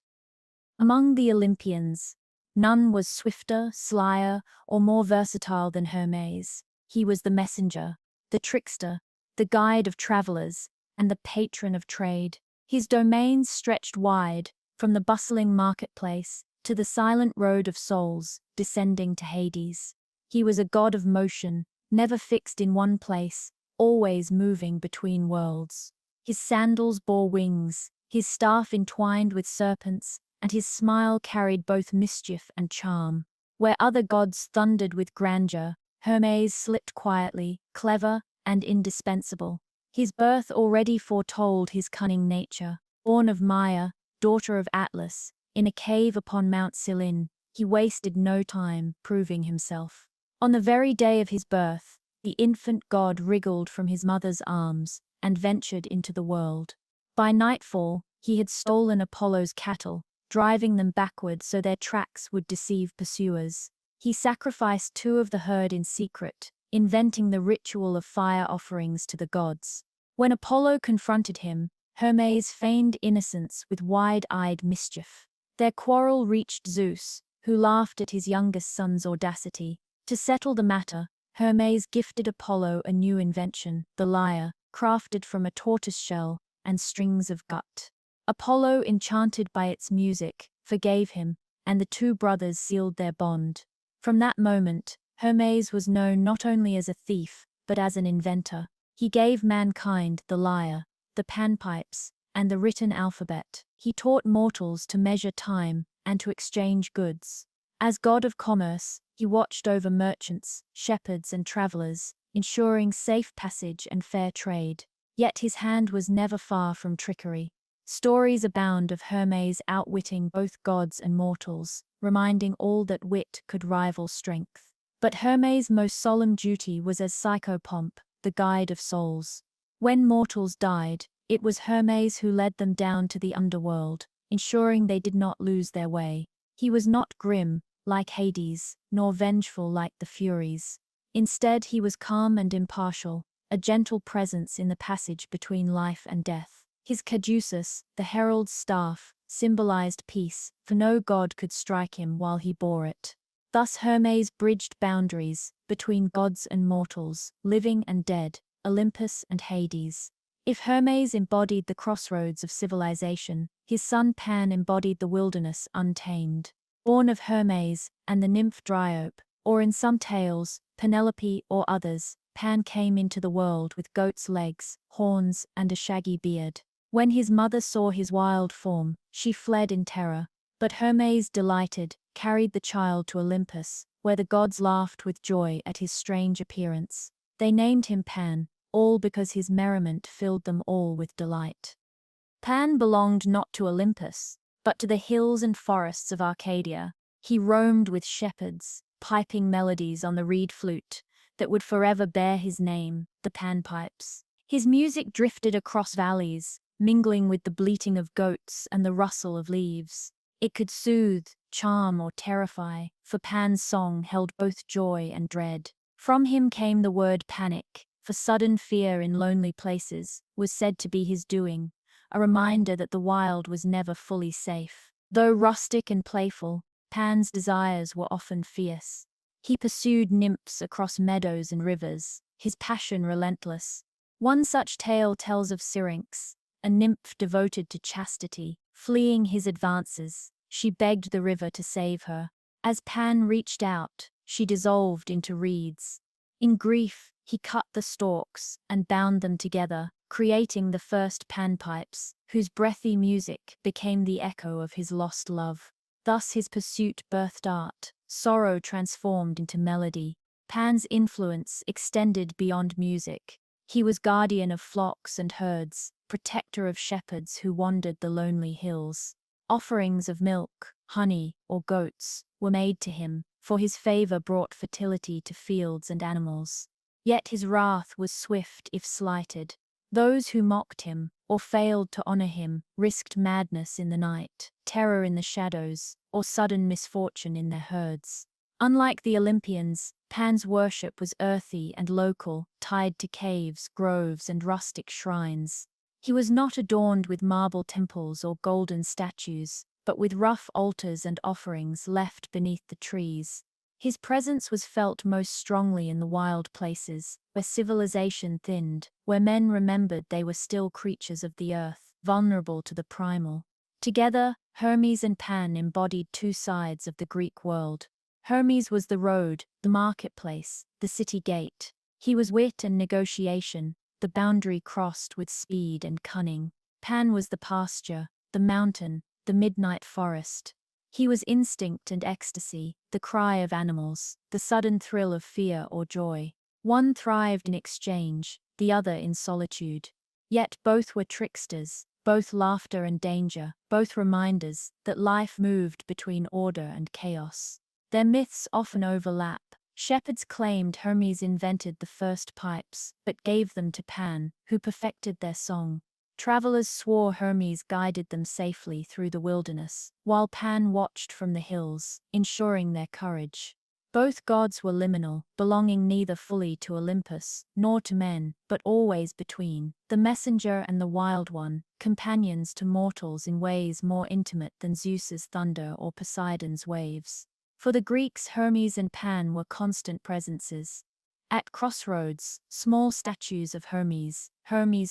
Among the Olympians, none was swifter, slyer, or more versatile than Hermes. He was the messenger, the trickster, the guide of travelers, and the patron of trade. His domains stretched wide, from the bustling marketplace to the silent road of souls, descending to Hades. He was a god of motion, never fixed in one place, always moving between worlds. His sandals bore wings, his staff entwined with serpents, and his smile carried both mischief and charm. Where other gods thundered with grandeur, Hermes slipped quietly, clever, and indispensable. His birth already foretold his cunning nature. Born of Maia, daughter of Atlas, in a cave upon Mount Silin, he wasted no time proving himself. On the very day of his birth, the infant god wriggled from his mother's arms and ventured into the world. By nightfall, he had stolen Apollo's cattle, driving them backward so their tracks would deceive pursuers. He sacrificed 2 of the herd in secret, inventing the ritual of fire offerings to the gods. When Apollo confronted him, Hermes feigned innocence with wide-eyed mischief. Their quarrel reached Zeus, who laughed at his youngest son's audacity. To settle the matter, Hermes gifted Apollo a new invention, the lyre, crafted from a tortoise shell and strings of gut. Apollo, enchanted by its music, forgave him, and the 2 brothers sealed their bond. From that moment, Hermes was known not only as a thief, but as an inventor. He gave mankind the lyre, the panpipes, and the written alphabet. He taught mortals to measure time and to exchange goods. As god of commerce, he watched over merchants, shepherds, and travelers, ensuring safe passage and fair trade. Yet his hand was never far from trickery. Stories abound of Hermes outwitting both gods and mortals, reminding all that wit could rival strength. But Hermes' most solemn duty was as psychopomp, the guide of souls. When mortals died, it was Hermes who led them down to the underworld, ensuring they did not lose their way. He was not grim, like Hades, nor vengeful like the Furies. Instead, he was calm and impartial, a gentle presence in the passage between life and death. His caduceus, the herald's staff, symbolized peace, for no god could strike him while he bore it. Thus Hermes bridged boundaries between gods and mortals, living and dead, Olympus and Hades. If Hermes embodied the crossroads of civilization, his son Pan embodied the wilderness untamed. Born of Hermes and the nymph Dryope, or in some tales, Penelope or others, Pan came into the world with goat's legs, horns, and a shaggy beard. When his mother saw his wild form, she fled in terror. But Hermes, delighted, carried the child to Olympus, where the gods laughed with joy at his strange appearance. They named him Pan, all because his merriment filled them all with delight. Pan belonged not to Olympus, but to the hills and forests of Arcadia. He roamed with shepherds, piping melodies on the reed flute that would forever bear his name, the panpipes. His music drifted across valleys, mingling with the bleating of goats and the rustle of leaves. It could soothe, charm, or terrify, for Pan's song held both joy and dread. From him came the word panic, for sudden fear in lonely places was said to be his doing, a reminder that the wild was never fully safe. Though rustic and playful, Pan's desires were often fierce. He pursued nymphs across meadows and rivers, his passion relentless. One such tale tells of Syrinx, a nymph devoted to chastity. Fleeing his advances, she begged the river to save her. As Pan reached out, she dissolved into reeds. In grief, he cut the stalks and bound them together, creating the first panpipes, whose breathy music became the echo of his lost love. Thus his pursuit birthed art, sorrow transformed into melody. Pan's influence extended beyond music. He was guardian of flocks and herds, protector of shepherds who wandered the lonely hills. Offerings of milk, honey, or goats were made to him, for his favor brought fertility to fields and animals. Yet his wrath was swift if slighted. Those who mocked him, or failed to honor him, risked madness in the night, terror in the shadows, or sudden misfortune in their herds. Unlike the Olympians, Pan's worship was earthy and local, tied to caves, groves, and rustic shrines. He was not adorned with marble temples or golden statues, but with rough altars and offerings left beneath the trees. His presence was felt most strongly in the wild places, where civilization thinned, where men remembered they were still creatures of the earth, vulnerable to the primal. Together, Hermes and Pan embodied two sides of the Greek world. Hermes was the road, the marketplace, the city gate. He was wit and negotiation, the boundary crossed with speed and cunning. Pan was the pasture, the mountain, the midnight forest. He was instinct and ecstasy, the cry of animals, the sudden thrill of fear or joy. One thrived in exchange, the other in solitude. Yet both were tricksters, both laughter and danger, both reminders that life moved between order and chaos. Their myths often overlap. Shepherds claimed Hermes invented the first pipes, but gave them to Pan, who perfected their song. Travelers swore Hermes guided them safely through the wilderness, while Pan watched from the hills, ensuring their courage. Both gods were liminal, belonging neither fully to Olympus, nor to men, but always between, the messenger and the wild one, companions to mortals in ways more intimate than Zeus's thunder or Poseidon's waves. For the Greeks, Hermes and Pan were constant presences. At crossroads, small statues of Hermes'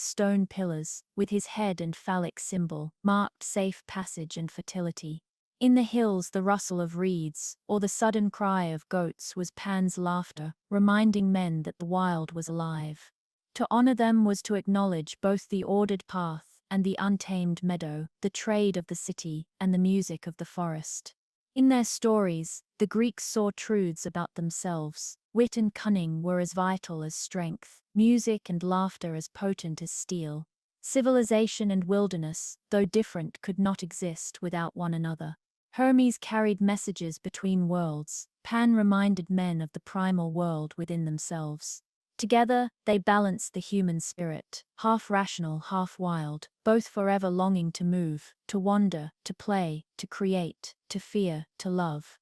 stone pillars, with his head and phallic symbol, marked safe passage and fertility. In the hills, the rustle of reeds, or the sudden cry of goats was Pan's laughter, reminding men that the wild was alive. To honor them was to acknowledge both the ordered path and the untamed meadow, the trade of the city and the music of the forest. In their stories, the Greeks saw truths about themselves. Wit and cunning were as vital as strength, music and laughter as potent as steel. Civilization and wilderness, though different, could not exist without one another. Hermes carried messages between worlds. Pan reminded men of the primal world within themselves. Together, they balanced the human spirit, half rational, half wild, both forever longing to move, to wander, to play, to create, to fear, to love.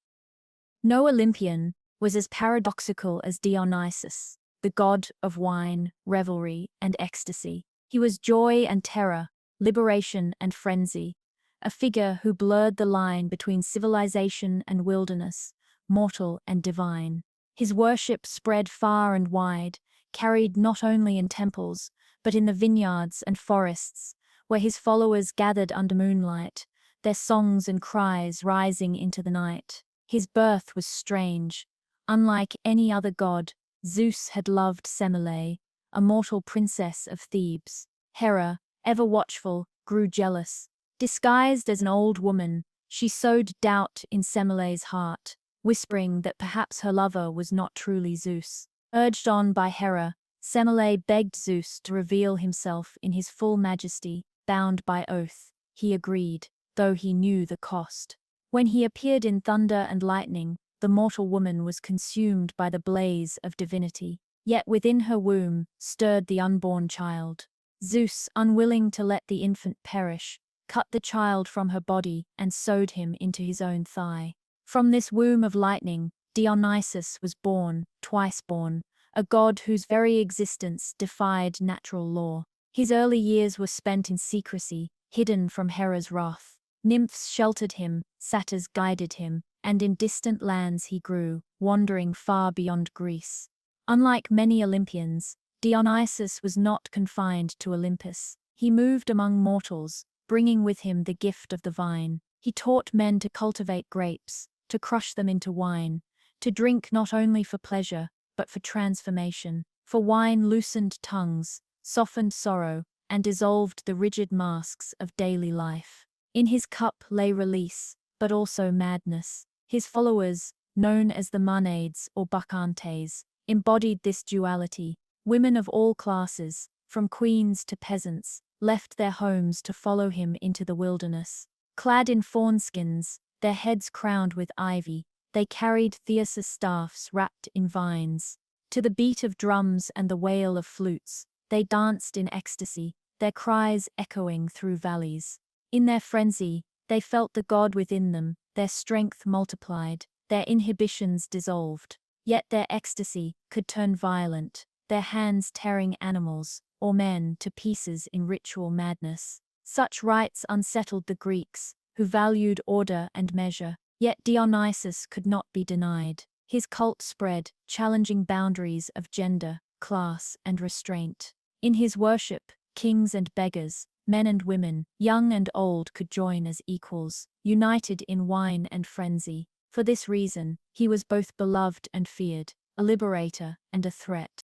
No Olympian was as paradoxical as Dionysus, the god of wine, revelry, and ecstasy. He was joy and terror, liberation and frenzy, a figure who blurred the line between civilization and wilderness, mortal and divine. His worship spread far and wide, carried not only in temples, but in the vineyards and forests, where his followers gathered under moonlight, their songs and cries rising into the night. His birth was strange. Unlike any other god, Zeus had loved Semele, a mortal princess of Thebes. Hera, ever watchful, grew jealous. Disguised as an old woman, she sowed doubt in Semele's heart, whispering that perhaps her lover was not truly Zeus. Urged on by Hera, Semele begged Zeus to reveal himself in his full majesty. Bound by oath, he agreed, though he knew the cost. When he appeared in thunder and lightning, the mortal woman was consumed by the blaze of divinity. Yet within her womb stirred the unborn child. Zeus, unwilling to let the infant perish, cut the child from her body and sewed him into his own thigh. From this womb of lightning, Dionysus was born, twice born, a god whose very existence defied natural law. His early years were spent in secrecy, hidden from Hera's wrath. Nymphs sheltered him, satyrs guided him, and in distant lands he grew, wandering far beyond Greece. Unlike many Olympians, Dionysus was not confined to Olympus. He moved among mortals, bringing with him the gift of the vine. He taught men to cultivate grapes, to crush them into wine, to drink not only for pleasure, but for transformation. For wine loosened tongues, softened sorrow, and dissolved the rigid masks of daily life. In his cup lay release, but also madness. His followers, known as the Maenades or Bacchantes, embodied this duality. Women of all classes, from queens to peasants, left their homes to follow him into the wilderness. Clad in fawn skins, their heads crowned with ivy, they carried Theseus staffs wrapped in vines. To the beat of drums and the wail of flutes, they danced in ecstasy, their cries echoing through valleys. In their frenzy, they felt the god within them, their strength multiplied, their inhibitions dissolved. Yet their ecstasy could turn violent, their hands tearing animals, or men, to pieces in ritual madness. Such rites unsettled the Greeks, who valued order and measure, yet Dionysus could not be denied. His cult spread, challenging boundaries of gender, class, and restraint. In his worship, kings and beggars, men and women, young and old could join as equals, united in wine and frenzy. For this reason, he was both beloved and feared, a liberator and a threat.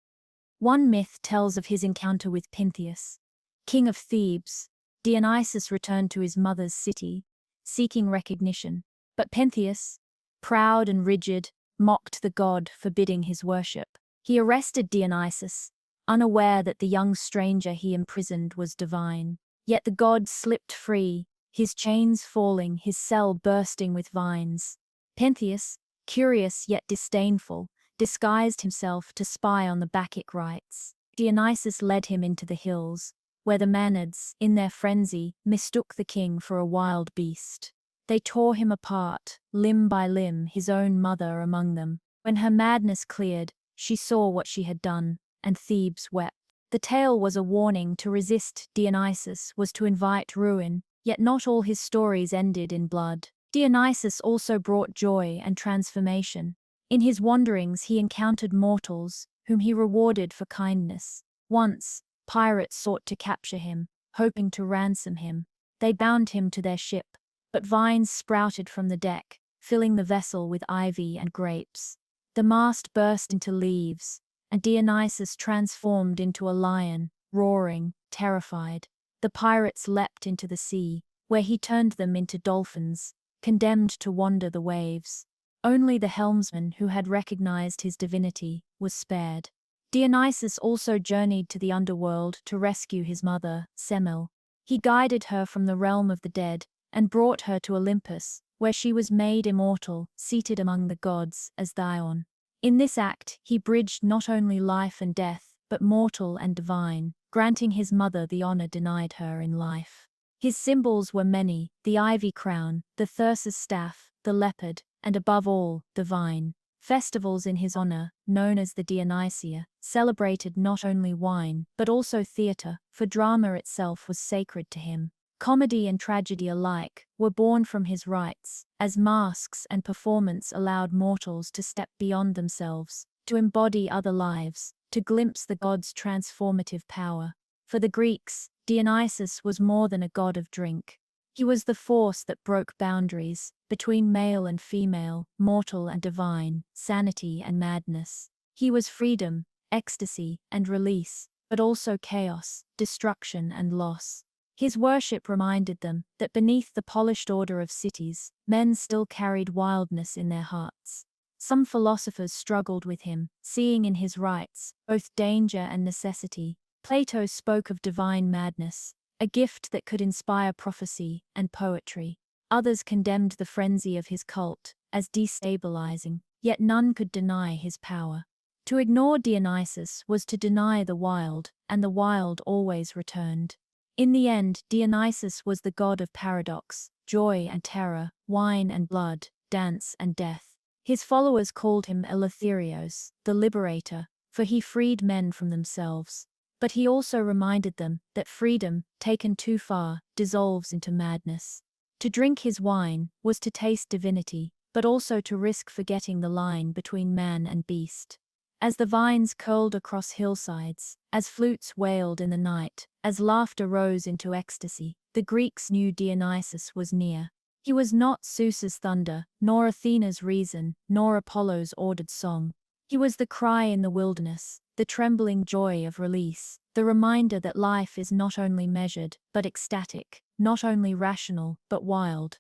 One myth tells of his encounter with Pentheus, king of Thebes. Dionysus returned to his mother's city, seeking recognition. But Pentheus, proud and rigid, mocked the god, forbidding his worship. He arrested Dionysus, unaware that the young stranger he imprisoned was divine. Yet the god slipped free, his chains falling, his cell bursting with vines. Pentheus, curious yet disdainful, disguised himself to spy on the Bacchic rites. Dionysus led him into the hills, where the Maenads, in their frenzy, mistook the king for a wild beast. They tore him apart, limb by limb, his own mother among them. When her madness cleared, she saw what she had done, and Thebes wept. The tale was a warning: to resist Dionysus was to invite ruin, yet not all his stories ended in blood. Dionysus also brought joy and transformation. In his wanderings he encountered mortals, whom he rewarded for kindness. Once, pirates sought to capture him, hoping to ransom him. They bound him to their ship, but vines sprouted from the deck, filling the vessel with ivy and grapes. The mast burst into leaves, and Dionysus transformed into a lion, roaring, terrified. The pirates leapt into the sea, where he turned them into dolphins, condemned to wander the waves. Only the helmsman, who had recognized his divinity, was spared. Dionysus also journeyed to the underworld to rescue his mother, Semele. He guided her from the realm of the dead, and brought her to Olympus, where she was made immortal, seated among the gods as Dion. In this act, he bridged not only life and death, but mortal and divine, granting his mother the honor denied her in life. His symbols were many: the ivy crown, the thyrsus staff, the leopard, and above all, the vine. Festivals in his honor, known as the Dionysia, celebrated not only wine, but also theater, for drama itself was sacred to him. Comedy and tragedy alike were born from his rites, as masks and performance allowed mortals to step beyond themselves, to embody other lives, to glimpse the god's transformative power. For the Greeks, Dionysus was more than a god of drink. He was the force that broke boundaries between male and female, mortal and divine, sanity and madness. He was freedom, ecstasy, and release, but also chaos, destruction, and loss. His worship reminded them that beneath the polished order of cities, men still carried wildness in their hearts. Some philosophers struggled with him, seeing in his rites both danger and necessity. Plato spoke of divine madness, a gift that could inspire prophecy and poetry. Others condemned the frenzy of his cult as destabilizing, yet none could deny his power. To ignore Dionysus was to deny the wild, and the wild always returned. In the end, Dionysus was the god of paradox, joy and terror, wine and blood, dance and death. His followers called him Eleutherios, the liberator, for he freed men from themselves. But he also reminded them that freedom, taken too far, dissolves into madness. To drink his wine was to taste divinity, but also to risk forgetting the line between man and beast. As the vines curled across hillsides, as flutes wailed in the night, as laughter rose into ecstasy, the Greeks knew Dionysus was near. He was not Zeus's thunder, nor Athena's reason, nor Apollo's ordered song. He was the cry in the wilderness, the trembling joy of release, the reminder that life is not only measured, but ecstatic, not only rational, but wild.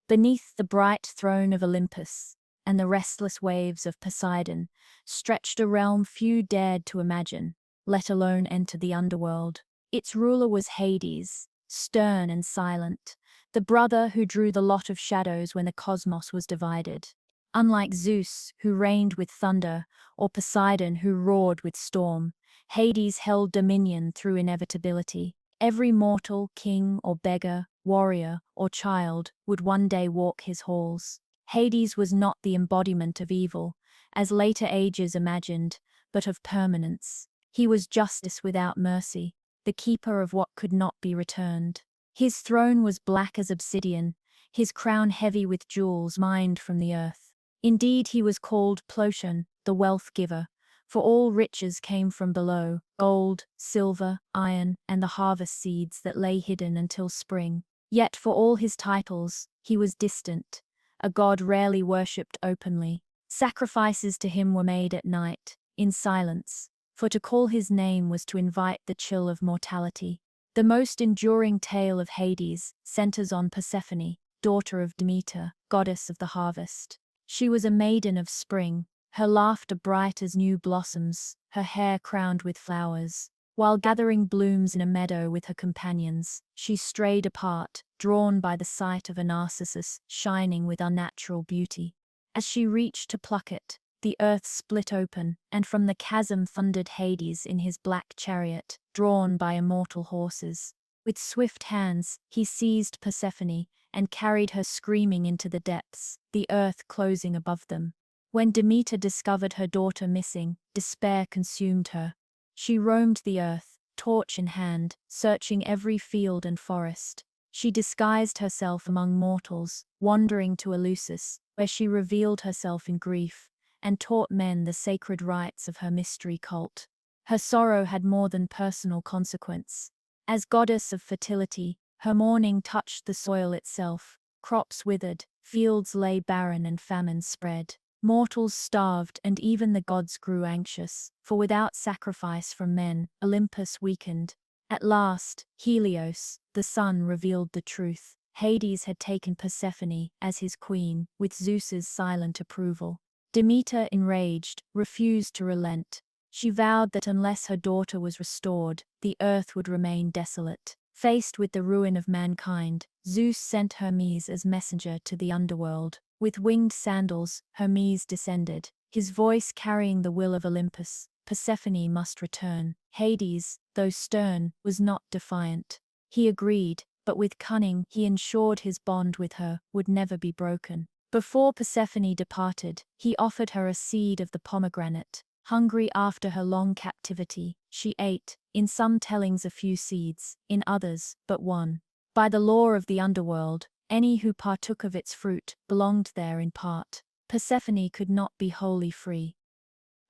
Beneath the bright throne of Olympus, and the restless waves of Poseidon, stretched a realm few dared to imagine, let alone enter the underworld. Its ruler was Hades, stern and silent, the brother who drew the lot of shadows when the cosmos was divided. Unlike Zeus, who reigned with thunder, or Poseidon, who roared with storm, Hades held dominion through inevitability. Every mortal, king or beggar, warrior or child, would one day walk his halls. Hades was not the embodiment of evil, as later ages imagined, but of permanence. He was justice without mercy, the keeper of what could not be returned. His throne was black as obsidian, his crown heavy with jewels mined from the earth. Indeed, he was called Plotion, the wealth giver, for all riches came from below, gold, silver, iron, and the harvest seeds that lay hidden until spring. Yet for all his titles, he was distant, a god rarely worshipped openly. Sacrifices to him were made at night, in silence, for to call his name was to invite the chill of mortality. The most enduring tale of Hades centers on Persephone, daughter of Demeter, goddess of the harvest. She was a maiden of spring, her laughter bright as new blossoms, her hair crowned with flowers. While gathering blooms in a meadow with her companions, she strayed apart, drawn by the sight of a narcissus shining with unnatural beauty. As she reached to pluck it, the earth split open, and from the chasm thundered Hades in his black chariot, drawn by immortal horses. With swift hands, he seized Persephone and carried her screaming into the depths, the earth closing above them. When Demeter discovered her daughter missing, despair consumed her. She roamed the earth, torch in hand, searching every field and forest. She disguised herself among mortals, wandering to Eleusis, where she revealed herself in grief, and taught men the sacred rites of her mystery cult. Her sorrow had more than personal consequence. As goddess of fertility, her mourning touched the soil itself. Crops withered, fields lay barren and famine spread. Mortals starved and even the gods grew anxious, for without sacrifice from men, Olympus weakened. At last, Helios, the sun, revealed the truth. Hades had taken Persephone as his queen, with Zeus's silent approval. Demeter, enraged, refused to relent. She vowed that unless her daughter was restored, the earth would remain desolate. Faced with the ruin of mankind, Zeus sent Hermes as messenger to the underworld. With winged sandals, Hermes descended, his voice carrying the will of Olympus. Persephone must return. Hades, though stern, was not defiant. He agreed, but with cunning he ensured his bond with her would never be broken. Before Persephone departed, he offered her a seed of the pomegranate. Hungry after her long captivity, she ate, in some tellings a few seeds, in others but one. By the law of the underworld, any who partook of its fruit belonged there in part. Persephone could not be wholly free.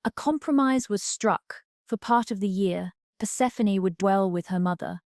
A compromise was struck. For part of the year, Persephone would dwell with her mother,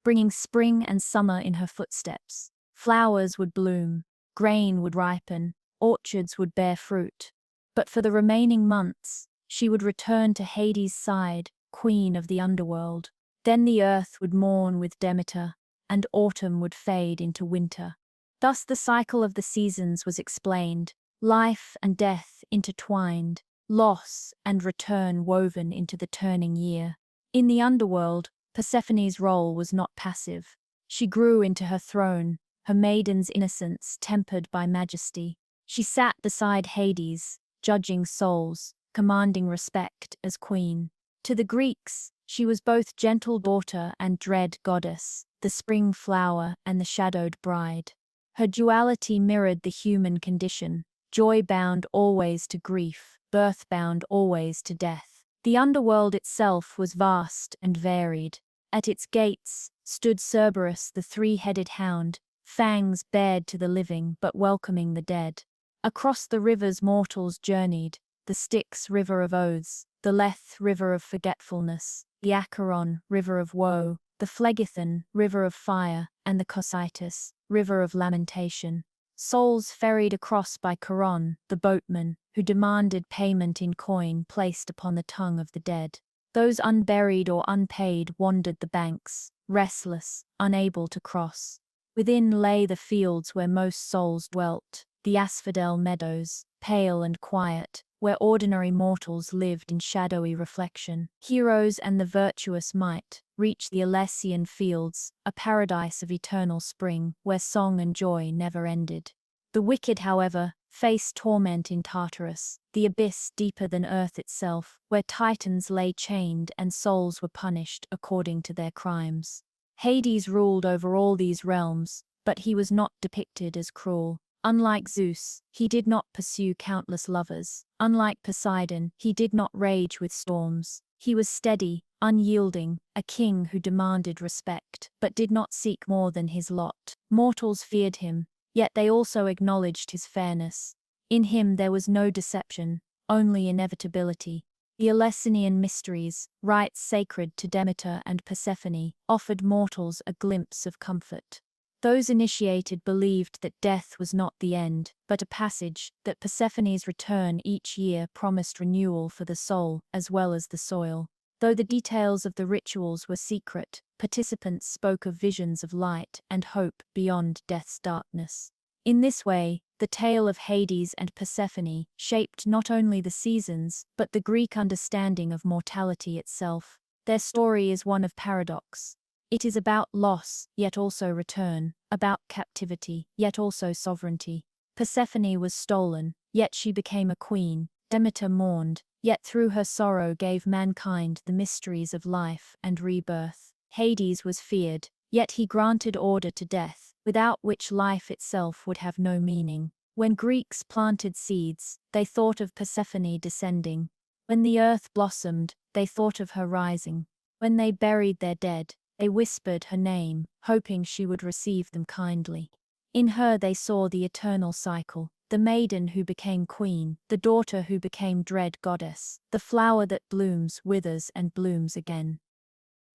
bringing spring and summer in her footsteps. Flowers would bloom, grain would ripen, orchards would bear fruit. But for the remaining months, she would return to Hades' side, queen of the underworld. Then the earth would mourn with Demeter, and autumn would fade into winter. Thus the cycle of the seasons was explained, life and death intertwined, loss and return woven into the turning year. In the underworld, Persephone's role was not passive. She grew into her throne, her maiden's innocence tempered by majesty. She sat beside Hades, judging souls, commanding respect as queen. To the Greeks, she was both gentle daughter and dread goddess, the spring flower and the shadowed bride. Her duality mirrored the human condition, joy bound always to grief, birth bound always to death. The underworld itself was vast and varied. At its gates stood Cerberus, the three-headed hound, fangs bared to the living but welcoming the dead. Across the rivers mortals journeyed, the Styx, river of oaths, the Lethe, river of forgetfulness, the Acheron, river of woe, the Phlegethon, river of fire, and the Cocytus, river of lamentation. Souls ferried across by Charon, the boatman, who demanded payment in coin placed upon the tongue of the dead. Those unburied or unpaid wandered the banks, restless, unable to cross. Within lay the fields where most souls dwelt, the asphodel meadows, pale and quiet, where ordinary mortals lived in shadowy reflection. Heroes and the virtuous might reach the Elysian fields, a paradise of eternal spring, where song and joy never ended. The wicked, however, face torment in Tartarus, the abyss deeper than earth itself, where titans lay chained and souls were punished according to their crimes. Hades ruled over all these realms, but he was not depicted as cruel. Unlike Zeus, he did not pursue countless lovers. Unlike Poseidon, he did not rage with storms. He was steady, unyielding, a king who demanded respect, but did not seek more than his lot. Mortals feared him, yet they also acknowledged his fairness. In him there was no deception, only inevitability. The Eleusinian mysteries, rites sacred to Demeter and Persephone, offered mortals a glimpse of comfort. Those initiated believed that death was not the end, but a passage, that Persephone's return each year promised renewal for the soul as well as the soil. Though the details of the rituals were secret, participants spoke of visions of light and hope beyond death's darkness. In this way, the tale of Hades and Persephone shaped not only the seasons, but the Greek understanding of mortality itself. Their story is one of paradox. It is about loss, yet also return, about captivity, yet also sovereignty. Persephone was stolen, yet she became a queen. Demeter mourned, yet through her sorrow gave mankind the mysteries of life and rebirth. Hades was feared, yet he granted order to death, without which life itself would have no meaning. When Greeks planted seeds, they thought of Persephone descending. When the earth blossomed, they thought of her rising. When they buried their dead, they whispered her name, hoping she would receive them kindly. In her they saw the eternal cycle, the maiden who became queen, the daughter who became dread goddess, the flower that blooms, withers, and blooms again.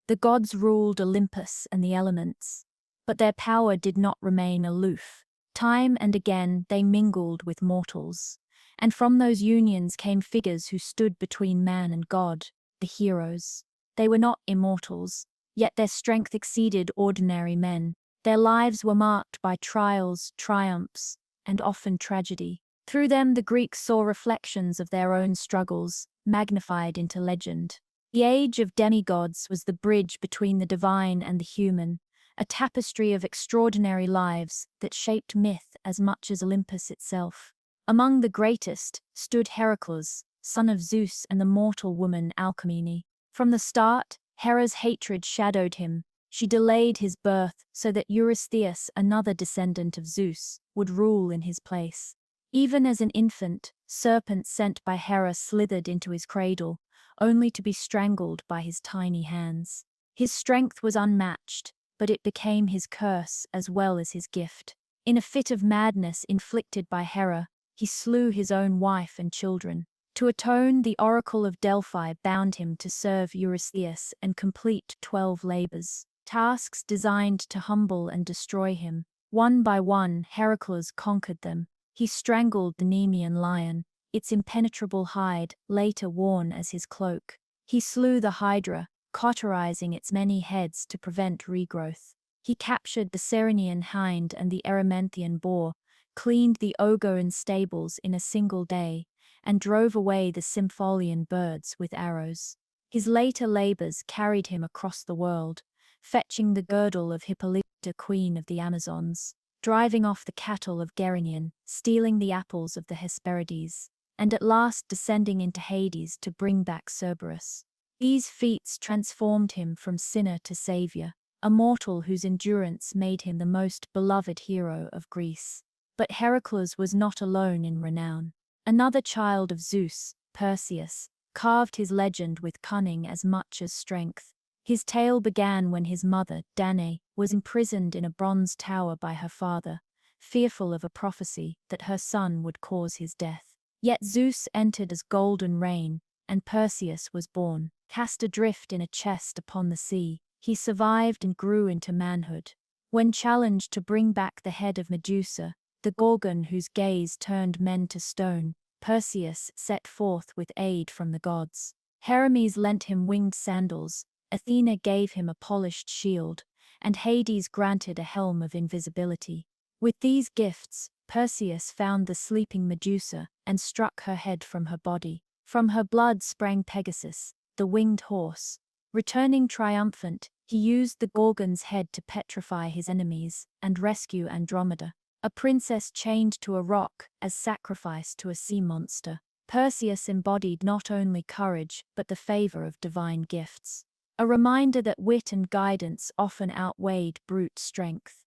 The gods ruled Olympus and the elements, but their power did not remain aloof. Time and again they mingled with mortals, and from those unions came figures who stood between man and God, the heroes. They were not immortals, yet their strength exceeded ordinary men. Their lives were marked by trials, triumphs, and often tragedy. Through them the Greeks saw reflections of their own struggles, magnified into legend. The age of demigods was the bridge between the divine and the human, a tapestry of extraordinary lives that shaped myth as much as Olympus itself. Among the greatest stood Heracles, son of Zeus and the mortal woman Alcmene. From the start, Hera's hatred shadowed him. She delayed his birth so that Eurystheus, another descendant of Zeus, would rule in his place. Even as an infant, serpents sent by Hera slithered into his cradle, only to be strangled by his tiny hands. His strength was unmatched, but it became his curse as well as his gift. In a fit of madness inflicted by Hera, he slew his own wife and children. To atone, the oracle of Delphi bound him to serve Eurystheus and complete 12 labors, tasks designed to humble and destroy him. One by one, Heracles conquered them. He strangled the Nemean lion, its impenetrable hide later worn as his cloak. He slew the Hydra, cauterizing its many heads to prevent regrowth. He captured the Ceryneian hind and the Erymanthian boar, cleaned the Ogoan stables in a single day, and drove away the Sympholian birds with arrows. His later labors carried him across the world, fetching the girdle of Hippolyta, queen of the Amazons, driving off the cattle of Gerenion, stealing the apples of the Hesperides, and at last descending into Hades to bring back Cerberus. These feats transformed him from sinner to savior, a mortal whose endurance made him the most beloved hero of Greece. But Heracles was not alone in renown. Another child of Zeus, Perseus, carved his legend with cunning as much as strength. His tale began when his mother, Danae, was imprisoned in a bronze tower by her father, fearful of a prophecy that her son would cause his death. Yet Zeus entered as golden rain, and Perseus was born. Cast adrift in a chest upon the sea, he survived and grew into manhood. When challenged to bring back the head of Medusa, the Gorgon whose gaze turned men to stone, Perseus set forth with aid from the gods. Hermes lent him winged sandals, Athena gave him a polished shield, and Hades granted a helm of invisibility. With these gifts, Perseus found the sleeping Medusa and struck her head from her body. From her blood sprang Pegasus, the winged horse. Returning triumphant, he used the Gorgon's head to petrify his enemies and rescue Andromeda. a princess chained to a rock as sacrifice to a sea monster. Perseus embodied not only courage but the favor of divine gifts, a reminder that wit and guidance often outweighed brute strength.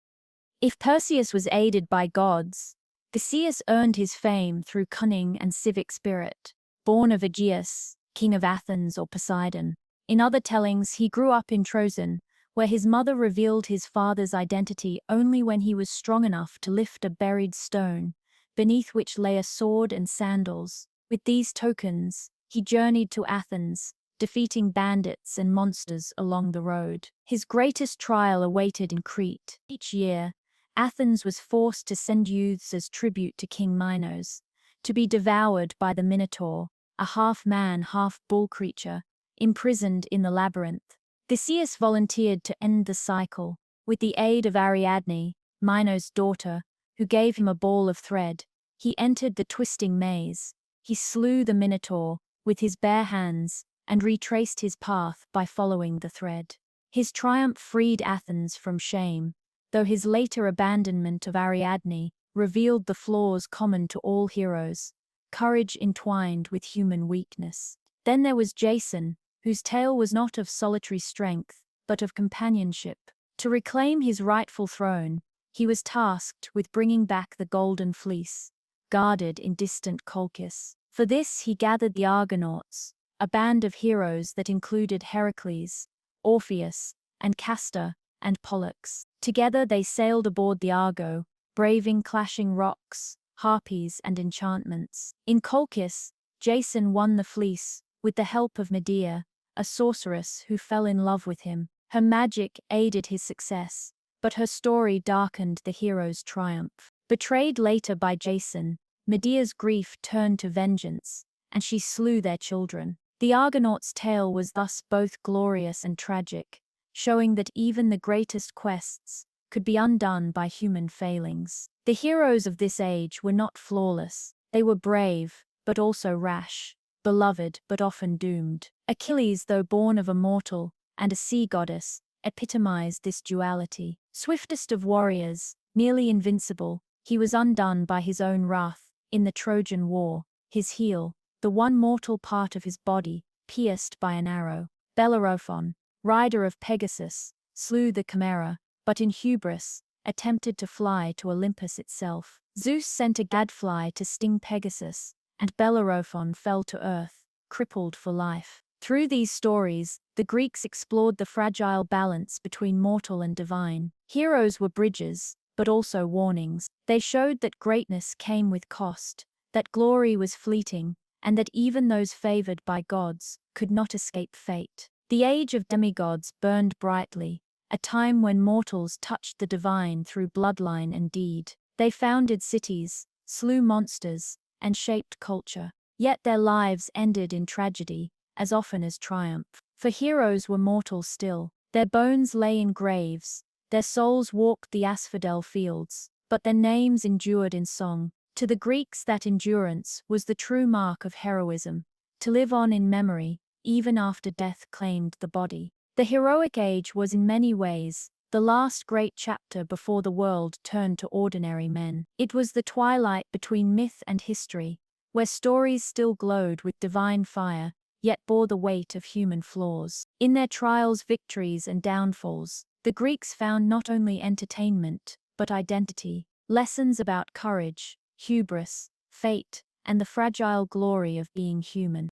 If Perseus was aided by gods, Theseus earned his fame through cunning and civic spirit. Born of Aegeus, king of Athens or Poseidon, in other tellings he grew up in Trojan, where his mother revealed his father's identity only when he was strong enough to lift a buried stone, beneath which lay a sword and sandals. With these tokens, he journeyed to Athens, defeating bandits and monsters along the road. His greatest trial awaited in Crete. Each year, Athens was forced to send youths as tribute to King Minos, to be devoured by the Minotaur, a half-man, half-bull creature, imprisoned in the labyrinth. Theseus volunteered to end the cycle, with the aid of Ariadne, Minos' daughter, who gave him a ball of thread. He entered the twisting maze. He slew the Minotaur with his bare hands and retraced his path by following the thread. His triumph freed Athens from shame, though his later abandonment of Ariadne revealed the flaws common to all heroes, courage entwined with human weakness. Then there was Jason, whose tale was not of solitary strength, but of companionship. To reclaim his rightful throne, he was tasked with bringing back the Golden Fleece, guarded in distant Colchis. For this he gathered the Argonauts, a band of heroes that included Heracles, Orpheus, and Castor, and Pollux. Together they sailed aboard the Argo, braving clashing rocks, harpies, and enchantments. In Colchis, Jason won the fleece with the help of Medea, a sorceress who fell in love with him. Her magic aided his success, but her story darkened the hero's triumph. Betrayed later by Jason, Medea's grief turned to vengeance, and she slew their children. The Argonauts' tale was thus both glorious and tragic, showing that even the greatest quests could be undone by human failings. The heroes of this age were not flawless. They were brave, but also rash, beloved but often doomed. Achilles, though born of a mortal and a sea goddess, epitomized this duality. Swiftest of warriors, nearly invincible, he was undone by his own wrath. In the Trojan War, his heel, the one mortal part of his body, pierced by an arrow. Bellerophon, rider of Pegasus, slew the chimera, but in hubris, attempted to fly to Olympus itself. Zeus sent a gadfly to sting Pegasus, and Bellerophon fell to earth, crippled for life. Through these stories, the Greeks explored the fragile balance between mortal and divine. Heroes were bridges, but also warnings. They showed that greatness came with cost, that glory was fleeting, and that even those favored by gods could not escape fate. The age of demigods burned brightly, a time when mortals touched the divine through bloodline and deed. They founded cities, slew monsters, and shaped culture. Yet their lives ended in tragedy, as often as triumph. For heroes were mortal still. Their bones lay in graves, their souls walked the asphodel fields, but their names endured in song. To the Greeks, that endurance was the true mark of heroism, to live on in memory, even after death claimed the body. The heroic age was in many ways the last great chapter before the world turned to ordinary men. It was the twilight between myth and history, where stories still glowed with divine fire, yet bore the weight of human flaws. In their trials, victories, and downfalls, the Greeks found not only entertainment, but identity, lessons about courage, hubris, fate, and the fragile glory of being human.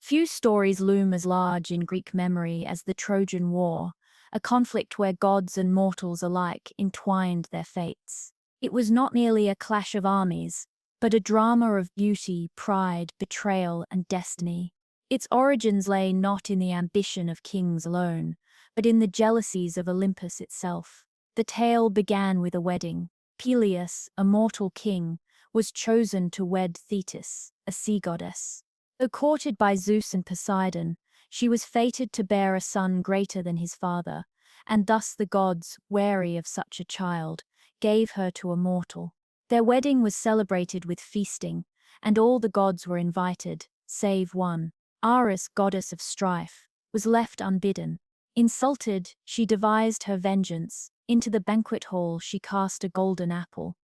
Few stories loom as large in Greek memory as the Trojan War, a conflict where gods and mortals alike entwined their fates. It was not merely a clash of armies, but a drama of beauty, pride, betrayal, and destiny. Its origins lay not in the ambition of kings alone, but in the jealousies of Olympus itself. The tale began with a wedding. Peleus, a mortal king, was chosen to wed Thetis, a sea goddess. Though courted by Zeus and Poseidon, she was fated to bear a son greater than his father, and thus the gods, wary of such a child, gave her to a mortal. Their wedding was celebrated with feasting, and all the gods were invited, save one. Ares, goddess of strife, was left unbidden. Insulted, she devised her vengeance. Into the banquet hall she cast a golden apple,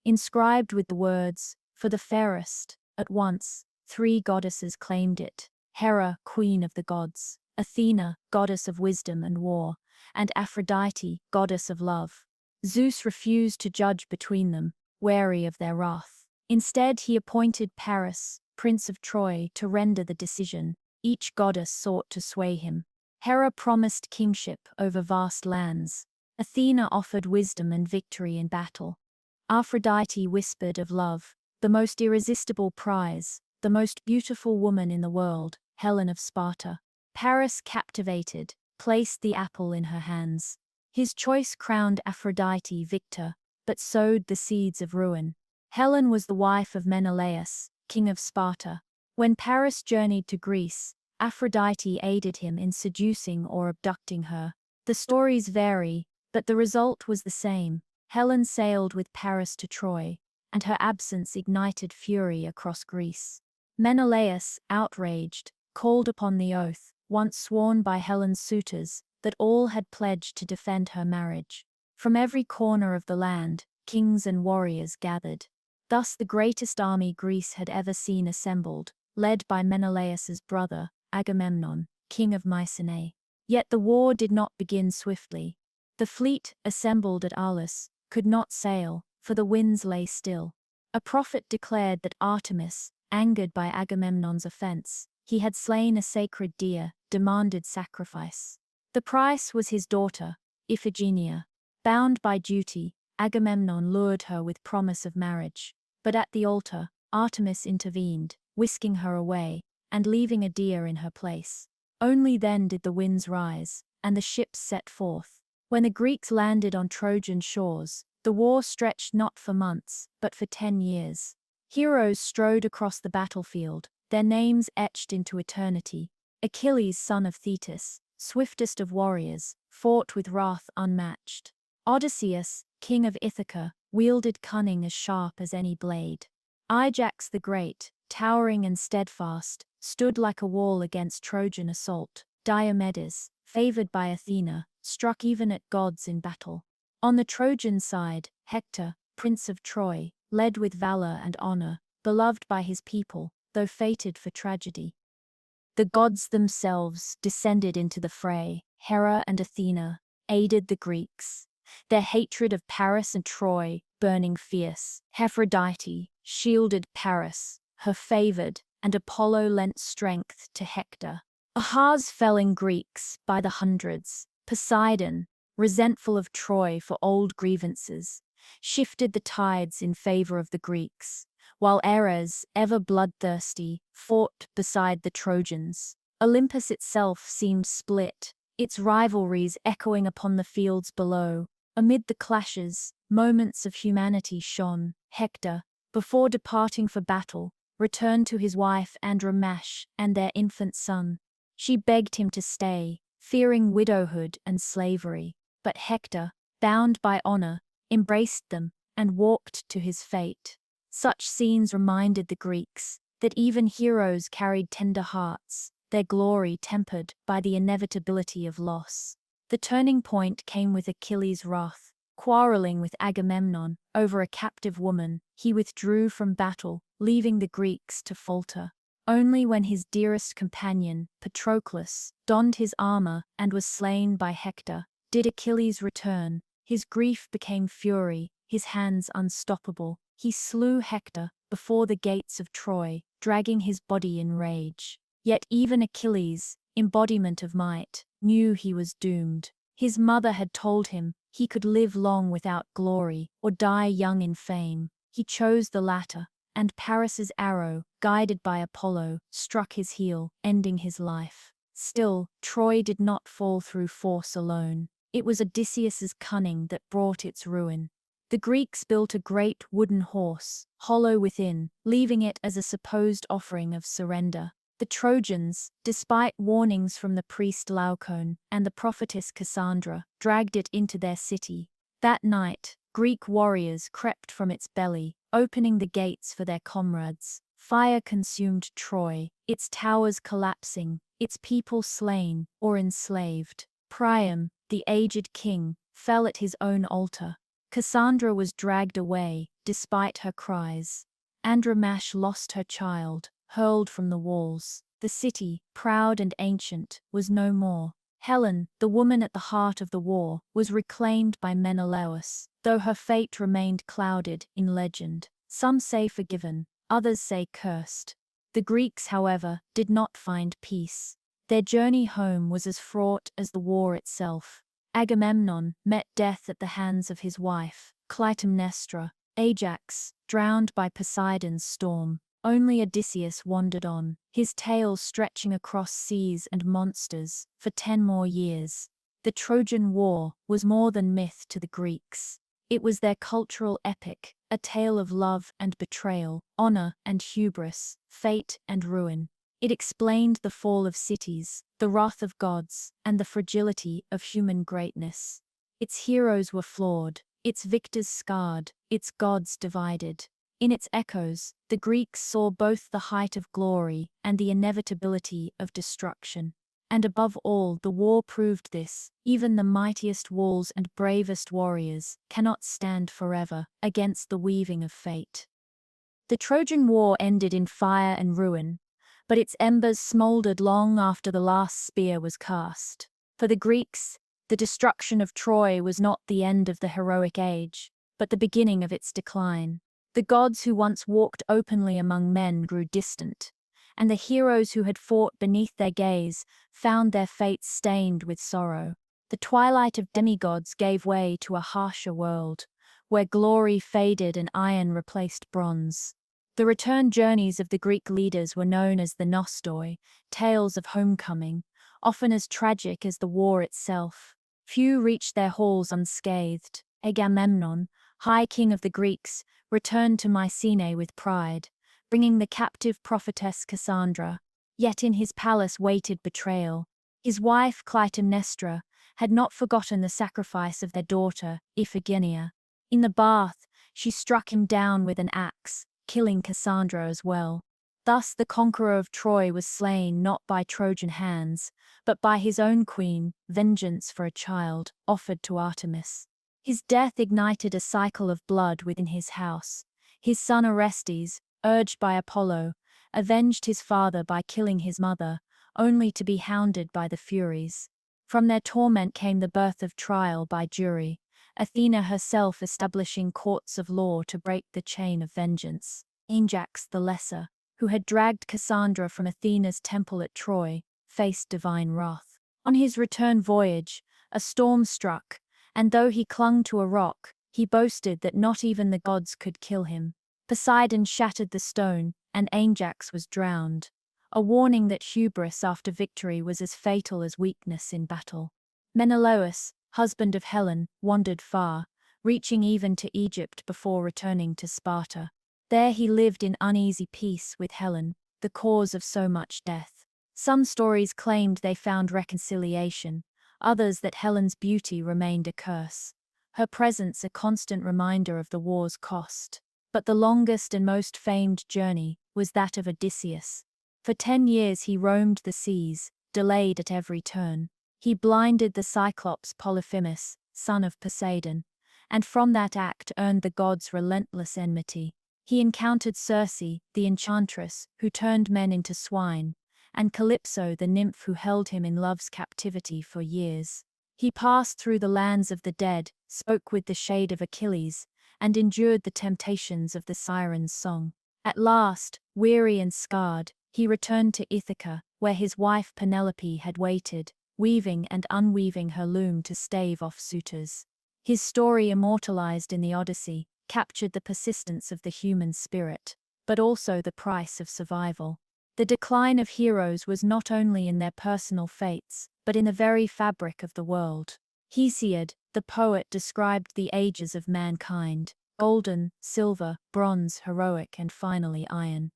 inscribed with the words, "For the fairest." At once, three goddesses claimed it: Hera, queen of the gods; Athena, goddess of wisdom and war; and Aphrodite, goddess of love. Zeus refused to judge between them, wary of their wrath. Instead, he appointed Paris, prince of Troy, to render the decision. Each goddess sought to sway him. Hera promised kingship over vast lands. Athena offered wisdom and victory in battle. Aphrodite whispered of love, the most irresistible prize, the most beautiful woman in the world, Helen of Sparta. Paris, captivated, placed the apple in her hands. His choice crowned Aphrodite victor, but sowed the seeds of ruin. Helen was the wife of Menelaus, king of Sparta. When Paris journeyed to Greece, Aphrodite aided him in seducing or abducting her. The stories vary, but the result was the same. Helen sailed with Paris to Troy, and her absence ignited fury across Greece. Menelaus, outraged, called upon the oath, once sworn by Helen's suitors, that all had pledged to defend her marriage. From every corner of the land, kings and warriors gathered. Thus the greatest army Greece had ever seen assembled, led by Menelaus's brother, Agamemnon, king of Mycenae. Yet the war did not begin swiftly. The fleet, assembled at Aulis, could not sail, for the winds lay still. A prophet declared that Artemis, angered by Agamemnon's offense, he had slain a sacred deer, demanded sacrifice. The price was his daughter, Iphigenia. Bound by duty, Agamemnon lured her with promise of marriage. But at the altar, Artemis intervened, whisking her away, and leaving a deer in her place. Only then did the winds rise, and the ships set forth. When the Greeks landed on Trojan shores, the war stretched not for months, but for 10 years. Heroes strode across the battlefield, their names etched into eternity. Achilles, son of Thetis, swiftest of warriors, fought with wrath unmatched. Odysseus, king of Ithaca, wielded cunning as sharp as any blade. Ajax the Great, towering and steadfast, stood like a wall against Trojan assault. Diomedes, favored by Athena, struck even at gods in battle. On the Trojan side, Hector, prince of Troy, led with valor and honor, beloved by his people, though fated for tragedy. The gods themselves descended into the fray. Hera and Athena aided the Greeks, their hatred of Paris and Troy burning fierce. Aphrodite shielded Paris, her favored, and Apollo lent strength to Hector. Ahaz fell in Greeks by the hundreds. Poseidon, resentful of Troy for old grievances, shifted the tides in favor of the Greeks, while Ares, ever bloodthirsty, fought beside the Trojans. Olympus itself seemed split, its rivalries echoing upon the fields below. Amid the clashes, moments of humanity shone. Hector, before departing for battle, returned to his wife Andromache and their infant son. She begged him to stay, fearing widowhood and slavery, but Hector, bound by honor, embraced them and walked to his fate. Such scenes reminded the Greeks that even heroes carried tender hearts, their glory tempered by the inevitability of loss. The turning point came with Achilles' wrath. Quarreling with Agamemnon over a captive woman, he withdrew from battle, leaving the Greeks to falter. Only when his dearest companion, Patroclus, donned his armor and was slain by Hector, did Achilles return. His grief became fury, his hands unstoppable. He slew Hector before the gates of Troy, dragging his body in rage. Yet even Achilles, embodiment of might, knew he was doomed. His mother had told him he could live long without glory or die young in fame. He chose the latter, and Paris's arrow, guided by Apollo, struck his heel, ending his life. Still, Troy did not fall through force alone. It was Odysseus's cunning that brought its ruin. The Greeks built a great wooden horse, hollow within, leaving it as a supposed offering of surrender. The Trojans, despite warnings from the priest Laocoon and the prophetess Cassandra, dragged it into their city. That night, Greek warriors crept from its belly, opening the gates for their comrades. Fire consumed Troy, its towers collapsing, its people slain or enslaved. Priam, the aged king, fell at his own altar. Cassandra was dragged away, despite her cries. Andromache lost her child, hurled from the walls. The city, proud and ancient, was no more. Helen, the woman at the heart of the war, was reclaimed by Menelaus, though her fate remained clouded in legend. Some say forgiven, others say cursed. The Greeks, however, did not find peace. Their journey home was as fraught as the war itself. Agamemnon met death at the hands of his wife, Clytemnestra. Ajax, drowned by Poseidon's storm. Only Odysseus wandered on, his tale stretching across seas and monsters for 10 more years. The Trojan War was more than myth to the Greeks. It was their cultural epic, a tale of love and betrayal, honor and hubris, fate and ruin. It explained the fall of cities, the wrath of gods, and the fragility of human greatness. Its heroes were flawed, its victors scarred, its gods divided. In its echoes, the Greeks saw both the height of glory and the inevitability of destruction. And above all, the war proved this: even the mightiest walls and bravest warriors cannot stand forever against the weaving of fate. The Trojan War ended in fire and ruin, but its embers smoldered long after the last spear was cast. For the Greeks, the destruction of Troy was not the end of the heroic age, but the beginning of its decline. The gods who once walked openly among men grew distant, and the heroes who had fought beneath their gaze found their fates stained with sorrow. The twilight of demigods gave way to a harsher world, where glory faded and iron replaced bronze. The return journeys of the Greek leaders were known as the nostoi, tales of homecoming, often as tragic as the war itself. Few reached their halls unscathed. Agamemnon, high king of the Greeks, returned to Mycenae with pride, bringing the captive prophetess Cassandra. Yet in his palace waited betrayal. His wife Clytemnestra had not forgotten the sacrifice of their daughter, Iphigenia. In the bath, she struck him down with an axe, killing Cassandra as well. Thus the conqueror of Troy was slain not by Trojan hands, but by his own queen, vengeance for a child offered to Artemis. His death ignited a cycle of blood within his house. His son Orestes, urged by Apollo, avenged his father by killing his mother, only to be hounded by the Furies. From their torment came the birth of trial by jury, Athena herself establishing courts of law to break the chain of vengeance. Ajax the Lesser, who had dragged Cassandra from Athena's temple at Troy, faced divine wrath. On his return voyage, a storm struck, and though he clung to a rock, he boasted that not even the gods could kill him. Poseidon shattered the stone, and Ajax was drowned, a warning that hubris after victory was as fatal as weakness in battle. Menelaus, husband of Helen, wandered far, reaching even to Egypt before returning to Sparta. There he lived in uneasy peace with Helen, the cause of so much death. Some stories claimed they found reconciliation, others that Helen's beauty remained a curse, her presence a constant reminder of the war's cost. But the longest and most famed journey was that of Odysseus. For 10 years he roamed the seas, delayed at every turn. He blinded the Cyclops Polyphemus, son of Poseidon, and from that act earned the gods' relentless enmity. He encountered Circe, the enchantress, who turned men into swine, and Calypso, the nymph who held him in love's captivity for years. He passed through the lands of the dead, spoke with the shade of Achilles, and endured the temptations of the siren's song. At last, weary and scarred, he returned to Ithaca, where his wife Penelope had waited, weaving and unweaving her loom to stave off suitors. His story, immortalized in the Odyssey, captured the persistence of the human spirit, but also the price of survival. The decline of heroes was not only in their personal fates, but in the very fabric of the world. Hesiod, the poet, described the ages of mankind: golden, silver, bronze, heroic, and finally iron.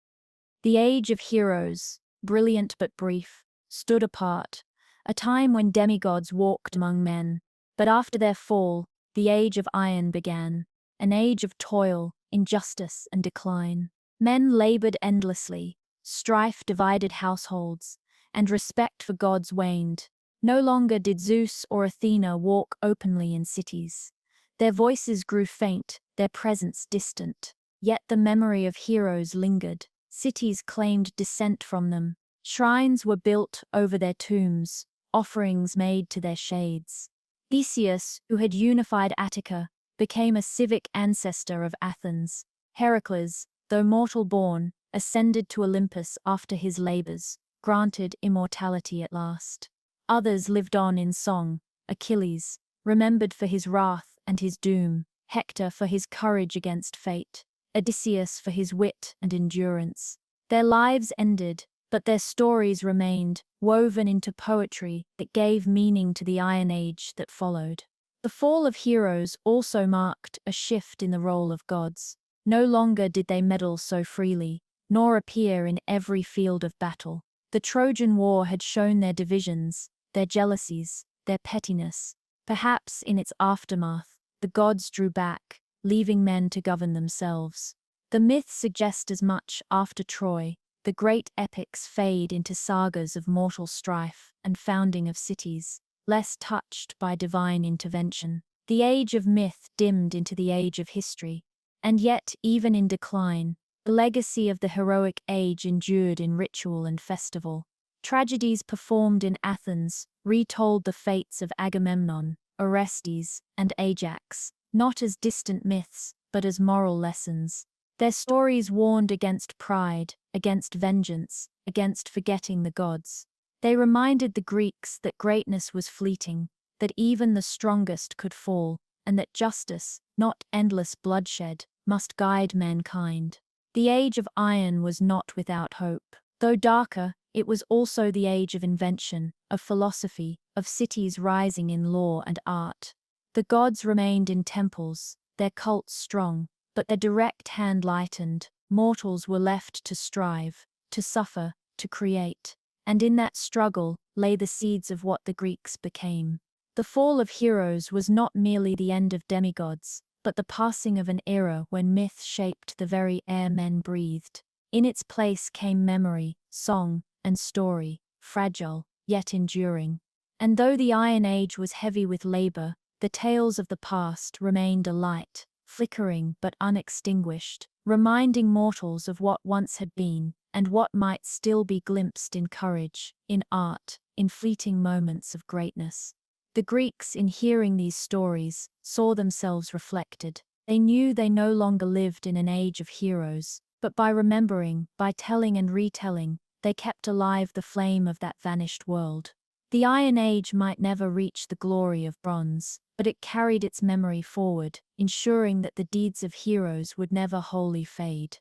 The age of heroes, brilliant but brief, stood apart, a time when demigods walked among men. But after their fall, the age of iron began, an age of toil, injustice, and decline. Men labored endlessly, strife divided households, and respect for gods waned. No longer did Zeus or Athena walk openly in cities. Their voices grew faint, their presence distant. Yet the memory of heroes lingered. Cities claimed descent from them. Shrines were built over their tombs, offerings made to their shades. Theseus, who had unified Attica, became a civic ancestor of Athens. Heracles, though mortal-born, ascended to Olympus after his labors, granted immortality at last. Others lived on in song: Achilles, remembered for his wrath and his doom; Hector for his courage against fate; Odysseus for his wit and endurance. Their lives ended, but their stories remained, woven into poetry that gave meaning to the Iron Age that followed. The fall of heroes also marked a shift in the role of gods. No longer did they meddle so freely, nor appear in every field of battle. The Trojan War had shown their divisions, their jealousies, their pettiness. Perhaps in its aftermath, the gods drew back, leaving men to govern themselves. The myths suggest as much. After Troy, the great epics fade into sagas of mortal strife and founding of cities, less touched by divine intervention. The age of myth dimmed into the age of history, and yet, even in decline, the legacy of the heroic age endured in ritual and festival. Tragedies performed in Athens retold the fates of Agamemnon, Orestes, and Ajax, not as distant myths, but as moral lessons. Their stories warned against pride, against vengeance, against forgetting the gods. They reminded the Greeks that greatness was fleeting, that even the strongest could fall, and that justice, not endless bloodshed, must guide mankind. The age of iron was not without hope. Though darker, it was also the age of invention, of philosophy, of cities rising in law and art. The gods remained in temples, their cults strong, but their direct hand lightened. Mortals were left to strive, to suffer, to create. And in that struggle lay the seeds of what the Greeks became. The fall of heroes was not merely the end of demigods, but the passing of an era when myth shaped the very air men breathed. In its place came memory, song, and story, fragile, yet enduring. And though the Iron Age was heavy with labor, the tales of the past remained alight, flickering but unextinguished, reminding mortals of what once had been, and what might still be glimpsed in courage, in art, in fleeting moments of greatness. The Greeks, in hearing these stories, saw themselves reflected. They knew they no longer lived in an age of heroes, but by remembering, by telling and retelling, they kept alive the flame of that vanished world. The Iron Age might never reach the glory of bronze, but it carried its memory forward, ensuring that the deeds of heroes would never wholly fade.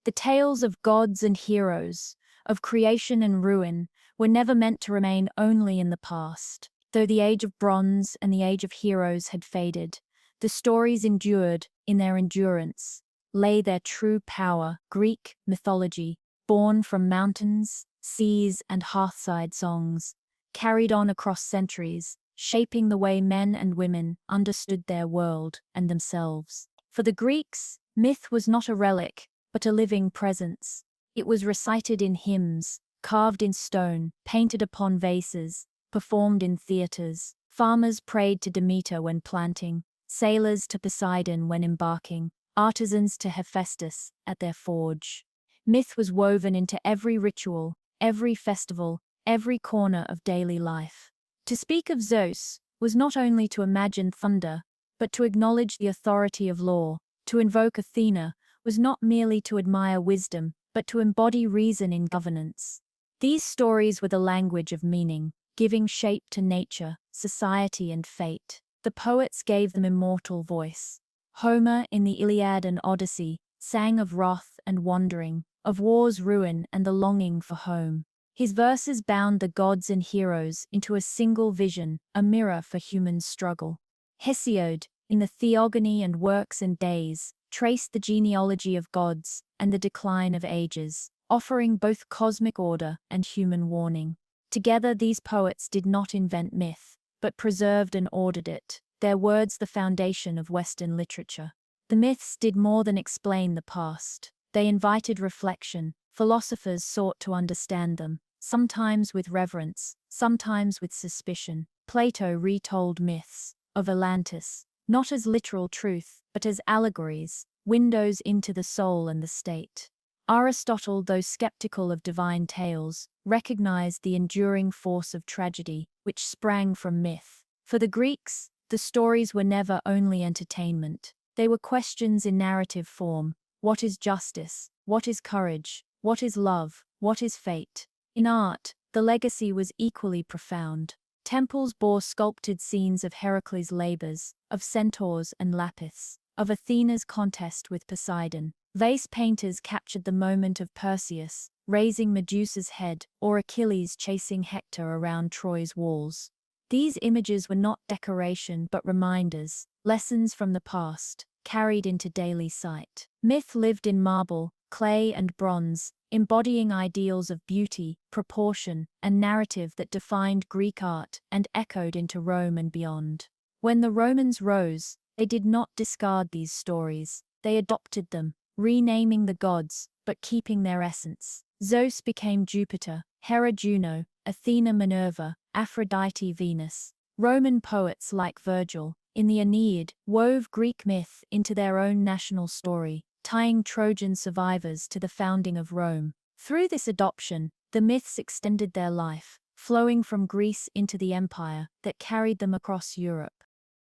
The tales of gods and heroes, of creation and ruin, were never meant to remain only in the past. Though the age of bronze and the age of heroes had faded, the stories endured. In their endurance lay their true power. Greek mythology, born from mountains, seas, and hearthside songs, carried on across centuries, shaping the way men and women understood their world and themselves. For the Greeks, myth was not a relic, but a living presence. It was recited in hymns, carved in stone, painted upon vases, performed in theaters. Farmers prayed to Demeter when planting, sailors to Poseidon when embarking, artisans to Hephaestus at their forge. Myth was woven into every ritual, every festival, every corner of daily life. To speak of Zeus was not only to imagine thunder, but to acknowledge the authority of law. To invoke Athena was not merely to admire wisdom, but to embody reason in governance. These stories were the language of meaning, giving shape to nature, society, and fate. The poets gave them immortal voice. Homer, in the Iliad and Odyssey, sang of wrath and wandering, of war's ruin and the longing for home. His verses bound the gods and heroes into a single vision, a mirror for human struggle. Hesiod, in the Theogony and Works and Days, traced the genealogy of gods and the decline of ages, offering both cosmic order and human warning. Together, these poets did not invent myth, but preserved and ordered it, their words the foundation of Western literature. The myths did more than explain the past. They invited reflection. Philosophers sought to understand them, sometimes with reverence, sometimes with suspicion. Plato retold myths of Atlantis, not as literal truth, but as allegories, windows into the soul and the state. Aristotle, though skeptical of divine tales, recognized the enduring force of tragedy, which sprang from myth. For the Greeks, the stories were never only entertainment. They were questions in narrative form. What is justice? What is courage? What is love? What is fate? In art, the legacy was equally profound. Temples bore sculpted scenes of Heracles' labors, of centaurs and lapiths, of Athena's contest with Poseidon. Vase painters captured the moment of Perseus, raising Medusa's head, or Achilles chasing Hector around Troy's walls. These images were not decoration but reminders, lessons from the past, carried into daily sight. Myth lived in marble, clay and bronze, embodying ideals of beauty, proportion, and narrative that defined Greek art and echoed into Rome and beyond. When the Romans rose, they did not discard these stories. They adopted them, renaming the gods, but keeping their essence. Zeus became Jupiter, Hera Juno, Athena Minerva, Aphrodite Venus. Roman poets like Virgil, in the Aeneid, wove Greek myth into their own national story, tying Trojan survivors to the founding of Rome. Through this adoption, the myths extended their life, flowing from Greece into the empire that carried them across Europe.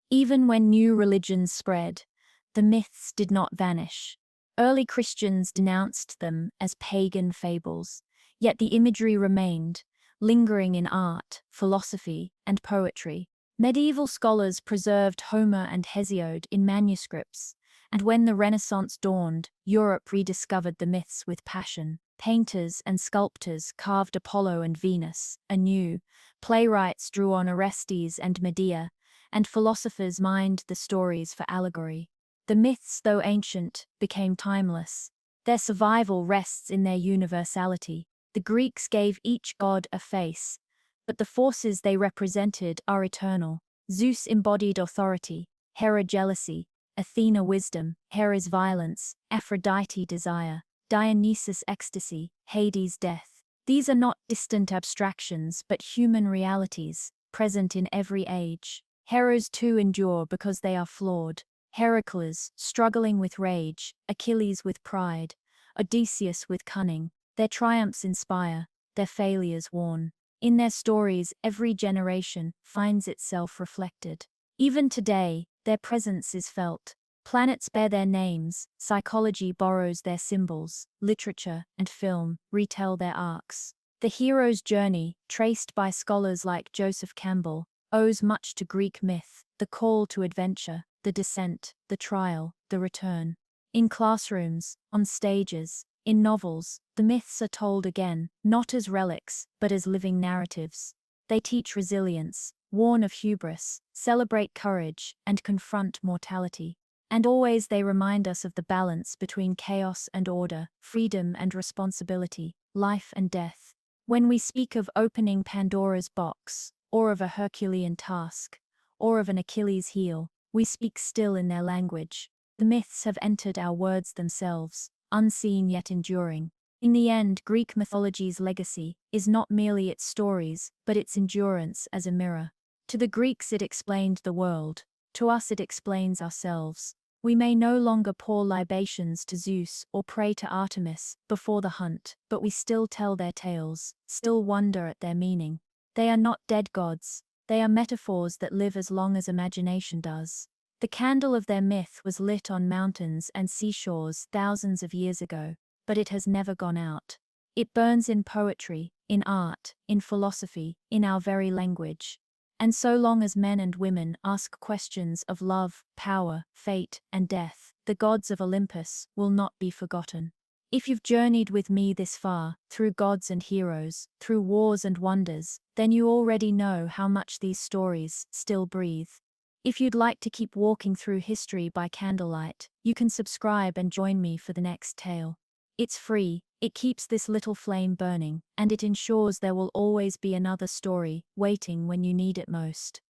Even when new religions spread, the myths did not vanish. Early Christians denounced them as pagan fables, yet the imagery remained, lingering in art, philosophy, and poetry. Medieval scholars preserved Homer and Hesiod in manuscripts, and when the Renaissance dawned, Europe rediscovered the myths with passion. Painters and sculptors carved Apollo and Venus anew, playwrights drew on Orestes and Medea, and philosophers mined the stories for allegory. The myths, though ancient, became timeless. Their survival rests in their universality. The Greeks gave each god a face, but the forces they represented are eternal. Zeus embodied authority, Hera jealousy, Athena wisdom, Hera's violence, Aphrodite desire, Dionysus ecstasy, Hades death. These are not distant abstractions but human realities, present in every age. Heroes too endure because they are flawed. Heracles, struggling with rage, Achilles with pride, Odysseus with cunning. Their triumphs inspire, their failures warn. In their stories, every generation finds itself reflected. Even today, their presence is felt. Planets bear their names, psychology borrows their symbols, literature and film retell their arcs. The hero's journey, traced by scholars like Joseph Campbell, owes much to Greek myth, the call to adventure, the descent, the trial, the return. In classrooms, on stages, in novels, the myths are told again, not as relics, but as living narratives. They teach resilience, warn of hubris, celebrate courage, and confront mortality. And always they remind us of the balance between chaos and order, freedom and responsibility, life and death. When we speak of opening Pandora's box, or of a Herculean task, or of an Achilles' heel, we speak still in their language. The myths have entered our words themselves, unseen yet enduring. In the end, Greek mythology's legacy is not merely its stories, but its endurance as a mirror. To the Greeks it explained the world. To us it explains ourselves. We may no longer pour libations to Zeus or pray to Artemis before the hunt, but we still tell their tales, still wonder at their meaning. They are not dead gods. They are metaphors that live as long as imagination does. The candle of their myth was lit on mountains and seashores thousands of years ago, but it has never gone out. It burns in poetry, in art, in philosophy, in our very language. And so long as men and women ask questions of love, power, fate, and death, the gods of Olympus will not be forgotten. If you've journeyed with me this far, through gods and heroes, through wars and wonders, then you already know how much these stories still breathe. If you'd like to keep walking through history by candlelight, you can subscribe and join me for the next tale. It's free, it keeps this little flame burning, and it ensures there will always be another story waiting when you need it most.